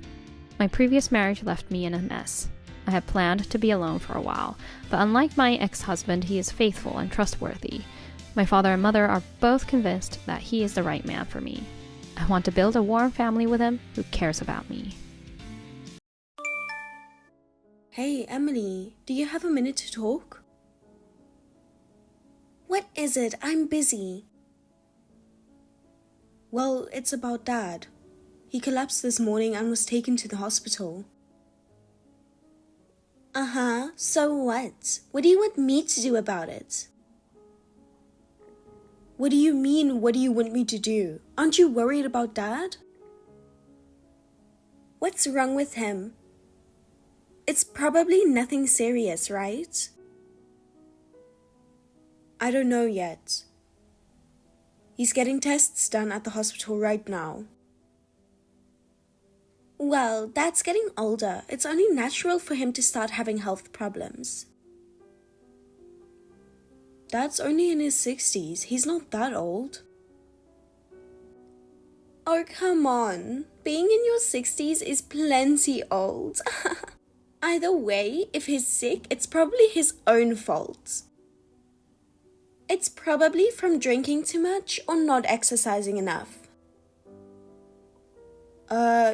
My previous marriage left me in a mess. I had planned to be alone for a while, but unlike my ex-husband, he is faithful and trustworthy. My father and mother are both convinced that he is the right man for me. I want to build a warm family with him who cares about me. Hey, Emily, do you have a minute to talk? What is it? I'm busy. Well, it's about Dad. He collapsed this morning and was taken to the hospital. So what? What do you want me to do about it? What do you mean, what do you want me to do? Aren't you worried about Dad? What's wrong with him? It's probably nothing serious, right? I don't know yet. He's getting tests done at the hospital right now. Well, Dad's getting older. It's only natural for him to start having health problems. Dad's only in his 60s. He's not that old. Oh, come on. Being in your 60s is plenty old. Either way, if he's sick, it's probably his own fault. It's probably from drinking too much or not exercising enough.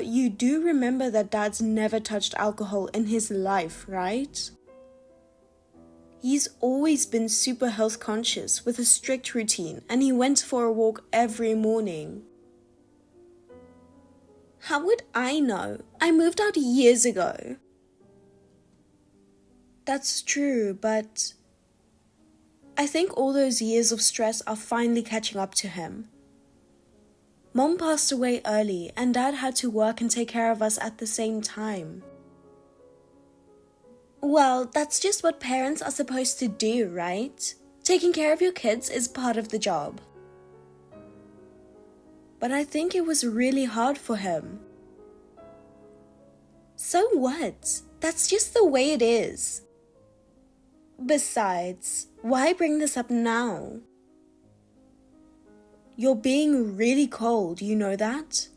You do remember that Dad's never touched alcohol in his life, right? He's always been super health conscious with a strict routine, and he went for a walk every morning. How would I know? I moved out years ago. That's true, but I think all those years of stress are finally catching up to him. Mom passed away early and Dad had to work and take care of us at the same time. Well, that's just what parents are supposed to do, right? Taking care of your kids is part of the job. But I think it was really hard for him. So what? That's just the way it is. Besides, why bring this up now? You're being really cold, you know that?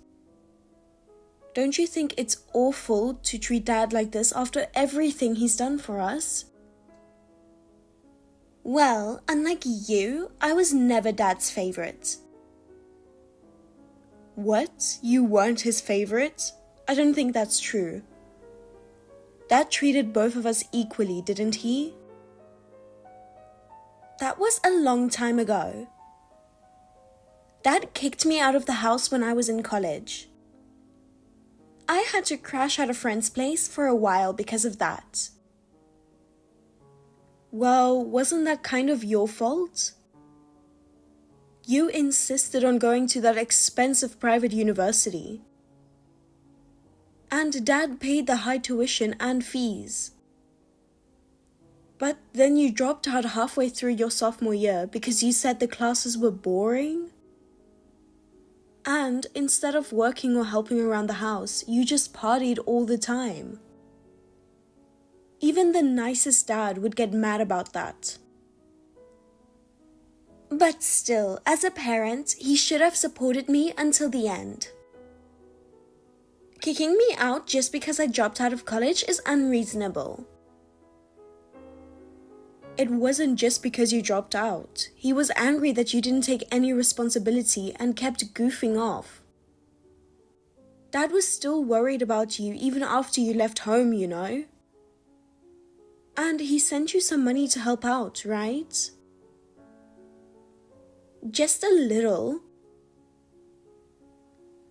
Don't you think it's awful to treat Dad like this after everything he's done for us? Well, unlike you, I was never Dad's favorite. What? You weren't his favorite? I don't think that's true. Dad treated both of us equally, didn't he? That was a long time ago. Dad kicked me out of the house when I was in college. I had to crash at a friend's place for a while because of that. Well, wasn't that kind of your fault? You insisted on going to that expensive private university. And Dad paid the high tuition and fees. But then you dropped out halfway through your sophomore year because you said the classes were boring? And instead of working or helping around the house, you just partied all the time. Even the nicest dad would get mad about that. But still, as a parent, he should have supported me until the end. Kicking me out just because I dropped out of college is unreasonable. It wasn't just because you dropped out. He was angry that you didn't take any responsibility and kept goofing off. Dad was still worried about you even after you left home, you know. And he sent you some money to help out, right? Just a little.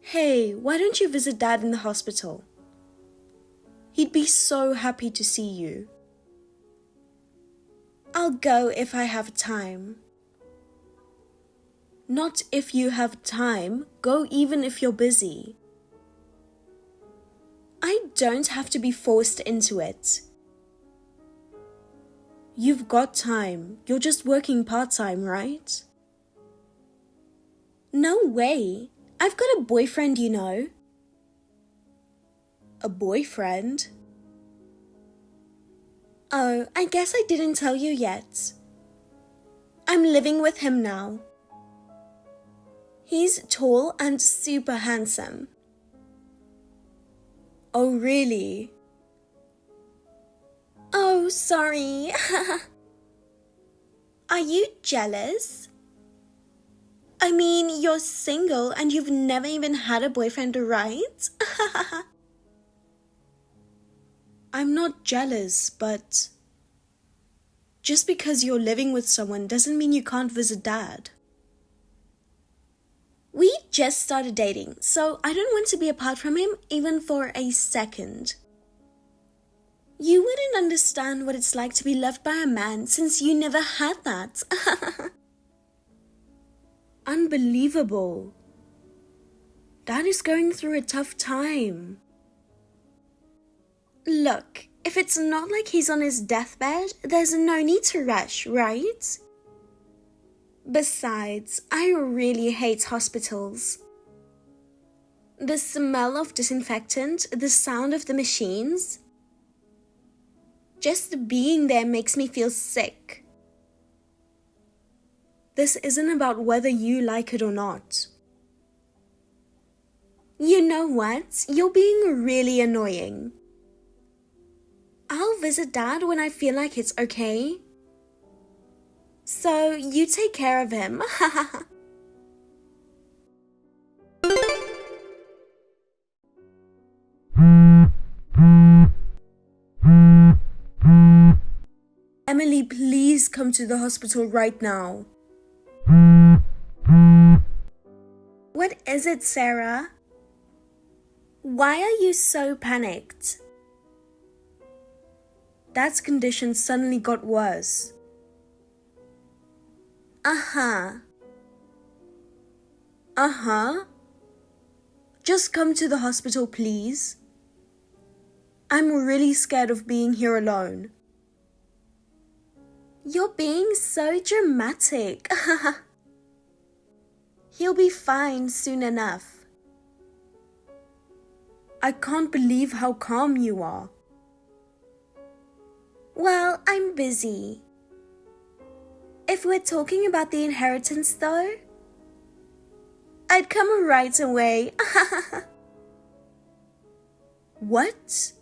Hey, why don't you visit Dad in the hospital? He'd be so happy to see you. I'll go if I have time. Not if you have time. Go even if you're busy. I don't have to be forced into it. You've got time. You're just working part-time, right? No way. I've got a boyfriend, you know. A boyfriend? Oh, I guess I didn't tell you yet. I'm living with him now. He's tall and super handsome. Oh, really? Oh, sorry. Are you jealous? I mean, you're single and you've never even had a boyfriend, right? I'm not jealous, but just because you're living with someone doesn't mean you can't visit Dad. We just started dating, so I don't want to be apart from him even for a second. You wouldn't understand what it's like to be loved by a man since you never had that. Unbelievable. Dad is going through a tough time. Look, if it's not like he's on his deathbed, there's no need to rush, right? Besides, I really hate hospitals. The smell of disinfectant, the sound of the machines. Just being there makes me feel sick. This isn't about whether you like it or not. You know what? You're being really annoying. I'll visit Dad when I feel like it's okay. So, you take care of him. Emily, please come to the hospital right now. What is it, Sarah? Why are you so panicked? Dad's condition suddenly got worse. Uh-huh. Uh-huh. Just come to the hospital, please. I'm really scared of being here alone. You're being so dramatic. He'll be fine soon enough. I can't believe how calm you are. Well, I'm busy. If we're talking about the inheritance, though, I'd come right away. What?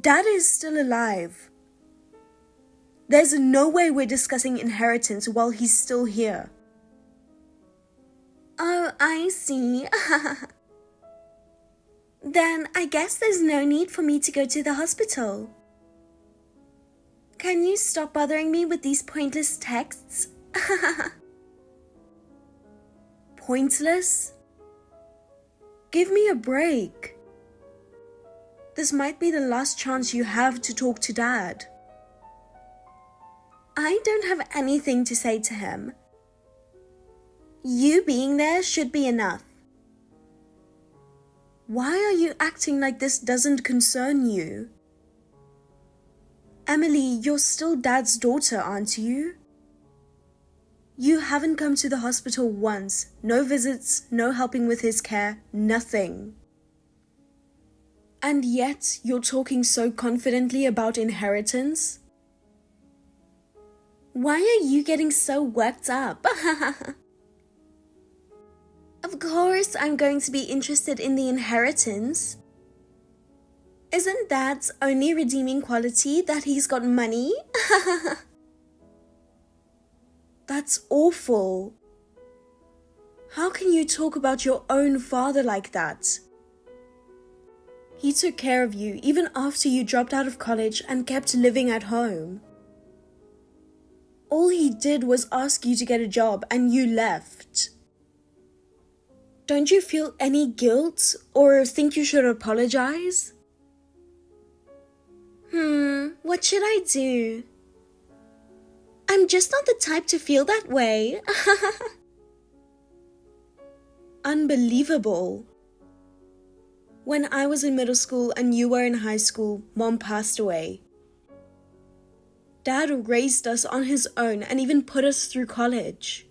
Dad is still alive. There's no way we're discussing inheritance while he's still here. Oh, I see. Then I guess there's no need for me to go to the hospital. Can you stop bothering me with these pointless texts? Pointless? Give me a break. This might be the last chance you have to talk to Dad. I don't have anything to say to him. You being there should be enough. Why are you acting like this doesn't concern you? Emily, you're still Dad's daughter, aren't you? You haven't come to the hospital once. No visits, no helping with his care, nothing. And yet, you're talking so confidently about inheritance? Why are you getting so worked up? Of course I'm going to be interested in the inheritance. Isn't Dad's only redeeming quality that he's got money? That's awful. How can you talk about your own father like that? He took care of you even after you dropped out of college and kept living at home. All he did was ask you to get a job and you left. Don't you feel any guilt or think you should apologize? What should I do? I'm just not the type to feel that way. Unbelievable. When I was in middle school and you were in high school, Mom passed away. Dad raised us on his own and even put us through college.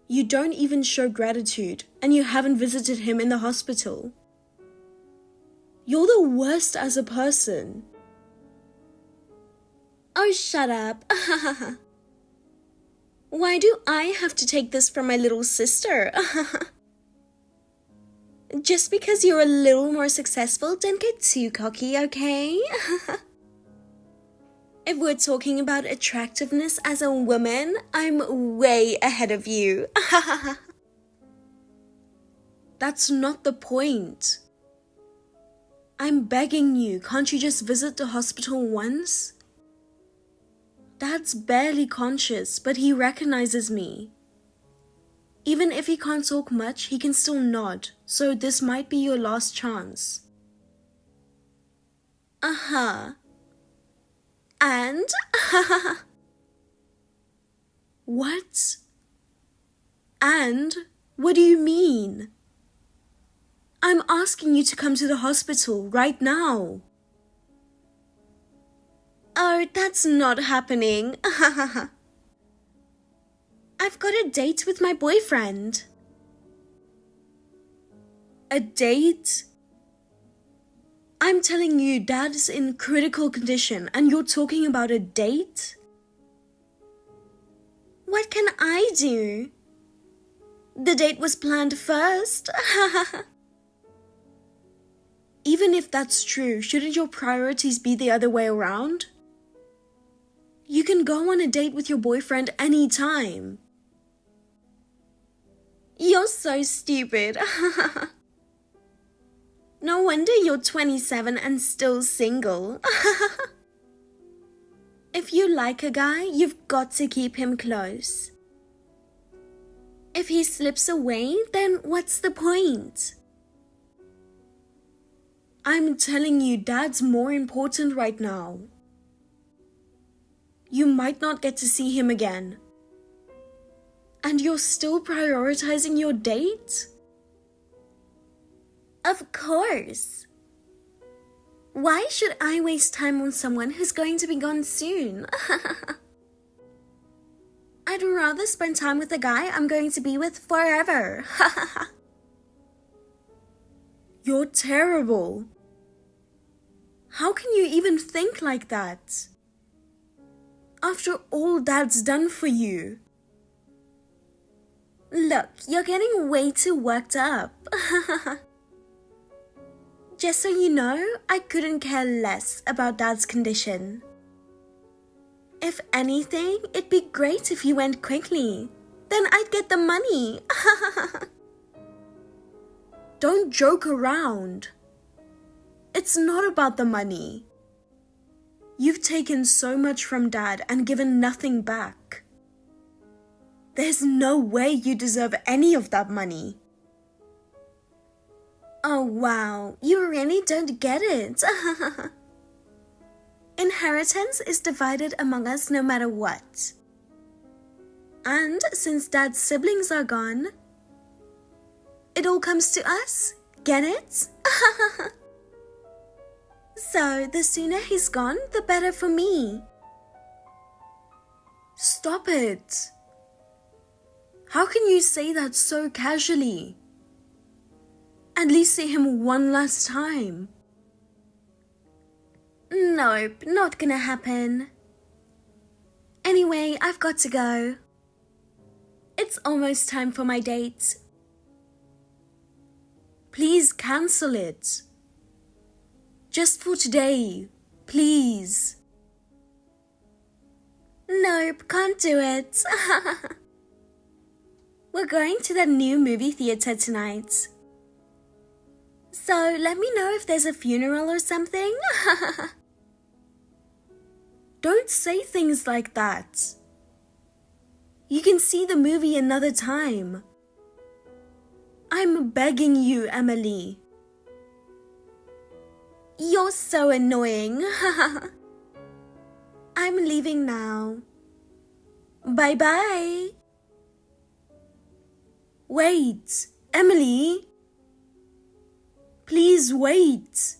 You don't even show gratitude, and you haven't visited him in the hospital. You're the worst as a person. Oh, shut up. Why do I have to take this from my little sister? Just because you're a little more successful, don't get too cocky, okay? If we're talking about attractiveness as a woman, I'm way ahead of you. That's not the point. I'm begging you, can't you just visit the hospital once? Dad's barely conscious, but he recognizes me. Even if he can't talk much, he can still nod, so this might be your last chance. Uh-huh. And? What? And? What do you mean? I'm asking you to come to the hospital right now. Oh, that's not happening. I've got a date with my boyfriend. A date? I'm telling you, Dad's in critical condition and you're talking about a date? What can I do? The date was planned first. Even if that's true, shouldn't your priorities be the other way around? You can go on a date with your boyfriend anytime. You're so stupid. No wonder you're 27 and still single. If you like a guy, you've got to keep him close. If he slips away, then what's the point? I'm telling you, Dad's more important right now. You might not get to see him again. And you're still prioritizing your date? Of course. Why should I waste time on someone who's going to be gone soon? I'd rather spend time with the guy I'm going to be with forever. You're terrible. How can you even think like that? After all Dad's done for you. Look, you're getting way too worked up. Just so you know, I couldn't care less about Dad's condition. If anything, it'd be great if you went quickly. Then I'd get the money. Don't joke around. It's not about the money. You've taken so much from Dad and given nothing back. There's no way you deserve any of that money. Oh wow, you really don't get it. Inheritance is divided among us no matter what. And since Dad's siblings are gone, it all comes to us. Get it? So the sooner he's gone, the better for me. Stop it. How can you say that so casually? At least see him one last time. Nope, not gonna happen. Anyway, I've got to go. It's almost time for my date. Please cancel it. Just for today, please. Nope, can't do it. We're going to the new movie theater tonight. So let me know if there's a funeral or something. Don't say things like that. You can see the movie another time. I'm begging you, Emily. You're so annoying. I'm leaving now. Bye-bye. Wait, Emily. Please wait.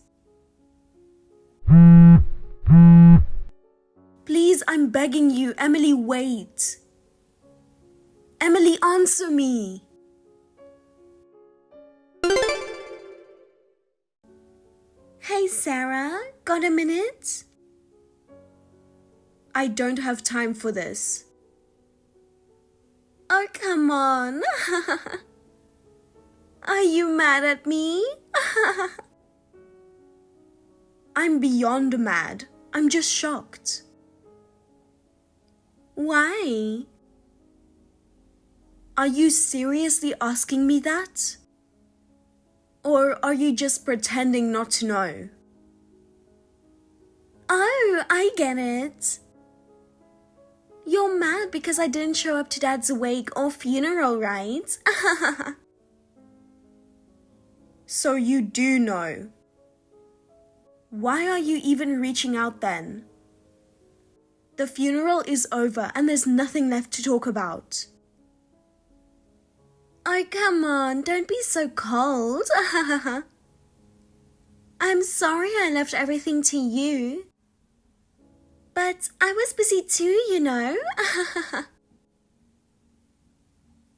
Please, I'm begging you, Emily, wait. Emily, answer me. Hey, Sarah, got a minute? I don't have time for this. Oh, come on. Are you mad at me? I'm beyond mad. I'm just shocked. Why? Are you seriously asking me that? Or are you just pretending not to know? Oh, I get it. You're mad because I didn't show up to Dad's wake or funeral, right? So you do know. Why are you even reaching out then? The funeral is over and there's nothing left to talk about. Oh, come on, don't be so cold. I'm sorry I left everything to you. But I was busy too, you know.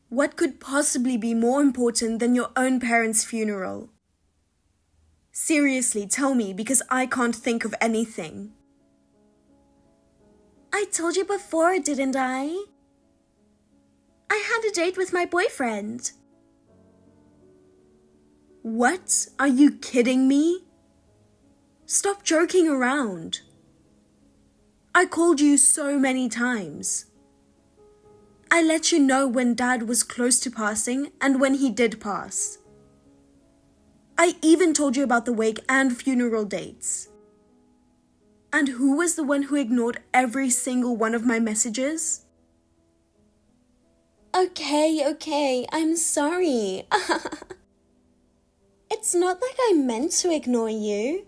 What could possibly be more important than your own parents' funeral? Seriously, tell me, because I can't think of anything. I told you before, didn't I? I had a date with my boyfriend. What? Are you kidding me? Stop joking around. I called you so many times. I let you know when Dad was close to passing and when he did pass. I even told you about the wake and funeral dates. And who was the one who ignored every single one of my messages? Okay, I'm sorry. It's not like I meant to ignore you.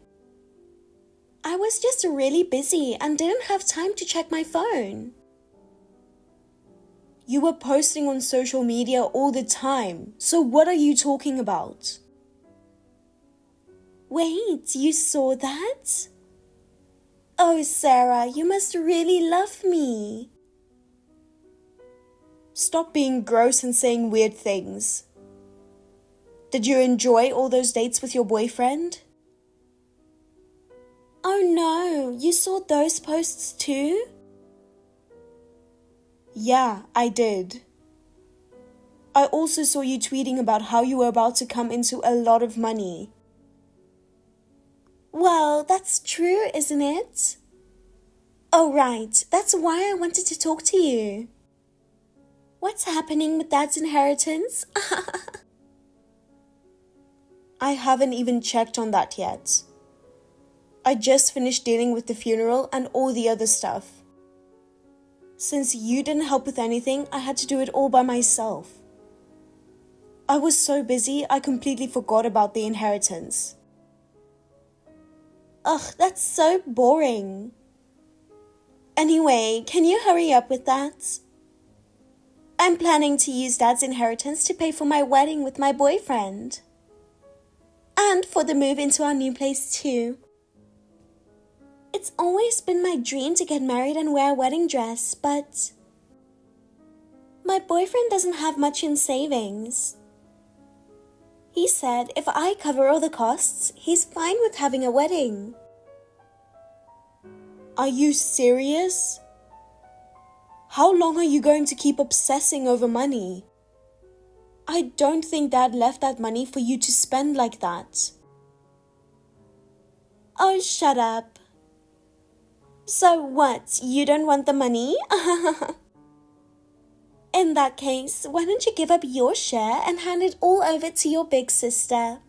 I was just really busy and didn't have time to check my phone. You were posting on social media all the time, so what are you talking about? Wait, you saw that? Oh, Sarah, you must really love me. Stop being gross and saying weird things. Did you enjoy all those dates with your boyfriend? Oh no, you saw those posts too? Yeah, I did. I also saw you tweeting about how you were about to come into a lot of money. Well, that's true, isn't it? Oh, right, that's why I wanted to talk to you. What's happening with Dad's inheritance? I haven't even checked on that yet. I just finished dealing with the funeral and all the other stuff. Since you didn't help with anything, I had to do it all by myself. I was so busy, I completely forgot about the inheritance. Ugh, that's so boring. Anyway, can you hurry up with that? I'm planning to use Dad's inheritance to pay for my wedding with my boyfriend. And for the move into our new place too. It's always been my dream to get married and wear a wedding dress, but my boyfriend doesn't have much in savings. He said if I cover all the costs, he's fine with having a wedding. Are you serious? How long are you going to keep obsessing over money? I don't think Dad left that money for you to spend like that. Oh, shut up. So what, you don't want the money? In that case, why don't you give up your share and hand it all over to your big sister?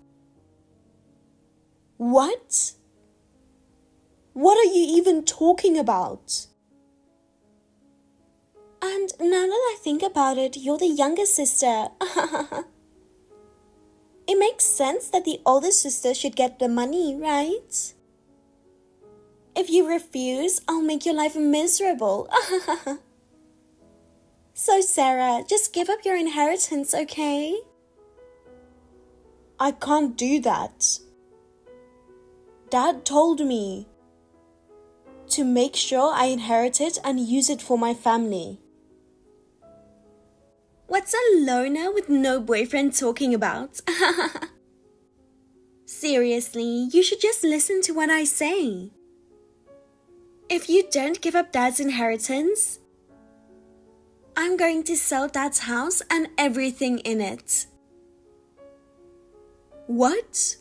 What? What are you even talking about? And now that I think about it, you're the younger sister. It makes sense that the older sister should get the money, right? If you refuse, I'll make your life miserable. So, Sarah, just give up your inheritance, okay? I can't do that. Dad told me to make sure I inherit it and use it for my family. What's a loner with no boyfriend talking about? Seriously, you should just listen to what I say. If you don't give up Dad's inheritance, I'm going to sell Dad's house and everything in it. What?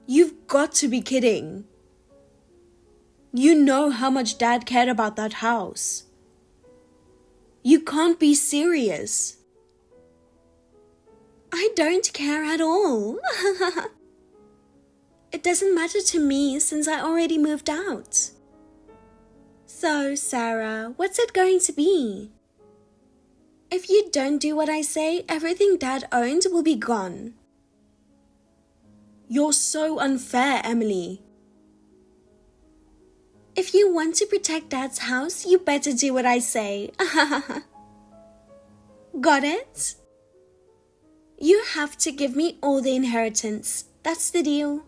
You've got to be kidding. You know how much Dad cared about that house. You can't be serious. I don't care at all. It doesn't matter to me since I already moved out. So, Sarah, what's it going to be? If you don't do what I say, everything Dad owned will be gone. You're so unfair, Emily. If you want to protect Dad's house, you better do what I say. Got it? You have to give me all the inheritance. That's the deal.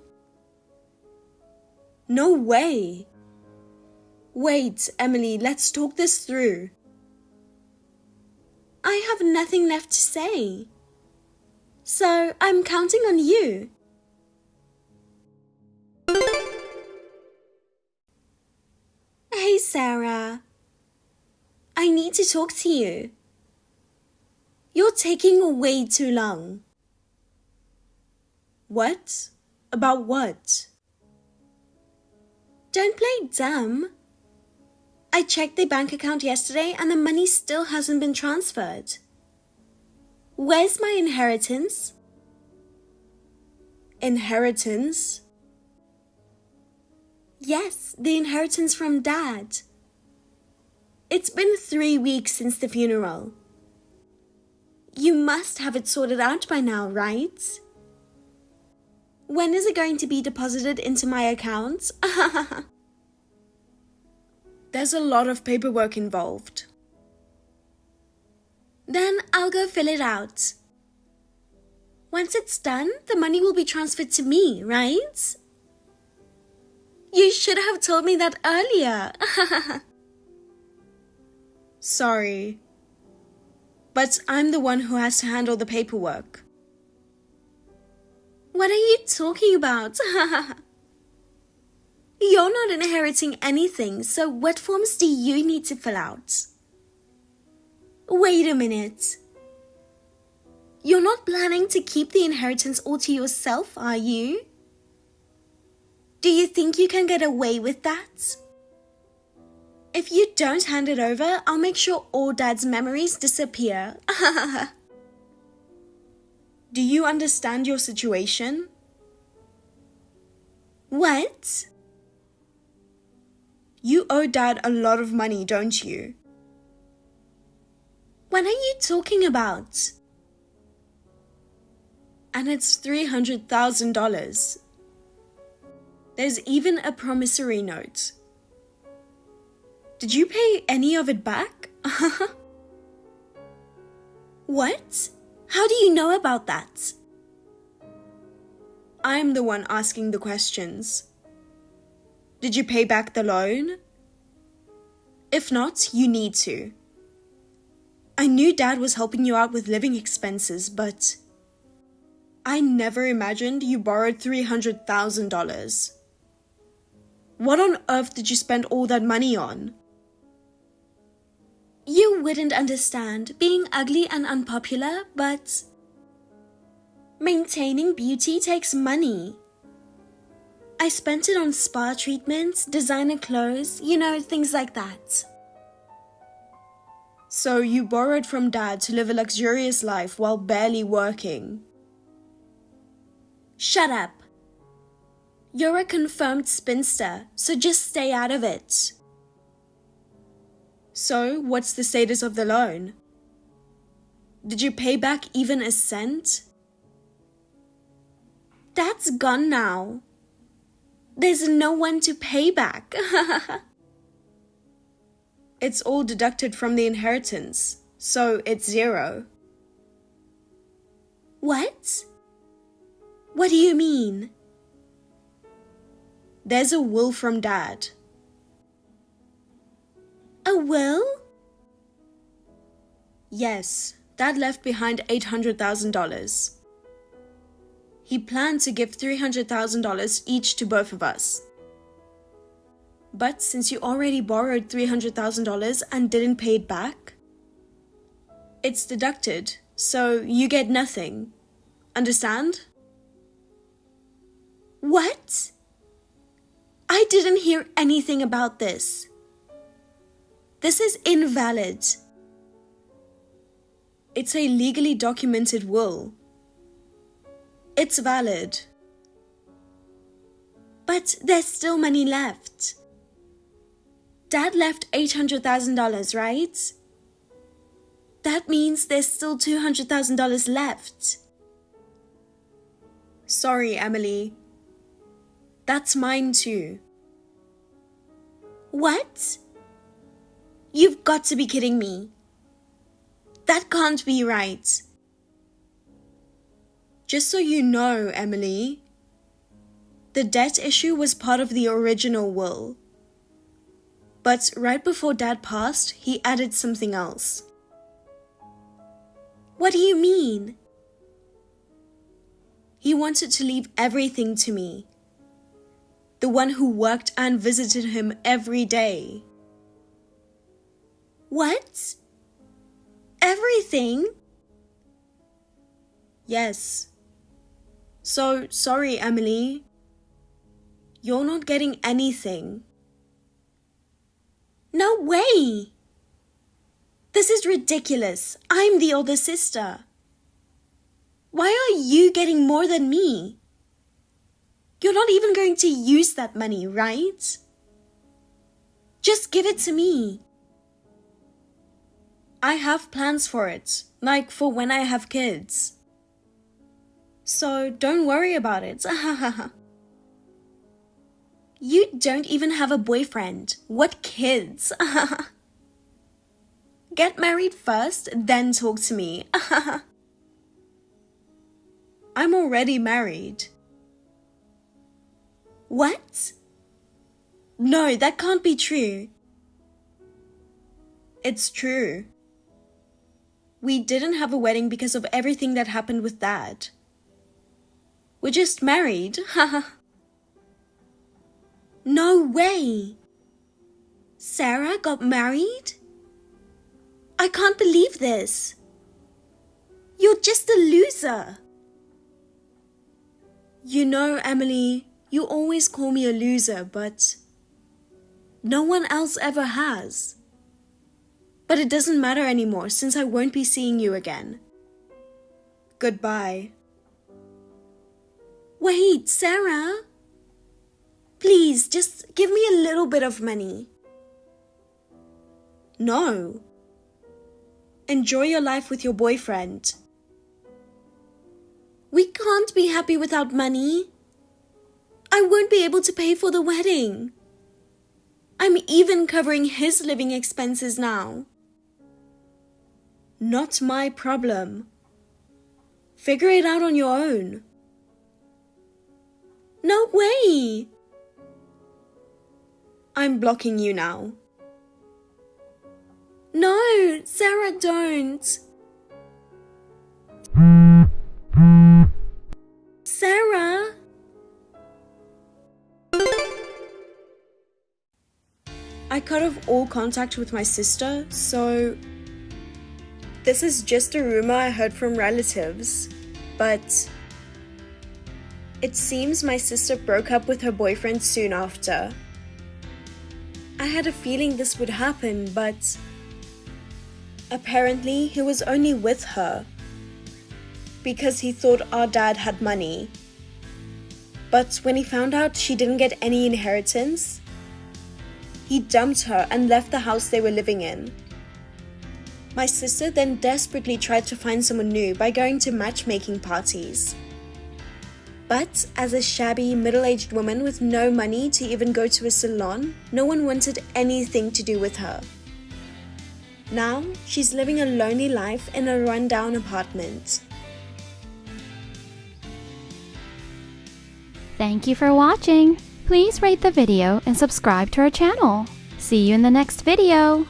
No way. Wait, Emily, let's talk this through. I have nothing left to say. So I'm counting on you. Hey, Sarah. I need to talk to you. You're taking way too long. What? About what? Don't play dumb. I checked the bank account yesterday and the money still hasn't been transferred. Where's my inheritance? Inheritance? Yes, the inheritance from Dad. It's been 3 weeks since the funeral. You must have it sorted out by now, right? When is it going to be deposited into my account? There's a lot of paperwork involved. Then I'll go fill it out. Once it's done, the money will be transferred to me, right? You should have told me that earlier. Sorry. But I'm the one who has to handle the paperwork. What are you talking about? You're not inheriting anything, so what forms do you need to fill out? Wait a minute. You're not planning to keep the inheritance all to yourself, are you? Do you think you can get away with that? If you don't hand it over, I'll make sure all Dad's memories disappear. Do you understand your situation? What? You owe Dad a lot of money, don't you? What are you talking about? And it's $300,000. There's even a promissory note. Did you pay any of it back? What? How do you know about that? I'm the one asking the questions. Did you pay back the loan? If not, you need to. I knew Dad was helping you out with living expenses, but I never imagined you borrowed $300,000. What on earth did you spend all that money on? You wouldn't understand being ugly and unpopular, but maintaining beauty takes money. I spent it on spa treatments, designer clothes, things like that. So you borrowed from Dad to live a luxurious life while barely working. Shut up. You're a confirmed spinster, so just stay out of it. So, what's the status of the loan? Did you pay back even a cent? That's gone now. There's no one to pay back. It's all deducted from the inheritance, so it's zero. What? What do you mean? There's a will from Dad. A will? Yes, Dad left behind $800,000. He planned to give $300,000 each to both of us. But since you already borrowed $300,000 and didn't pay it back, it's deducted, so you get nothing. Understand? What? I didn't hear anything about this. This is invalid. It's a legally documented will. It's valid. But there's still money left. Dad left $800,000, right? That means there's still $200,000 left. Sorry, Emily. That's mine too. What? You've got to be kidding me. That can't be right. Just so you know, Emily, the debt issue was part of the original will. But right before Dad passed, he added something else. What do you mean? He wanted to leave everything to me. The one who worked and visited him every day. What? Everything? Yes. So, sorry, Emily. You're not getting anything. No way! This is ridiculous. I'm the older sister. Why are you getting more than me? You're not even going to use that money, right? Just give it to me. I have plans for it, like for when I have kids. So don't worry about it. You don't even have a boyfriend. What kids? Get married first, then talk to me. I'm already married. What? No, that can't be true. It's true. We didn't have a wedding because of everything that happened with Dad. We're just married. No way. Sarah got married? I can't believe this. You're just a loser. You know, Emily, you always call me a loser, but no one else ever has. But it doesn't matter anymore since I won't be seeing you again. Goodbye. Wait, Sarah? Please, just give me a little bit of money. No. Enjoy your life with your boyfriend. We can't be happy without money. I won't be able to pay for the wedding. I'm even covering his living expenses now. Not my problem. Figure it out on your own. No way! I'm blocking you now. No, Sarah, don't. Sarah? I cut off all contact with my sister, so this is just a rumor I heard from relatives, but it seems my sister broke up with her boyfriend soon after. I had a feeling this would happen, but apparently he was only with her because he thought our dad had money. But when he found out she didn't get any inheritance, he dumped her and left the house they were living in. My sister then desperately tried to find someone new by going to matchmaking parties. But as a shabby, middle-aged woman with no money to even go to a salon, no one wanted anything to do with her. Now, she's living a lonely life in a rundown apartment. Thank you for watching. Please rate the video and subscribe to our channel. See you in the next video.